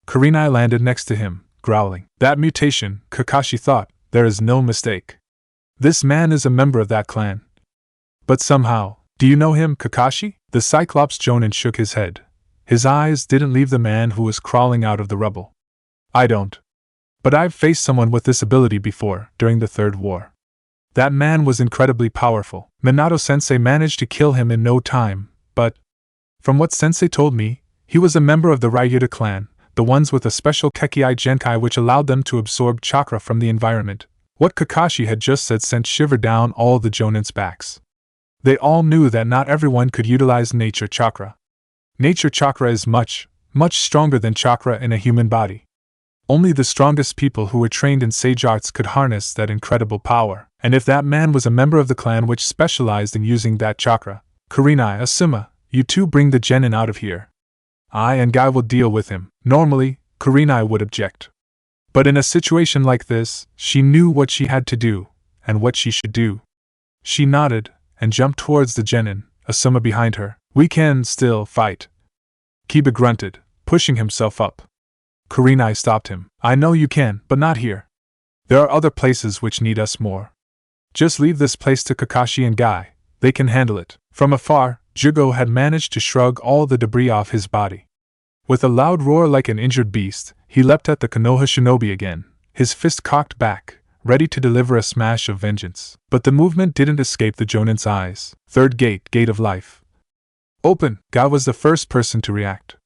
Kurenai landed next to him, growling. That mutation, Kakashi thought, there is no mistake. This man is a member of that clan. But somehow, do you know him, Kakashi? The Cyclops Jonin shook his head. His eyes didn't leave the man who was crawling out of the rubble. I don't. But I've faced someone with this ability before, during the Third War. That man was incredibly powerful. Minato-sensei managed to kill him in no time, but from what sensei told me, he was a member of the Ryuta clan, the ones with a special Kekkei Genkai which allowed them to absorb chakra from the environment. What Kakashi had just said sent shiver down all the Jonin's backs. They all knew that not everyone could utilize nature chakra. Nature chakra is much, much stronger than chakra in a human body. Only the strongest people who were trained in sage arts could harness that incredible power, and if that man was a member of the clan which specialized in using that chakra, Kurenai, Asuma, you two bring the genin out of here. I and Guy will deal with him. Normally, Kurenai would object. But in a situation like this, she knew what she had to do, and what she should do. She nodded, and jumped towards the genin, Asuma behind her. We can still fight. Kiba grunted, pushing himself up. Kurenai stopped him. I know you can, but not here. There are other places which need us more. Just leave this place to Kakashi and Guy. They can handle it. From afar, Jugo had managed to shrug all the debris off his body. With a loud roar like an injured beast, he leapt at the Konoha shinobi again, his fist cocked back, ready to deliver a smash of vengeance. But the movement didn't escape the Jonin's eyes. Third gate, gate of life. Open! Ga was the first person to react.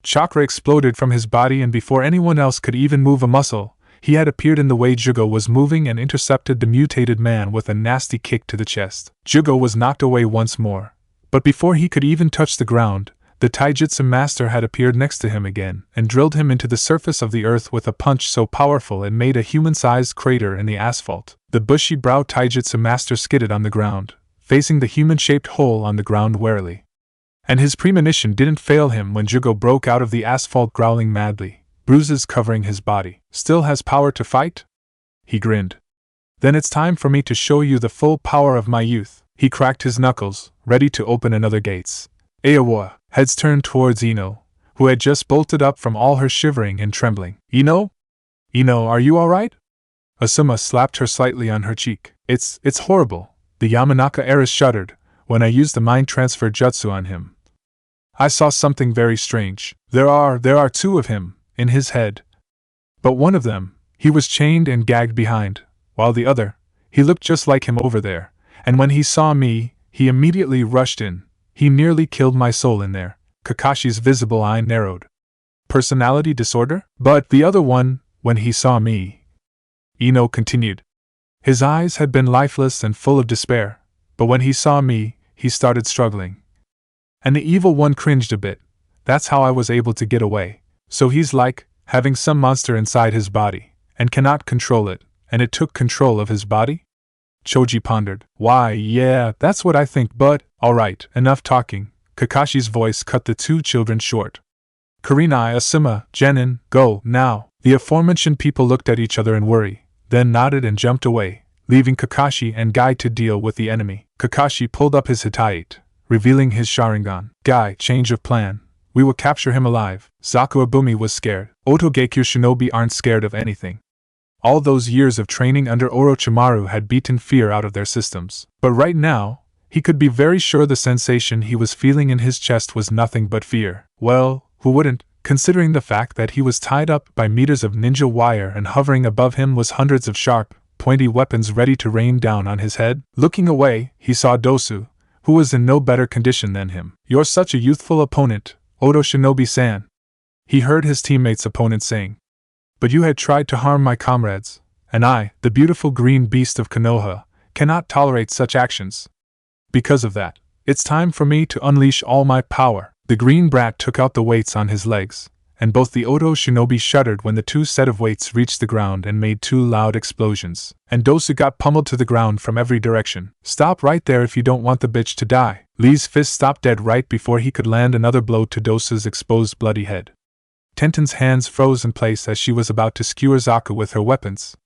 Chakra exploded from his body, and before anyone else could even move a muscle, he had appeared in the way Jugo was moving and intercepted the mutated man with a nasty kick to the chest. Jugo was knocked away once more, but before he could even touch the ground, the taijutsu master had appeared next to him again and drilled him into the surface of the earth with a punch so powerful it made a human-sized crater in the asphalt. The bushy-browed taijutsu master skidded on the ground, facing the human-shaped hole on the ground warily. And his premonition didn't fail him when Jugo broke out of the asphalt growling madly, bruises covering his body. Still has power to fight? He grinned. Then it's time for me to show you the full power of my youth. He cracked his knuckles, ready to open another gates. Aowa, heads turned towards Ino, who had just bolted up from all her shivering and trembling. Ino? Ino, are you alright? Asuma slapped her slightly on her cheek. It's horrible. The Yamanaka heiress shuddered when I used the mind transfer jutsu on him. I saw something very strange. There are two of him, in his head. But one of them, he was chained and gagged behind, while the other, he looked just like him over there, and when he saw me, he immediately rushed in. He nearly killed my soul in there. Kakashi's visible eye narrowed. Personality disorder? But the other one, when he saw me. Ino continued. His eyes had been lifeless and full of despair, but when he saw me, he started struggling. And the evil one cringed a bit. That's how I was able to get away. So he's like having some monster inside his body, and cannot control it, and it took control of his body? Choji pondered. Why, yeah, that's what I think, but, alright, enough talking. Kakashi's voice cut the two children short. Kurenai, Asuma, Genin, go, now. The aforementioned people looked at each other in worry, then nodded and jumped away, leaving Kakashi and Guy to deal with the enemy. Kakashi pulled up his Hitite, revealing his Sharingan. Guy, change of plan. We will capture him alive. Zaku Abumi was scared. Otogekyo shinobi aren't scared of anything. All those years of training under Orochimaru had beaten fear out of their systems. But right now, he could be very sure the sensation he was feeling in his chest was nothing but fear. Well, who wouldn't, considering the fact that he was tied up by meters of ninja wire and hovering above him was hundreds of sharp, pointy weapons ready to rain down on his head? Looking away, he saw Dosu, who was in no better condition than him. You're such a youthful opponent, Oto Shinobi-san. He heard his teammate's opponent saying. But you had tried to harm my comrades, and I, the beautiful green beast of Konoha, cannot tolerate such actions. Because of that, it's time for me to unleash all my power. The green brat took out the weights on his legs, and both the Oto shinobi shuddered when the two set of weights reached the ground and made two loud explosions. And Dosu got pummeled to the ground from every direction. Stop right there if you don't want the bitch to die. Lee's fist stopped dead right before he could land another blow to Dosu's exposed bloody head. Tenten's hands froze in place as she was about to skewer Zaku with her weapons.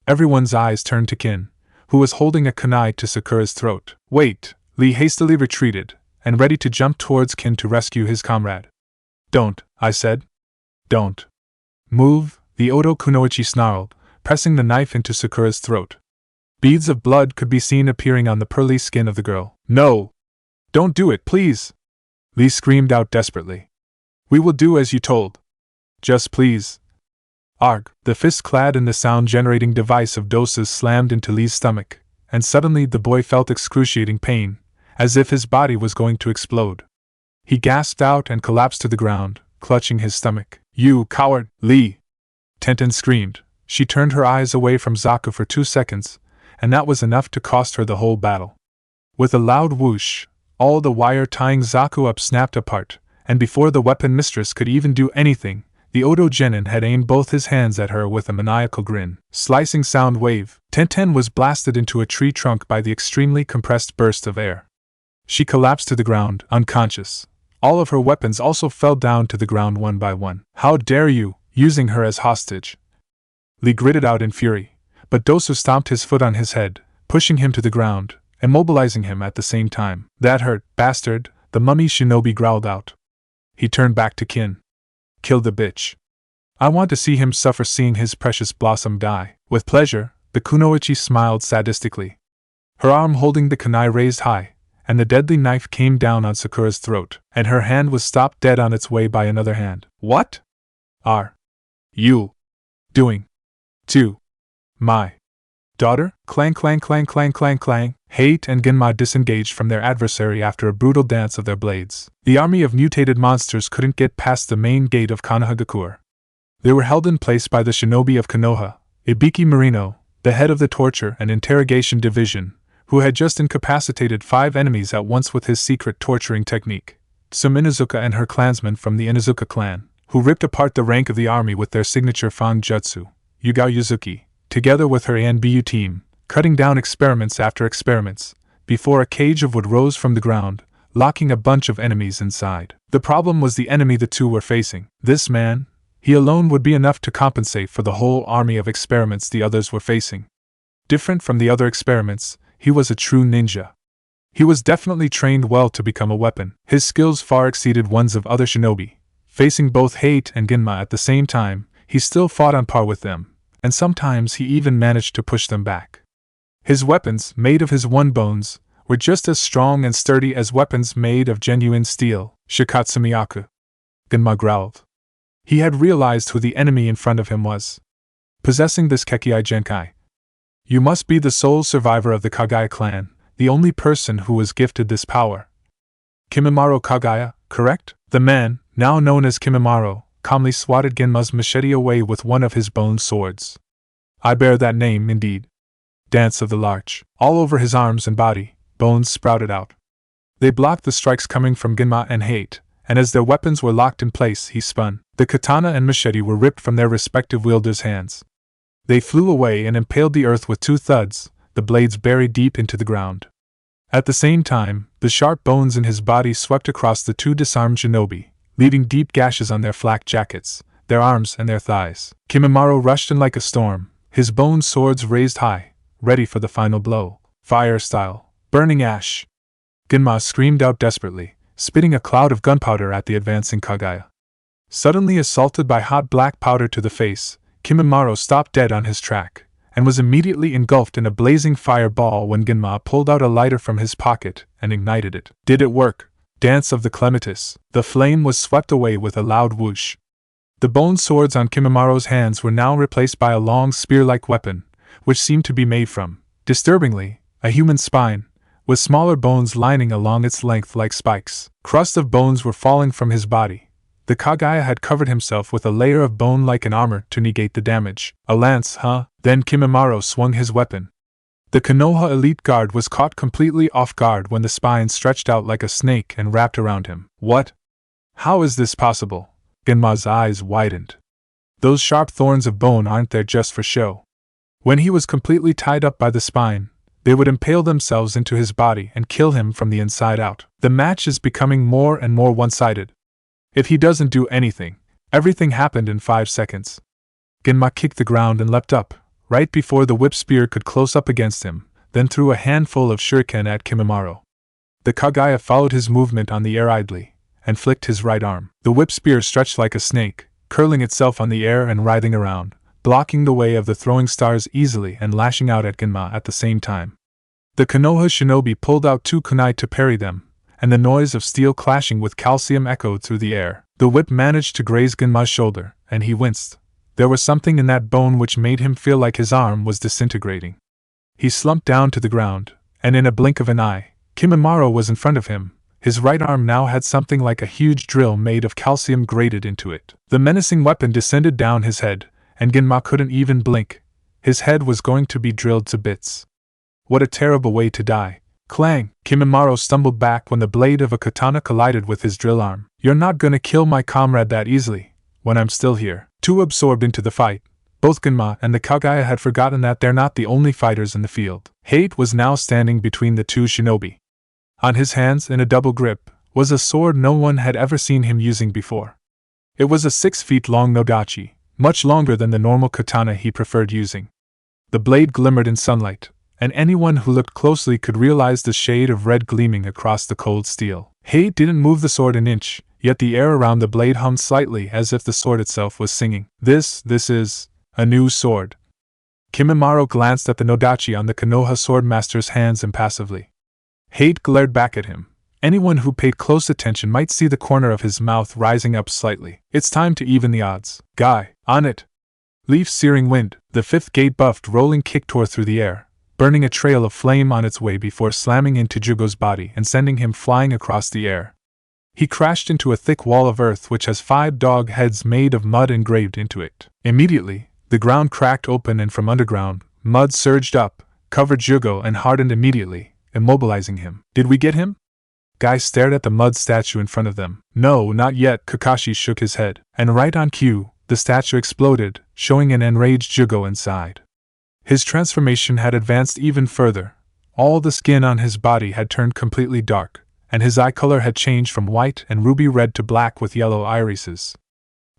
Everyone's eyes turned to Kin, who was holding a kunai to Sakura's throat. Wait! Lee hastily retreated, and ready to jump towards Kin to rescue his comrade. Don't, I said. Don't move, the Oto Kunoichi snarled, pressing the knife into Sakura's throat. Beads of blood could be seen appearing on the pearly skin of the girl. No! Don't do it, please! Lee screamed out desperately. We will do as you told. Just please. Arg! The fist clad in the sound-generating device of Dosu's slammed into Lee's stomach, and suddenly the boy felt excruciating pain, as if his body was going to explode. He gasped out and collapsed to the ground, clutching his stomach. You coward, Lee! Tenten screamed. She turned her eyes away from Zaku for 2 seconds, and that was enough to cost her the whole battle. With a loud whoosh, all the wire tying Zaku up snapped apart, and before the weapon mistress could even do anything, the Oto Genin had aimed both his hands at her with a maniacal grin. Slicing sound wave, Tenten was blasted into a tree trunk by the extremely compressed burst of air. She collapsed to the ground, unconscious. All of her weapons also fell down to the ground one by one. How dare you, using her as hostage! Lee gritted out in fury, but Dosu stomped his foot on his head, pushing him to the ground, immobilizing him at the same time. That hurt, bastard, the mummy shinobi growled out. He turned back to Kin. Kill the bitch. I want to see him suffer seeing his precious blossom die. With pleasure, the kunoichi smiled sadistically. Her arm holding the kunai raised high, and the deadly knife came down on Sakura's throat, and her hand was stopped dead on its way by another hand. What are you doing to my daughter? Clang clang clang clang clang clang. Hate and Genma disengaged from their adversary after a brutal dance of their blades. The army of mutated monsters couldn't get past the main gate of Konohagakure. They were held in place by the shinobi of Konoha, Ibiki Marino, the head of the torture and interrogation division, who had just incapacitated 5 enemies at once with his secret torturing technique. Some Inuzuka and her clansmen from the Inuzuka clan, who ripped apart the rank of the army with their signature Fang Jutsu, Yugao Yuzuki, together with her Anbu team, cutting down experiments after experiments, before a cage of wood rose from the ground, locking a bunch of enemies inside. The problem was the enemy the two were facing. This man, he alone would be enough to compensate for the whole army of experiments the others were facing. Different from the other experiments, he was a true ninja. He was definitely trained well to become a weapon. His skills far exceeded ones of other shinobi. Facing both Hate and Genma at the same time, he still fought on par with them, and sometimes he even managed to push them back. His weapons, made of his one bones, were just as strong and sturdy as weapons made of genuine steel. Shikatsumiyaku. Genma growled. He had realized who the enemy in front of him was. Possessing this Kekkei Genkai. You must be the sole survivor of the Kage clan, the only person who was gifted this power. Kimimaro Kagaya, correct? The man, now known as Kimimaro, calmly swatted Genma's machete away with one of his bone swords. I bear that name, indeed. Dance of the Larch. All over his arms and body, bones sprouted out. They blocked the strikes coming from Genma and Hate, and as their weapons were locked in place, he spun. The katana and machete were ripped from their respective wielders' hands. They flew away and impaled the earth with 2 thuds, the blades buried deep into the ground. At the same time, the sharp bones in his body swept across the 2 disarmed shinobi, leaving deep gashes on their flak jackets, their arms and their thighs. Kimimaro rushed in like a storm, his bone swords raised high, ready for the final blow. Fire style. Burning ash. Genma screamed out desperately, spitting a cloud of gunpowder at the advancing Kagaya. Suddenly assaulted by hot black powder to the face, Kimimaro stopped dead on his track, and was immediately engulfed in a blazing fireball when Genma pulled out a lighter from his pocket and ignited it. Did it work? Dance of the Clematis. The flame was swept away with a loud whoosh. The bone swords on Kimimaro's hands were now replaced by a long spear-like weapon, which seemed to be made from, disturbingly, a human spine, with smaller bones lining along its length like spikes. Crusts of bones were falling from his body. The Kagaya had covered himself with a layer of bone like an armor to negate the damage. A lance, huh? Then Kimimaro swung his weapon. The Konoha elite guard was caught completely off guard when the spine stretched out like a snake and wrapped around him. What? How is this possible? Genma's eyes widened. Those sharp thorns of bone aren't there just for show. When he was completely tied up by the spine, they would impale themselves into his body and kill him from the inside out. The match is becoming more and more one-sided. If he doesn't do anything, everything happened in 5 seconds. Genma kicked the ground and leapt up, right before the whip spear could close up against him, then threw a handful of shuriken at Kimimaro. The Kagaya followed his movement on the air idly, and flicked his right arm. The whip spear stretched like a snake, curling itself on the air and writhing around, blocking the way of the throwing stars easily and lashing out at Genma at the same time. The Konoha shinobi pulled out 2 kunai to parry them, and the noise of steel clashing with calcium echoed through the air. The whip managed to graze Genma's shoulder, and he winced. There was something in that bone which made him feel like his arm was disintegrating. He slumped down to the ground, and in a blink of an eye, Kimimaro was in front of him. His right arm now had something like a huge drill made of calcium grated into it. The menacing weapon descended down his head, and Genma couldn't even blink. His head was going to be drilled to bits. What a terrible way to die. Clang! Kimimaro stumbled back when the blade of a katana collided with his drill arm. You're not gonna kill my comrade that easily, when I'm still here. Too absorbed into the fight, both Genma and the Kagaya had forgotten that they're not the only fighters in the field. Hate was now standing between the 2 shinobi. On his hands, in a double grip, was a sword no one had ever seen him using before. It was a 6 feet long nodachi, much longer than the normal katana he preferred using. The blade glimmered in sunlight, and anyone who looked closely could realize the shade of red gleaming across the cold steel. Hate didn't move the sword an inch, yet the air around the blade hummed slightly as if the sword itself was singing. This is a new sword. Kimimaro glanced at the nodachi on the Konoha swordmaster's hands impassively. Hate glared back at him. Anyone who paid close attention might see the corner of his mouth rising up slightly. It's time to even the odds. Guy, on it! Leaf-searing wind, the fifth gate buffed rolling kick tore through the air, burning a trail of flame on its way before slamming into Jugo's body and sending him flying across the air. He crashed into a thick wall of earth which has 5 dog heads made of mud engraved into it. Immediately, the ground cracked open and from underground, mud surged up, covered Jugo and hardened immediately, immobilizing him. Did we get him? Guys stared at the mud statue in front of them. No, not yet, Kakashi shook his head. And right on cue, the statue exploded, showing an enraged Jugo inside. His transformation had advanced even further. All the skin on his body had turned completely dark, and his eye color had changed from white and ruby red to black with yellow irises.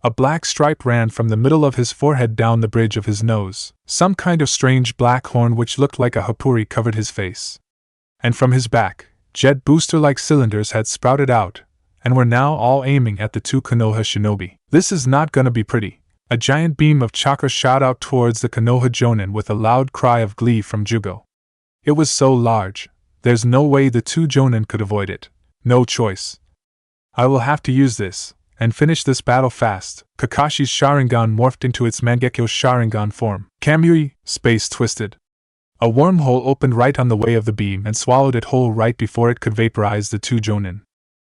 A black stripe ran from the middle of his forehead down the bridge of his nose. Some kind of strange black horn which looked like a hapuri covered his face. And from his back, jet booster-like cylinders had sprouted out, and were now all aiming at the 2 Konoha shinobi. This is not gonna be pretty. A giant beam of chakra shot out towards the Konoha Jonin with a loud cry of glee from Jugo. It was so large, there's no way the 2 Jonin could avoid it. No choice. I will have to use this, and finish this battle fast. Kakashi's Sharingan morphed into its Mangekyo Sharingan form. Kamui, space twisted. A wormhole opened right on the way of the beam and swallowed it whole right before it could vaporize the 2 Jonin.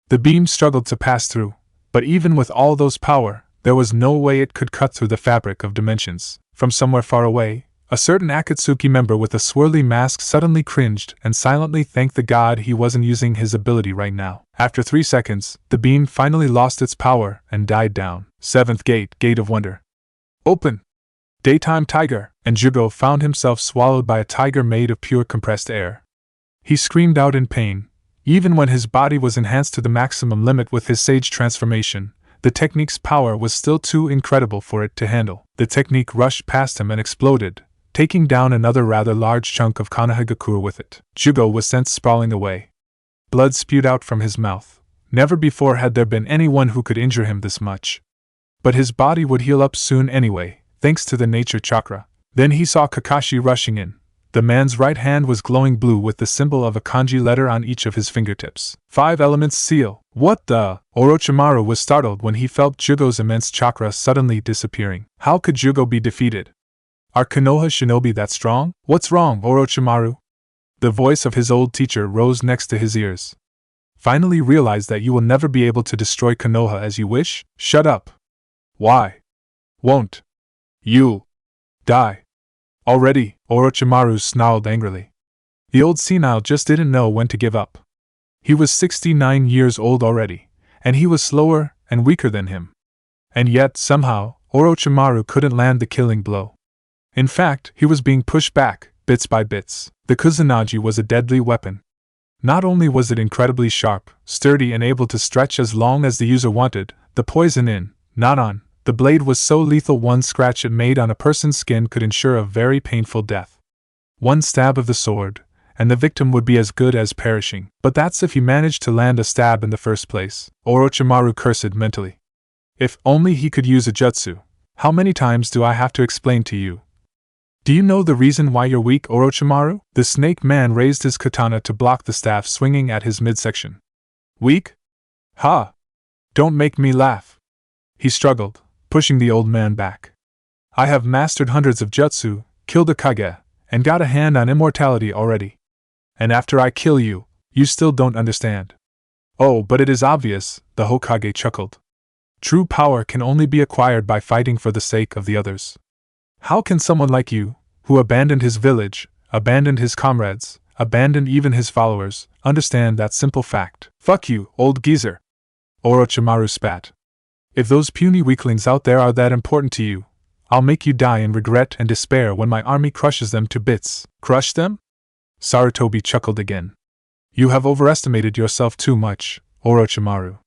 The beam struggled to pass through, but even with all those power, there was no way it could cut through the fabric of dimensions. From somewhere far away, a certain Akatsuki member with a swirly mask suddenly cringed and silently thanked the god he wasn't using his ability right now. After 3 seconds, the beam finally lost its power and died down. 7th gate, Gate of Wonder. Open! Daytime tiger, and Jugo found himself swallowed by a tiger made of pure compressed air. He screamed out in pain. Even when his body was enhanced to the maximum limit with his sage transformation, the technique's power was still too incredible for it to handle. The technique rushed past him and exploded, taking down another rather large chunk of Konohagakure with it. Jugo was sent sprawling away. Blood spewed out from his mouth. Never before had there been anyone who could injure him this much. But his body would heal up soon anyway, thanks to the nature chakra. Then he saw Kakashi rushing in. The man's right hand was glowing blue with the symbol of a kanji letter on each of his fingertips. 5 elements seal. What the? Orochimaru was startled when he felt Jugo's immense chakra suddenly disappearing. How could Jugo be defeated? Are Konoha shinobi that strong? What's wrong, Orochimaru? The voice of his old teacher rose next to his ears. Finally realize that you will never be able to destroy Konoha as you wish? Shut up. Why? Won't you die already? Orochimaru snarled angrily. The old senile just didn't know when to give up. He was 69 years old already, and he was slower and weaker than him. And yet, somehow, Orochimaru couldn't land the killing blow. In fact, he was being pushed back, bits by bits. The Kusanagi was a deadly weapon. Not only was it incredibly sharp, sturdy and able to stretch as long as the user wanted, the poison in, not on, the blade was so lethal one scratch it made on a person's skin could ensure a very painful death. One stab of the sword, and the victim would be as good as perishing. But that's if he managed to land a stab in the first place. Orochimaru cursed mentally. If only he could use a jutsu. How many times do I have to explain to you? Do you know the reason why you're weak, Orochimaru? The snake man raised his katana to block the staff swinging at his midsection. Weak? Ha! Don't make me laugh. He struggled, pushing the old man back. I have mastered hundreds of jutsu, killed a Kage, and got a hand on immortality already. And after I kill you, you still don't understand. Oh, but it is obvious, the Hokage chuckled. True power can only be acquired by fighting for the sake of the others. How can someone like you, who abandoned his village, abandoned his comrades, abandoned even his followers, understand that simple fact? Fuck you, old geezer! Orochimaru spat. If those puny weaklings out there are that important to you, I'll make you die in regret and despair when my army crushes them to bits. Crush them? Sarutobi chuckled again. You have overestimated yourself too much, Orochimaru.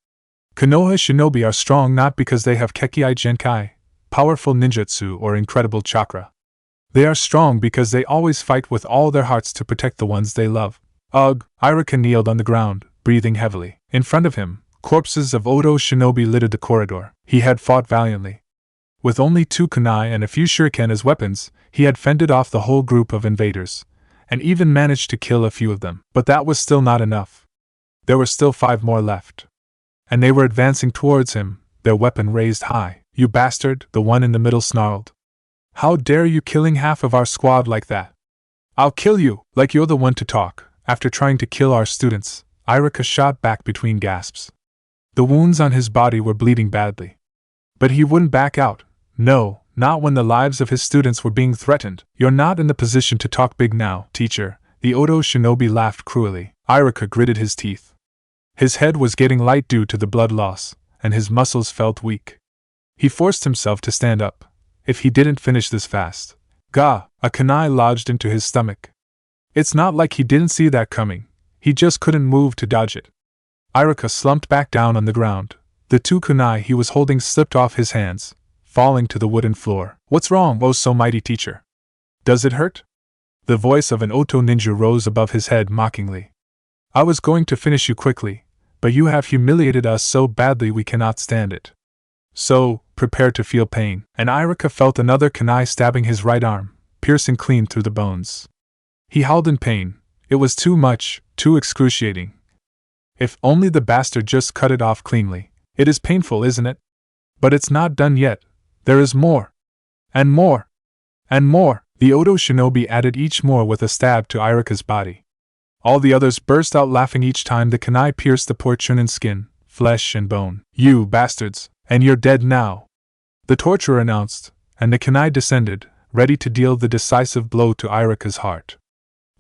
Konoha shinobi are strong not because they have Kekkei Genkai, powerful ninjutsu or incredible chakra. They are strong because they always fight with all their hearts to protect the ones they love. Ugh! Iruka kneeled on the ground, breathing heavily. In front of him, corpses of Odo shinobi littered the corridor. He had fought valiantly. With only 2 kunai and a few shuriken as weapons, he had fended off the whole group of invaders, and even managed to kill a few of them. But that was still not enough. There were still 5 more left. And they were advancing towards him, their weapon raised high. You bastard, the one in the middle snarled. How dare you killing half of our squad like that? I'll kill you, like you're the one to talk, after trying to kill our students, Irika shot back between gasps. The wounds on his body were bleeding badly. But he wouldn't back out. No, not when the lives of his students were being threatened. You're not in the position to talk big now, teacher, the Odo shinobi laughed cruelly. Irika gritted his teeth. His head was getting light due to the blood loss, and his muscles felt weak. He forced himself to stand up. If he didn't finish this fast, a kunai lodged into his stomach. It's not like he didn't see that coming, he just couldn't move to dodge it. Irika slumped back down on the ground. The 2 kunai he was holding slipped off his hands, falling to the wooden floor. What's wrong, oh so mighty teacher? Does it hurt? The voice of an Oto ninja rose above his head mockingly. I was going to finish you quickly, but you have humiliated us so badly we cannot stand it. So, prepare to feel pain. And Irika felt another kunai stabbing his right arm, piercing clean through the bones. He howled in pain. It was too much, too excruciating. If only the bastard just cut it off cleanly. It is painful, isn't it? But it's not done yet. There is more. And more. And more. The Odo shinobi added each more with a stab to Irika's body. All the others burst out laughing each time the kunai pierced the poor Chunin's skin, flesh and bone. You bastards, and you're dead now, the torturer announced, and the kunai descended, ready to deal the decisive blow to Irika's heart.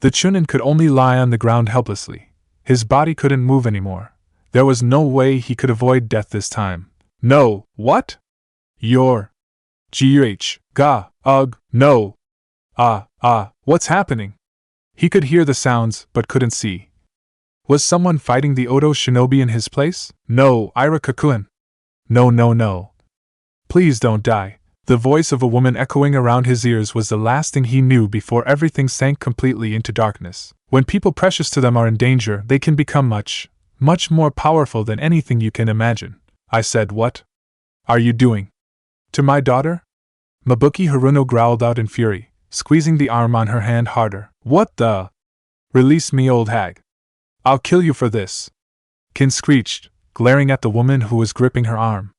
The Chunin could only lie on the ground helplessly. His body couldn't move anymore. There was no way he could avoid death this time. No, what? You're... no. What's happening? He could hear the sounds, but couldn't see. Was someone fighting the Odo shinobi in his place? No, Irika-kun. No. Please don't die. The voice of a woman echoing around his ears was the last thing he knew before everything sank completely into darkness. When people precious to them are in danger, they can become much more powerful than anything you can imagine. I said, what are you doing to my daughter? Mabuki Haruno growled out in fury, squeezing the arm on her hand harder. What the? Release me, old hag. I'll kill you for this. Kin screeched, glaring at the woman who was gripping her arm.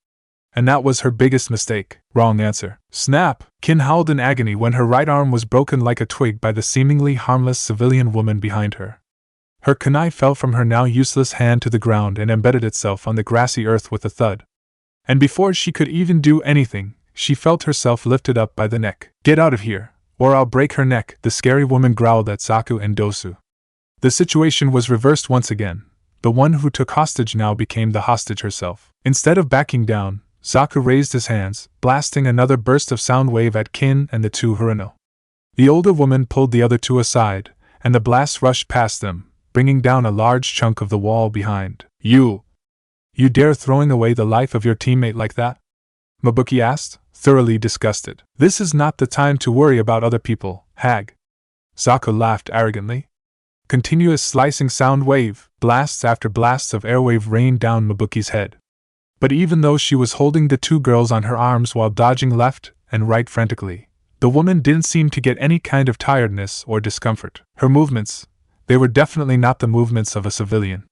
And that was her biggest mistake. Wrong answer. Snap! Kin howled in agony when her right arm was broken like a twig by the seemingly harmless civilian woman behind her. Her kunai fell from her now useless hand to the ground and embedded itself on the grassy earth with a thud. And before she could even do anything, she felt herself lifted up by the neck. Get out of here, or I'll break her neck, the scary woman growled at Zaku and Dosu. The situation was reversed once again. The one who took hostage now became the hostage herself. Instead of backing down, Zaku raised his hands, blasting another burst of sound wave at Kin and the 2 Haruno. The older woman pulled the other 2 aside, and the blast rushed past them, bringing down a large chunk of the wall behind. You dare throwing away the life of your teammate like that? Mabuki asked, thoroughly disgusted. This is not the time to worry about other people, hag. Zaku laughed arrogantly. Continuous slicing sound wave, blasts after blasts of airwave rained down Mabuki's head. But even though she was holding the 2 girls on her arms while dodging left and right frantically, the woman didn't seem to get any kind of tiredness or discomfort. Her movements, they were definitely not the movements of a civilian.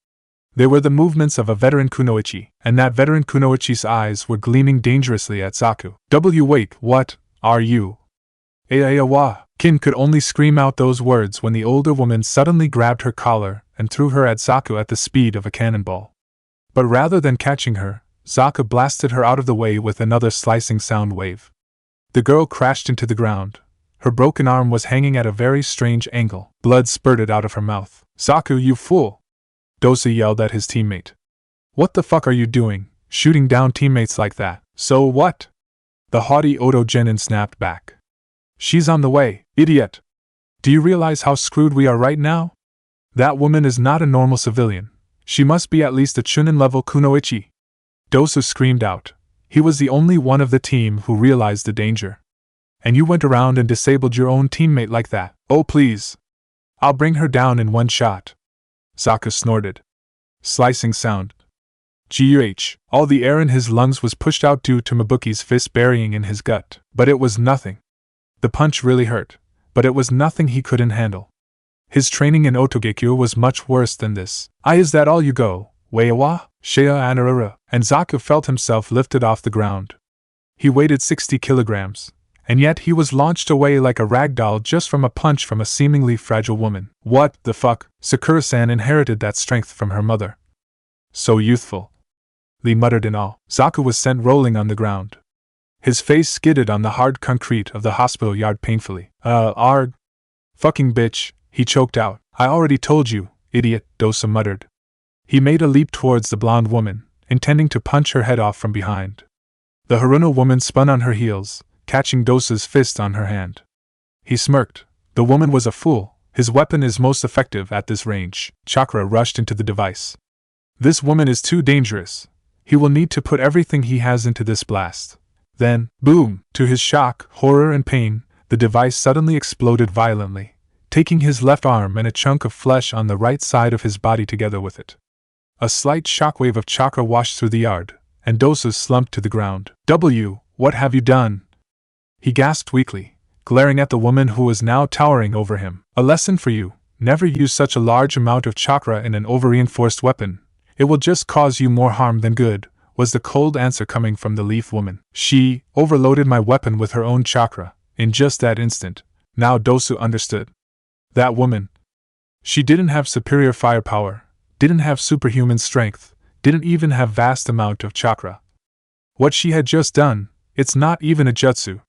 They were the movements of a veteran kunoichi, and that veteran kunoichi's eyes were gleaming dangerously at Zaku. Wait, what are you? Wa! Kin could only scream out those words when the older woman suddenly grabbed her collar and threw her at Zaku at the speed of a cannonball. But rather than catching her, Zaku blasted her out of the way with another slicing sound wave. The girl crashed into the ground. Her broken arm was hanging at a very strange angle. Blood spurted out of her mouth. Zaku, you fool! Dosu yelled at his teammate. What the fuck are you doing, shooting down teammates like that? So what? The haughty Odo Genin snapped back. She's on the way, idiot! Do you realize how screwed we are right now? That woman is not a normal civilian. She must be at least a Chunin-level kunoichi. Dosu screamed out. He was the only one of the team who realized the danger. And you went around and disabled your own teammate like that. Oh please! I'll bring her down in one shot. Zaku snorted. Slicing sound. All the air in his lungs was pushed out due to Mabuki's fist burying in his gut. But it was nothing. The punch really hurt, but it was nothing he couldn't handle. His training in Otogekyo was much worse than this. Is that all you go, Weiwa? Shea Anarura? And Zaku felt himself lifted off the ground. He weighed 60 kilograms, and yet he was launched away like a rag doll just from a punch from a seemingly fragile woman. What the fuck? Sakura-san inherited that strength from her mother. So youthful. Lee muttered in awe. Zaku was sent rolling on the ground. His face skidded on the hard concrete of the hospital yard painfully. Arg. Fucking bitch, he choked out. I already told you, idiot, Dosa muttered. He made a leap towards the blonde woman, intending to punch her head off from behind. The Haruno woman spun on her heels, catching Dosa's fist on her hand. He smirked. The woman was a fool. His weapon is most effective at this range. Chakra rushed into the device. This woman is too dangerous. He will need to put everything he has into this blast. Then, boom! To his shock, horror, and pain, the device suddenly exploded violently, taking his left arm and a chunk of flesh on the right side of his body together with it. A slight shockwave of chakra washed through the yard, and Dosa slumped to the ground. What have you done? He gasped weakly, glaring at the woman who was now towering over him. A lesson for you: never use such a large amount of chakra in an over-reinforced weapon. It will just cause you more harm than good, was the cold answer coming from the leaf woman. She overloaded my weapon with her own chakra, in just that instant. Now Dosu understood. That woman. She didn't have superior firepower, didn't have superhuman strength, didn't even have vast amount of chakra. What she had just done, it's not even a jutsu.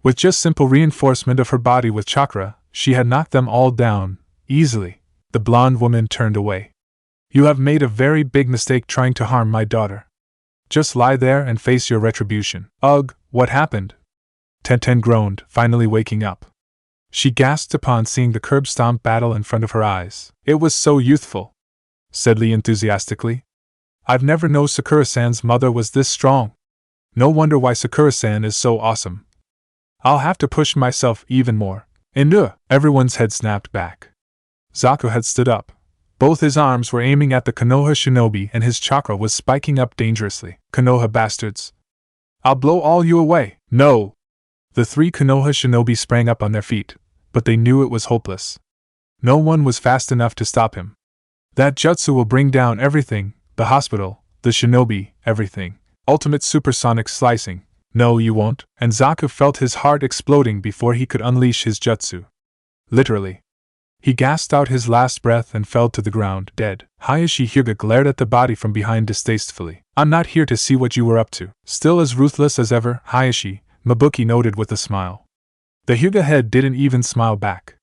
With just simple reinforcement of her body with chakra, she had knocked them all down, easily. The blonde woman turned away. You have made a very big mistake trying to harm my daughter. Just lie there and face your retribution. Ugh, what happened? Tenten groaned, finally waking up. She gasped upon seeing the curb stomp battle in front of her eyes. It was so youthful, said Lee enthusiastically. I've never known Sakura-san's mother was this strong. No wonder why Sakura-san is so awesome. I'll have to push myself even more. Everyone's head snapped back. Zaku had stood up. Both his arms were aiming at the Konoha shinobi and his chakra was spiking up dangerously. Konoha bastards. I'll blow all you away. No! The three Konoha shinobi sprang up on their feet, but they knew it was hopeless. No one was fast enough to stop him. That jutsu will bring down everything, the hospital, the shinobi, everything. Ultimate supersonic slicing. No, you won't. And Zaku felt his heart exploding before he could unleash his jutsu. Literally. He gasped out his last breath and fell to the ground, dead. Hayashi Hyuga glared at the body from behind distastefully. I'm not here to see what you were up to. Still as ruthless as ever, Hayashi, Mabuki noted with a smile. The Hyuga head didn't even smile back.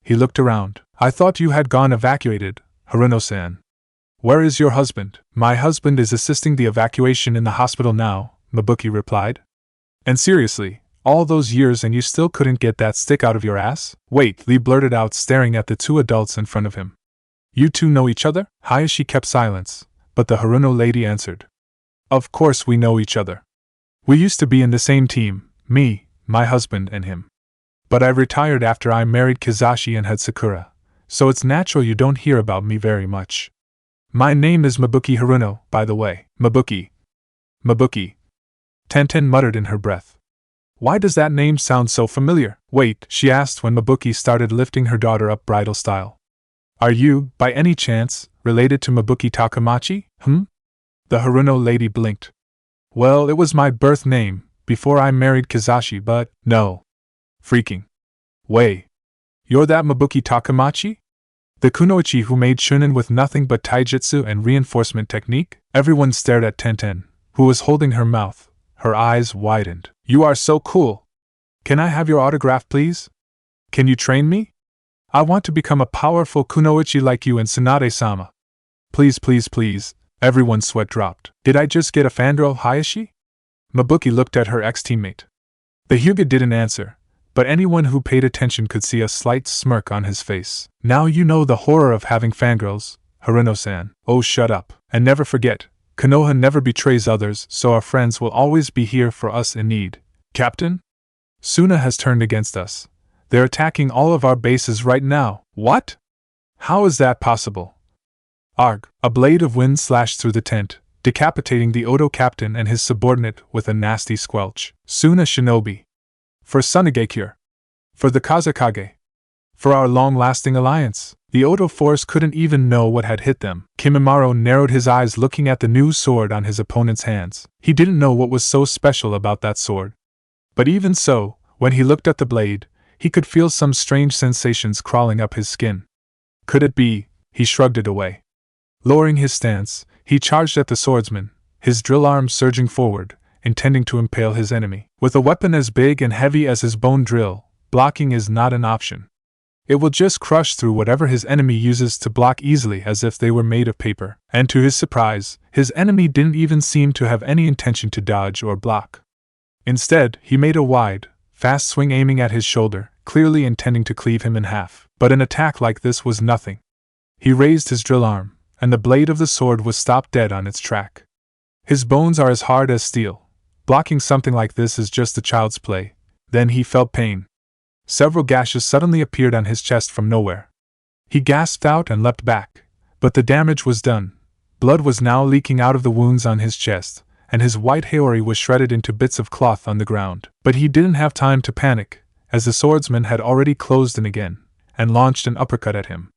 He looked around. I thought you had gone evacuated, Haruno-san. Where is your husband? My husband is assisting the evacuation in the hospital now, Mabuki replied. And seriously, all those years and you still couldn't get that stick out of your ass? Wait, Lee blurted out, staring at the two adults in front of him. You two know each other? Hayashi kept silence, but the Haruno lady answered. Of course we know each other. We used to be in the same team, me, my husband and him. But I retired after I married Kizashi and had Sakura, so it's natural you don't hear about me very much. My name is Mabuki Haruno, by the way. Mabuki. Mabuki. Tenten muttered in her breath. Why does that name sound so familiar? Wait, she asked when Mabuki started lifting her daughter up bridal style. Are you, by any chance, related to Mabuki Takamachi? The Haruno lady blinked. Well, it was my birth name, before I married Kizashi, but, no. Freaking. Way. You're that Mabuki Takamachi? The kunoichi who made Shunin with nothing but taijutsu and reinforcement technique? Everyone stared at Tenten, who was holding her mouth. Her eyes widened. You are so cool. Can I have your autograph, please? Can you train me? I want to become a powerful kunoichi like you and Tsunade-sama. Please, please, please. Everyone's sweat dropped. Did I just get a fangirl, Hayashi? Mabuki looked at her ex-teammate. The Hyuga didn't answer, but anyone who paid attention could see a slight smirk on his face. Now you know the horror of having fangirls, Haruno-san. Oh, shut up. And never forget, Konoha never betrays others, so our friends will always be here for us in need. Captain? Suna has turned against us. They're attacking all of our bases right now. What? How is that possible? Arg! A blade of wind slashed through the tent, decapitating the Odo captain and his subordinate with a nasty squelch. Suna Shinobi. For Sunagekure. For the Kazekage. For our long-lasting alliance. The Odo force couldn't even know what had hit them. Kimimaro narrowed his eyes looking at the new sword on his opponent's hands. He didn't know what was so special about that sword. But even so, When he looked at the blade, he could feel some strange sensations crawling up his skin. Could it be? He shrugged it away. Lowering his stance, he charged at the swordsman, his drill arm surging forward, intending to impale his enemy. With a weapon as big and heavy as his bone drill, blocking is not an option. It will just crush through whatever his enemy uses to block easily as if they were made of paper. And to his surprise, his enemy didn't even seem to have any intention to dodge or block. Instead, he made a wide, fast swing aiming at his shoulder, clearly intending to cleave him in half. But an attack like this was nothing. He raised his drill arm, and the blade of the sword was stopped dead on its track. His bones are as hard as steel. Blocking something like this is just a child's play. Then he felt pain. Several gashes suddenly appeared on his chest from nowhere. He gasped out and leapt back, but the damage was done. Blood was now leaking out of the wounds on his chest, and his white haori was shredded into bits of cloth on the ground. But he didn't have time to panic, as the swordsman had already closed in again, and launched an uppercut at him.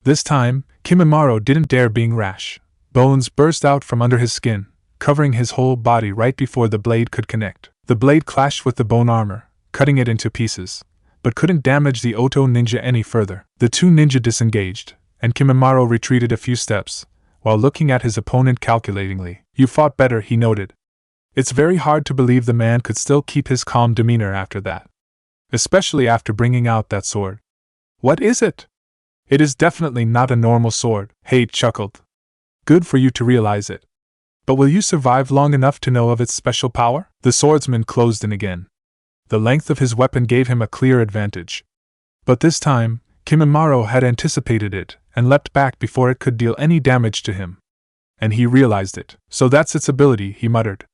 This time, Kimimaro didn't dare being rash. Bones burst out from under his skin, covering his whole body right before the blade could connect. The blade clashed with the bone armor, cutting it into pieces, but couldn't damage the Oto ninja any further. The two ninja disengaged, and Kimimaro retreated a few steps, while looking at his opponent calculatingly. "You fought better," he noted. It's very hard to believe the man could still keep his calm demeanor after that. Especially after bringing out that sword. "What is it?" "It is definitely not a normal sword," Hate chuckled. "Good for you to realize it. But will you survive long enough to know of its special power?" The swordsman closed in again. The length of his weapon gave him a clear advantage. But this time, Kimimaro had anticipated it, and leapt back before it could deal any damage to him. And he realized it. "So that's its ability," he muttered.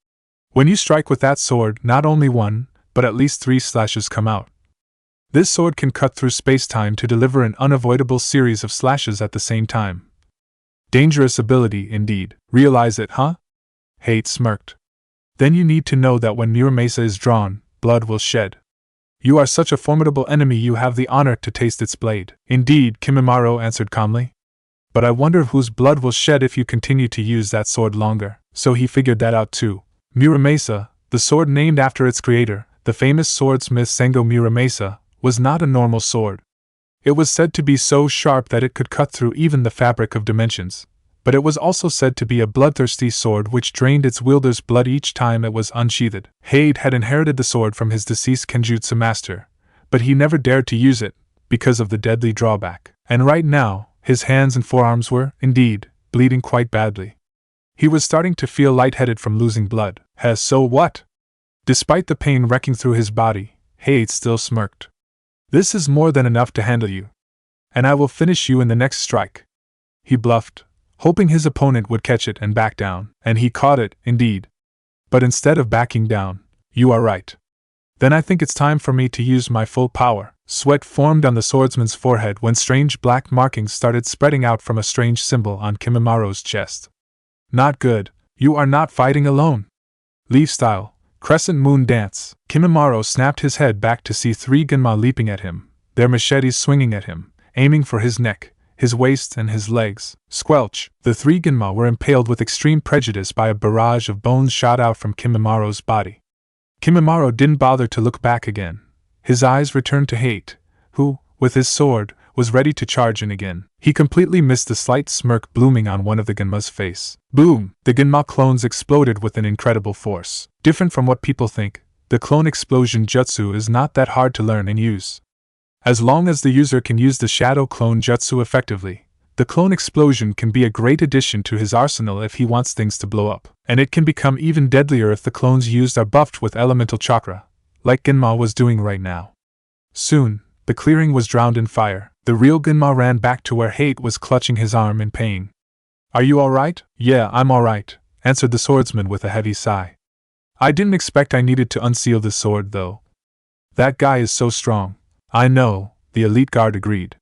"When you strike with that sword, not only one, but at least 3 slashes come out. This sword can cut through space-time to deliver an unavoidable series of slashes at the same time. Dangerous ability, indeed. Realize it, huh?" Hate smirked. "Then you need to know that when Muramasa is drawn, blood will shed. You are such a formidable enemy you have the honor to taste its blade." "Indeed," Kimimaro answered calmly. "But I wonder whose blood will shed if you continue to use that sword longer." So he figured that out too. Muramasa, the sword named after its creator, the famous swordsmith Sengo Muramasa, was not a normal sword. It was said to be so sharp that it could cut through even the fabric of dimensions, but it was also said to be a bloodthirsty sword which drained its wielder's blood each time it was unsheathed. Hade had inherited the sword from his deceased Kenjutsu master, but he never dared to use it, because of the deadly drawback. And right now, his hands and forearms were, indeed, bleeding quite badly. He was starting to feel lightheaded from losing blood. So what? Despite the pain wrecking through his body, Hade still smirked. "This is more than enough to handle you. And I will finish you in the next strike." He bluffed, hoping his opponent would catch it and back down, and he caught it, indeed. But instead of backing down, "You are right. Then I think it's time for me to use my full power." Sweat formed on the swordsman's forehead when strange black markings started spreading out from a strange symbol on Kimimaro's chest. "Not good. You are not fighting alone." "Leaf style, crescent moon dance." Kimimaro snapped his head back to see 3 Genma leaping at him, their machetes swinging at him, aiming for his neck, his waist and his legs. Squelch! The 3 Genma were impaled with extreme prejudice by a barrage of bones shot out from Kimimaro's body. Kimimaro didn't bother to look back again. His eyes returned to Hate, who, with his sword, was ready to charge in again. He completely missed the slight smirk blooming on one of the Genma's face. Boom! The Genma clones exploded with an incredible force. Different from what people think, the clone explosion jutsu is not that hard to learn and use. As long as the user can use the shadow clone jutsu effectively, the clone explosion can be a great addition to his arsenal if he wants things to blow up. And it can become even deadlier if the clones used are buffed with elemental chakra, like Genma was doing right now. Soon, the clearing was drowned in fire. The real Genma ran back to where Hate was clutching his arm in pain. "Are you alright?" "Yeah, I'm alright," answered the swordsman with a heavy sigh. "I didn't expect I needed to unseal this sword, though. That guy is so strong." "I know," the elite guard agreed.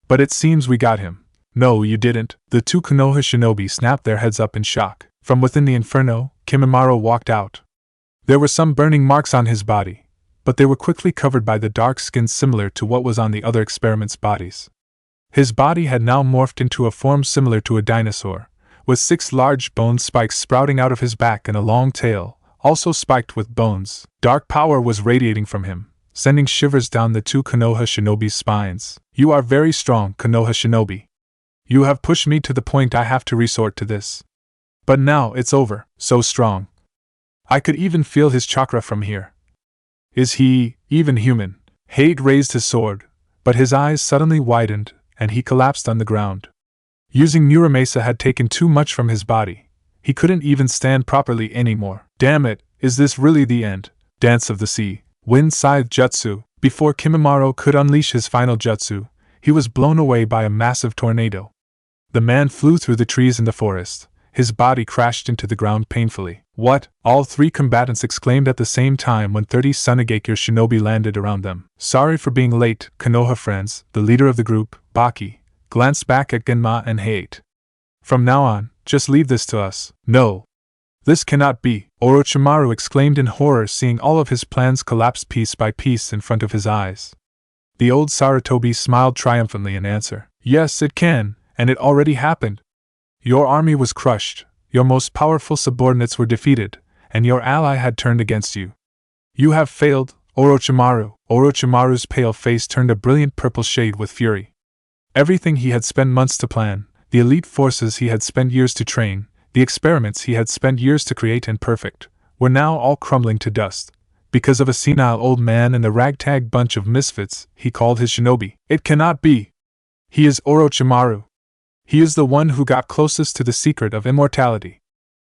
"But it seems we got him." "No, you didn't." The 2 Konoha shinobi snapped their heads up in shock. From within the inferno, Kimimaro walked out. There were some burning marks on his body, but they were quickly covered by the dark skin similar to what was on the other experiments' bodies. His body had now morphed into a form similar to a dinosaur, with 6 large bone spikes sprouting out of his back and a long tail, also spiked with bones. Dark power was radiating from him, sending shivers down the two Konoha shinobi's spines. You are very strong, Konoha shinobi. You have pushed me to the point I have to resort to this. But now it's over, so strong. I could even feel his chakra from here. Is he even human? Hate raised his sword, but his eyes suddenly widened, and he collapsed on the ground. Using Muramasa had taken too much from his body. He couldn't even stand properly anymore. Damn it, is this really the end? Dance of the Sea. Wind Scythe Jutsu. Before Kimimaro could unleash his final jutsu, he was blown away by a massive tornado. The man flew through the trees in the forest. His body crashed into the ground painfully. What? All three combatants exclaimed at the same time when 30 Sunagakure shinobi landed around them. Sorry for being late, Konoha friends. The leader of the group, Baki, glanced back at Genma and Hate. From now on, just leave this to us. No. This cannot be, Orochimaru exclaimed in horror, seeing all of his plans collapse piece by piece in front of his eyes. The old Sarutobi smiled triumphantly in answer. Yes, it can, and it already happened. Your army was crushed, your most powerful subordinates were defeated, and your ally had turned against you. You have failed, Orochimaru. Orochimaru's pale face turned a brilliant purple shade with fury. Everything he had spent months to plan, the elite forces he had spent years to train, the experiments he had spent years to create and perfect, were now all crumbling to dust, because of a senile old man and the ragtag bunch of misfits he called his shinobi. It cannot be. He is Orochimaru. He is the one who got closest to the secret of immortality.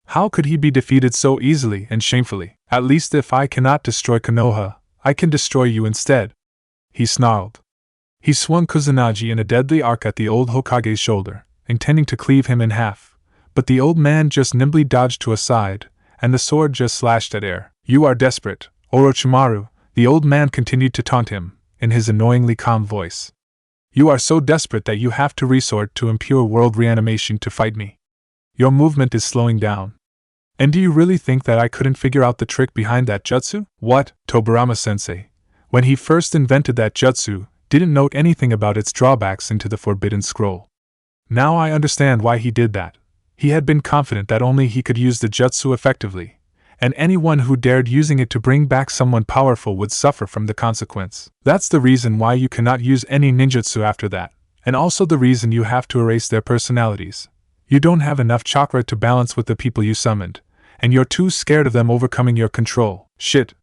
How could he be defeated so easily and shamefully? At least if I cannot destroy Konoha, I can destroy you instead. He snarled. He swung Kusanagi in a deadly arc at the old Hokage's shoulder, intending to cleave him in half, but the old man just nimbly dodged to a side, and the sword just slashed at air. You are desperate, Orochimaru, the old man continued to taunt him, in his annoyingly calm voice. You are so desperate that you have to resort to impure world reanimation to fight me. Your movement is slowing down. And do you really think that I couldn't figure out the trick behind that jutsu? What? Tobirama-sensei, when he first invented that jutsu, didn't note anything about its drawbacks into the Forbidden Scroll. Now I understand why he did that. He had been confident that only he could use the jutsu effectively, and anyone who dared using it to bring back someone powerful would suffer from the consequence. That's the reason why you cannot use any ninjutsu after that, and also the reason you have to erase their personalities. You don't have enough chakra to balance with the people you summoned, and you're too scared of them overcoming your control. Shit.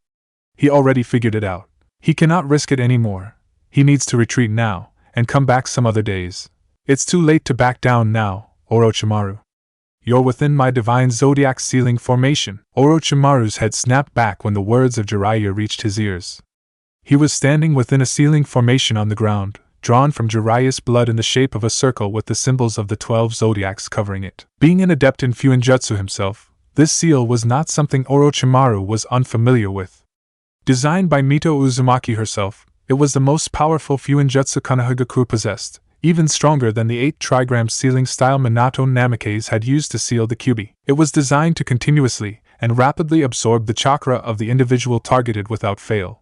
He already figured it out. He cannot risk it anymore. He needs to retreat now, and come back some other days. It's too late to back down now, Orochimaru. You're within my divine zodiac sealing formation. Orochimaru's head snapped back when the words of Jiraiya reached his ears. He was standing within a sealing formation on the ground, drawn from Jiraiya's blood in the shape of a circle with the symbols of the 12 zodiacs covering it. Being an adept in Fuinjutsu himself, this seal was not something Orochimaru was unfamiliar with. Designed by Mito Uzumaki herself, it was the most powerful Fuinjutsu Konohagakure possessed, even stronger than the 8 trigram sealing style Minato Namikaze had used to seal the Kyuubi. It was designed to continuously and rapidly absorb the chakra of the individual targeted without fail.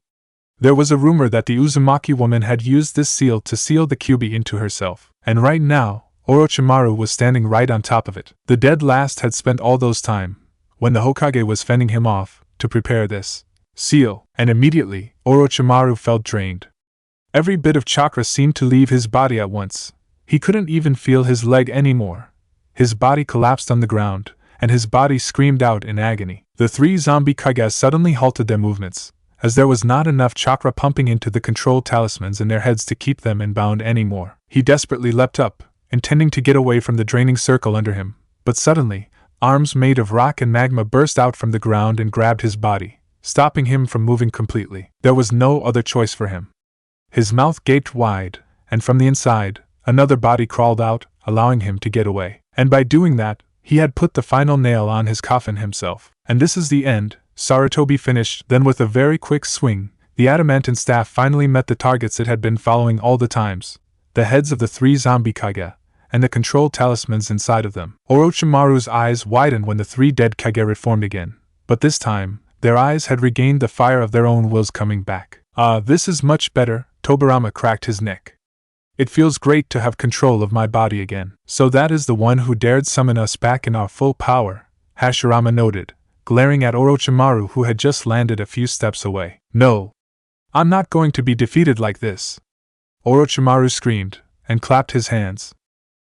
There was a rumor that the Uzumaki woman had used this seal to seal the Kyuubi into herself, and right now, Orochimaru was standing right on top of it. The dead last had spent all those time, when the Hokage was fending him off, to prepare this seal, and immediately, Orochimaru felt drained. Every bit of chakra seemed to leave his body at once. He couldn't even feel his leg anymore. His body collapsed on the ground, and his body screamed out in agony. The 3 zombie Kages suddenly halted their movements, as there was not enough chakra pumping into the control talismans in their heads to keep them bound anymore. He desperately leapt up, intending to get away from the draining circle under him, but suddenly, arms made of rock and magma burst out from the ground and grabbed his body, stopping him from moving completely. There was no other choice for him. His mouth gaped wide, and from the inside, another body crawled out, allowing him to get away. And by doing that, he had put the final nail on his coffin himself. And this is the end, Sarutobi finished. Then with a very quick swing, the adamantine staff finally met the targets it had been following all the times, the heads of the 3 zombie Kage, and the control talismans inside of them. Orochimaru's eyes widened when the 3 dead Kage reformed again, but this time, their eyes had regained the fire of their own wills coming back. This is much better. Tobirama cracked his neck. It feels great to have control of my body again. So that is the one who dared summon us back in our full power, Hashirama noted, glaring at Orochimaru who had just landed a few steps away. No. I'm not going to be defeated like this. Orochimaru screamed, and clapped his hands.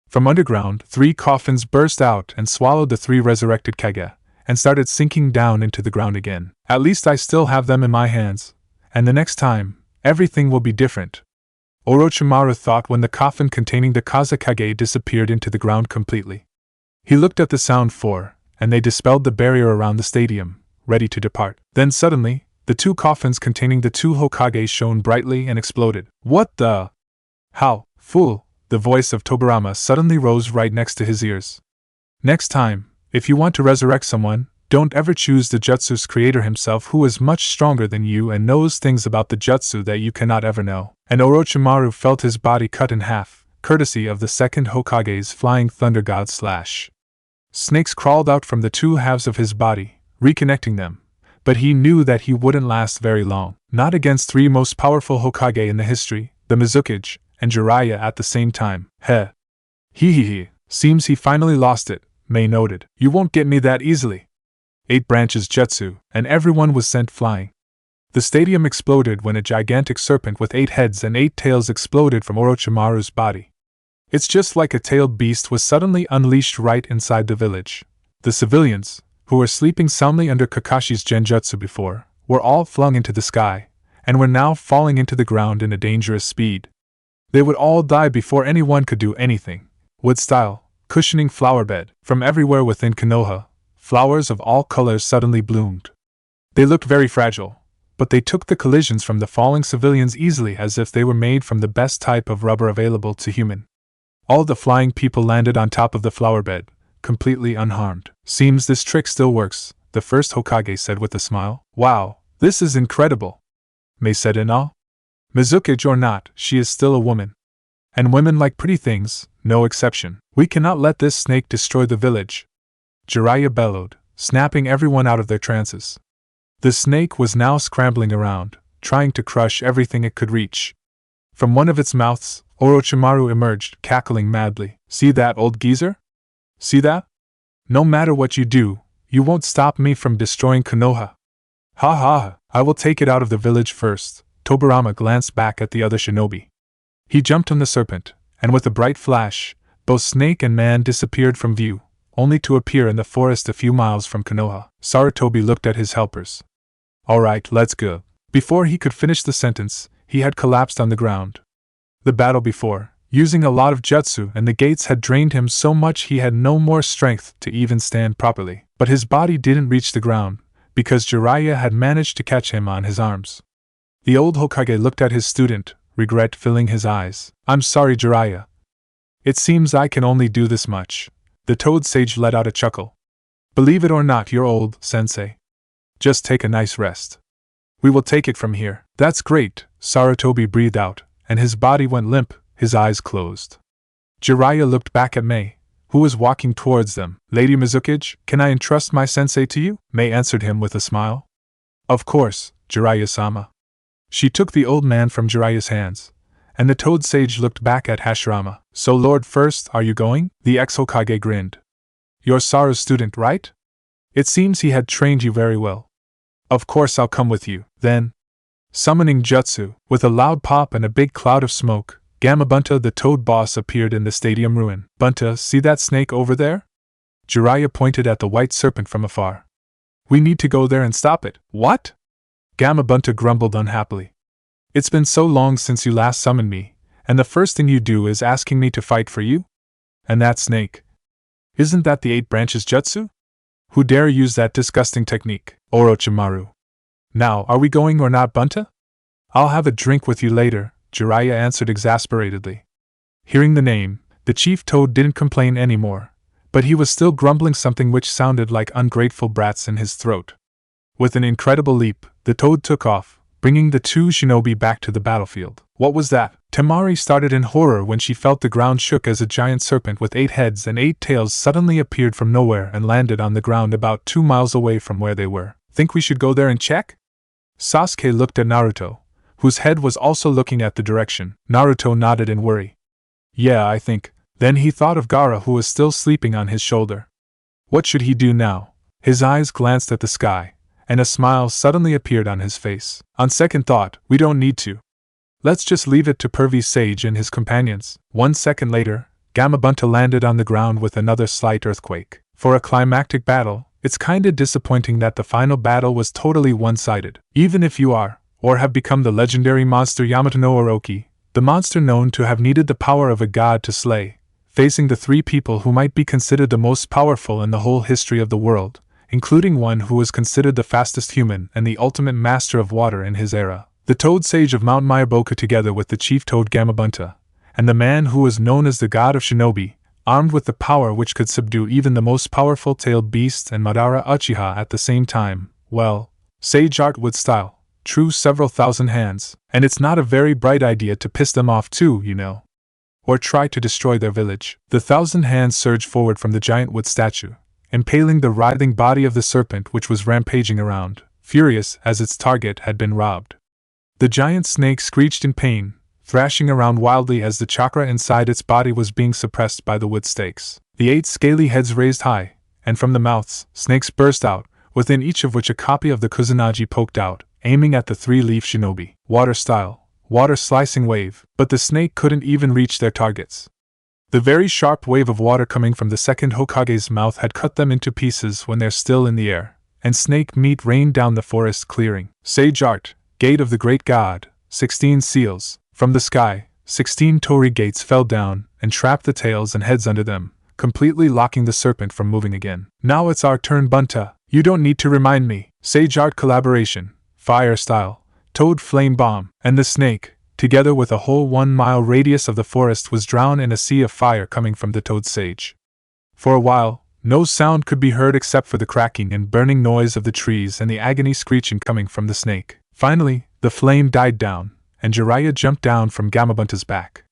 From underground, 3 coffins burst out and swallowed the 3 resurrected Kage, and started sinking down into the ground again. At least I still have them in my hands, and the next time, everything will be different. Orochimaru thought when the coffin containing the Kage disappeared into the ground completely. He looked at the Sound Four, and they dispelled the barrier around the stadium, ready to depart. Then suddenly, the 2 coffins containing the 2 Hokage shone brightly and exploded. What the? How, fool? The voice of Tobirama suddenly rose right next to his ears. Next time, if you want to resurrect someone, don't ever choose the jutsu's creator himself, who is much stronger than you and knows things about the jutsu that you cannot ever know. And Orochimaru felt his body cut in half, courtesy of the second Hokage's flying thunder god slash. Snakes crawled out from the 2 halves of his body, reconnecting them, but he knew that he wouldn't last very long. Not against 3 most powerful Hokage in the history, the Mizukage, and Jiraiya at the same time. Heh. Hee. Seems he finally lost it, Mei noted. You won't get me that easily. 8 branches jutsu, and everyone was sent flying. The stadium exploded when a gigantic serpent with 8 heads and 8 tails exploded from Orochimaru's body. It's just like a tailed beast was suddenly unleashed right inside the village. The civilians, who were sleeping soundly under Kakashi's genjutsu before, were all flung into the sky, and were now falling into the ground in a dangerous speed. They would all die before anyone could do anything. Wood-style, cushioning flower bed. From everywhere within Konoha, flowers of all colors suddenly bloomed. They looked very fragile, but they took the collisions from the falling civilians easily as if they were made from the best type of rubber available to human. All the flying people landed on top of the flower bed, completely unharmed. Seems this trick still works, the first Hokage said with a smile. Wow, this is incredible, Mei said in awe. Mizukage or not, she is still a woman. And women like pretty things, no exception. We cannot let this snake destroy the village, Jiraiya bellowed, snapping everyone out of their trances. The snake was now scrambling around, trying to crush everything it could reach. From one of its mouths, Orochimaru emerged, cackling madly. See that, old geezer? See that? No matter what you do, you won't stop me from destroying Konoha. Ha ha, I will take it out of the village first. Tobirama glanced back at the other shinobi. He jumped on the serpent, and with a bright flash, both snake and man disappeared from view, only to appear in the forest a few miles from Konoha. Sarutobi looked at his helpers. All right, let's go. Before he could finish the sentence, he had collapsed on the ground. The battle before, using a lot of jutsu, and the gates had drained him so much he had no more strength to even stand properly. But his body didn't reach the ground, because Jiraiya had managed to catch him on his arms. The old Hokage looked at his student, regret filling his eyes. I'm sorry, Jiraiya. It seems I can only do this much. The Toad Sage let out a chuckle. Believe it or not, you're old, Sensei. Just take a nice rest. We will take it from here. That's great, Sarutobi breathed out, and his body went limp, his eyes closed. Jiraiya looked back at Mei, who was walking towards them. Lady Mizukage, can I entrust my sensei to you? Mei answered him with a smile. Of course, Jiraiya-sama. She took the old man from Jiraiya's hands, and the Toad Sage looked back at Hashirama. So Lord First, are you going? The ex-Hokage grinned. You're Saru's student, right? It seems he had trained you very well. Of course I'll come with you. Then, summoning jutsu, with a loud pop and a big cloud of smoke, Gamabunta the Toad Boss appeared in the stadium ruin. Bunta, see that snake over there? Jiraiya pointed at the white serpent from afar. We need to go there and stop it. What? Gamabunta grumbled unhappily. It's been so long since you last summoned me, and the first thing you do is asking me to fight for you? And that snake. Isn't that the 8 branches jutsu? Who dare use that disgusting technique? Orochimaru. Now, are we going or not, Bunta? I'll have a drink with you later, Jiraiya answered exasperatedly. Hearing the name, the chief toad didn't complain anymore, but he was still grumbling something which sounded like ungrateful brats in his throat. With an incredible leap, the toad took off, bringing the 2 shinobi back to the battlefield. What was that? Temari started in horror when she felt the ground shook as a giant serpent with 8 heads and 8 tails suddenly appeared from nowhere and landed on the ground about 2 miles away from where they were. Think we should go there and check? Sasuke looked at Naruto, whose head was also looking at the direction. Naruto nodded in worry. Yeah, I think. Then he thought of Gaara, who was still sleeping on his shoulder. What should he do now? His eyes glanced at the sky, and a smile suddenly appeared on his face. On second thought, we don't need to. Let's just leave it to Pervy Sage and his companions. 1 second later, Gamabunta landed on the ground with another slight earthquake. For a climactic battle, it's kinda disappointing that the final battle was totally one-sided. Even if you are, or have become the legendary monster Yamato no Orochi, the monster known to have needed the power of a god to slay, facing the 3 people who might be considered the most powerful in the whole history of the world, including one who was considered the fastest human and the ultimate master of water in his era. The Toad Sage of Mount Mayaboka together with the Chief Toad Gamabunta, and the man who was known as the God of Shinobi, armed with the power which could subdue even the most powerful tailed beasts and Madara Uchiha at the same time, well, Sage Art would style, true several thousand hands, and it's not a very bright idea to piss them off too, you know. Or try to destroy their village. The 1,000 hands surged forward from the giant wood statue, impaling the writhing body of the serpent which was rampaging around, furious as its target had been robbed. The giant snake screeched in pain, thrashing around wildly as the chakra inside its body was being suppressed by the wood stakes. The 8 scaly heads raised high, and from the mouths, snakes burst out, within each of which a copy of the Kusanagi poked out, aiming at the 3-leaf shinobi. Water style, water slicing wave, but the snake couldn't even reach their targets. The very sharp wave of water coming from the second Hokage's mouth had cut them into pieces when they're still in the air, and snake meat rained down the forest clearing. Sage Art, Gate of the Great God, 16 seals. From the sky, 16 torii gates fell down and trapped the tails and heads under them, completely locking the serpent from moving again. Now it's our turn, Bunta. You don't need to remind me. Sage Art Collaboration, Fire Style, Toad Flame Bomb, and the snake, together with a whole 1-mile radius of the forest, was drowned in a sea of fire coming from the Toad Sage. For a while, no sound could be heard except for the cracking and burning noise of the trees and the agony screeching coming from the snake. Finally, the flame died down, and Jiraiya jumped down from Gamabunta's back.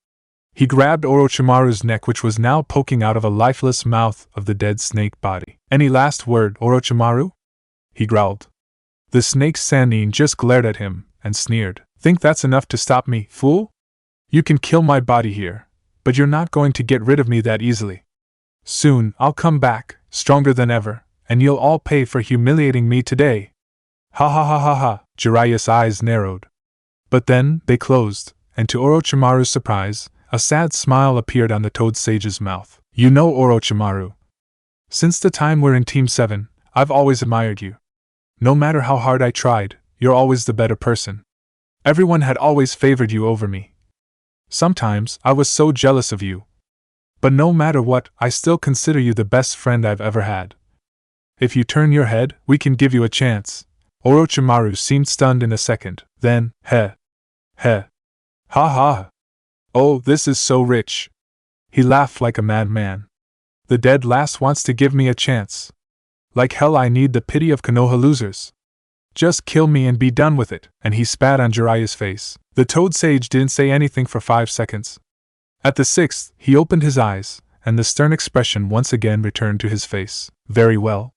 He grabbed Orochimaru's neck, which was now poking out of a lifeless mouth of the dead snake body. Any last word, Orochimaru? He growled. The snake's Sannin just glared at him and sneered. Think that's enough to stop me, fool? You can kill my body here, but you're not going to get rid of me that easily. Soon I'll come back, stronger than ever, and you'll all pay for humiliating me today. Ha ha ha ha ha. Jiraiya's eyes narrowed. But then they closed, and to Orochimaru's surprise, a sad smile appeared on the Toad Sage's mouth. You know, Orochimaru, since the time we're in Team 7, I've always admired you. No matter how hard I tried, you're always the better person. Everyone had always favored you over me. Sometimes I was so jealous of you. But no matter what, I still consider you the best friend I've ever had. If you turn your head, we can give you a chance. Orochimaru seemed stunned in a second, then, ha ha. Oh, this is so rich. He laughed like a madman. The dead last wants to give me a chance. Like hell, I need the pity of Konoha losers. Just kill me and be done with it, and he spat on Jiraiya's face. The Toad Sage didn't say anything for 5 seconds. At the 6th, he opened his eyes, and the stern expression once again returned to his face. Very well.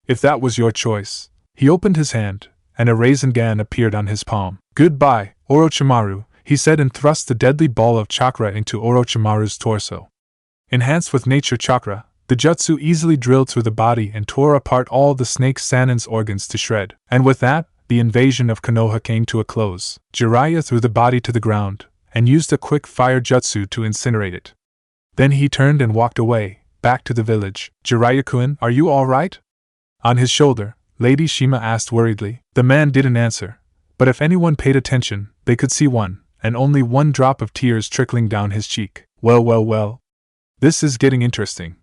If that was your choice. He opened his hand, and a Rasengan appeared on his palm. Goodbye, Orochimaru, he said, and thrust the deadly ball of chakra into Orochimaru's torso. Enhanced with nature chakra, the jutsu easily drilled through the body and tore apart all the snake Sannin's organs to shred. And with that, the invasion of Konoha came to a close. Jiraiya threw the body to the ground, and used a quick fire jutsu to incinerate it. Then he turned and walked away, back to the village. Jiraiya-kun, are you all right? On his shoulder, Lady Shima asked worriedly. The man didn't answer, but if anyone paid attention, they could see one, and only one drop of tears trickling down his cheek. Well. This is getting interesting.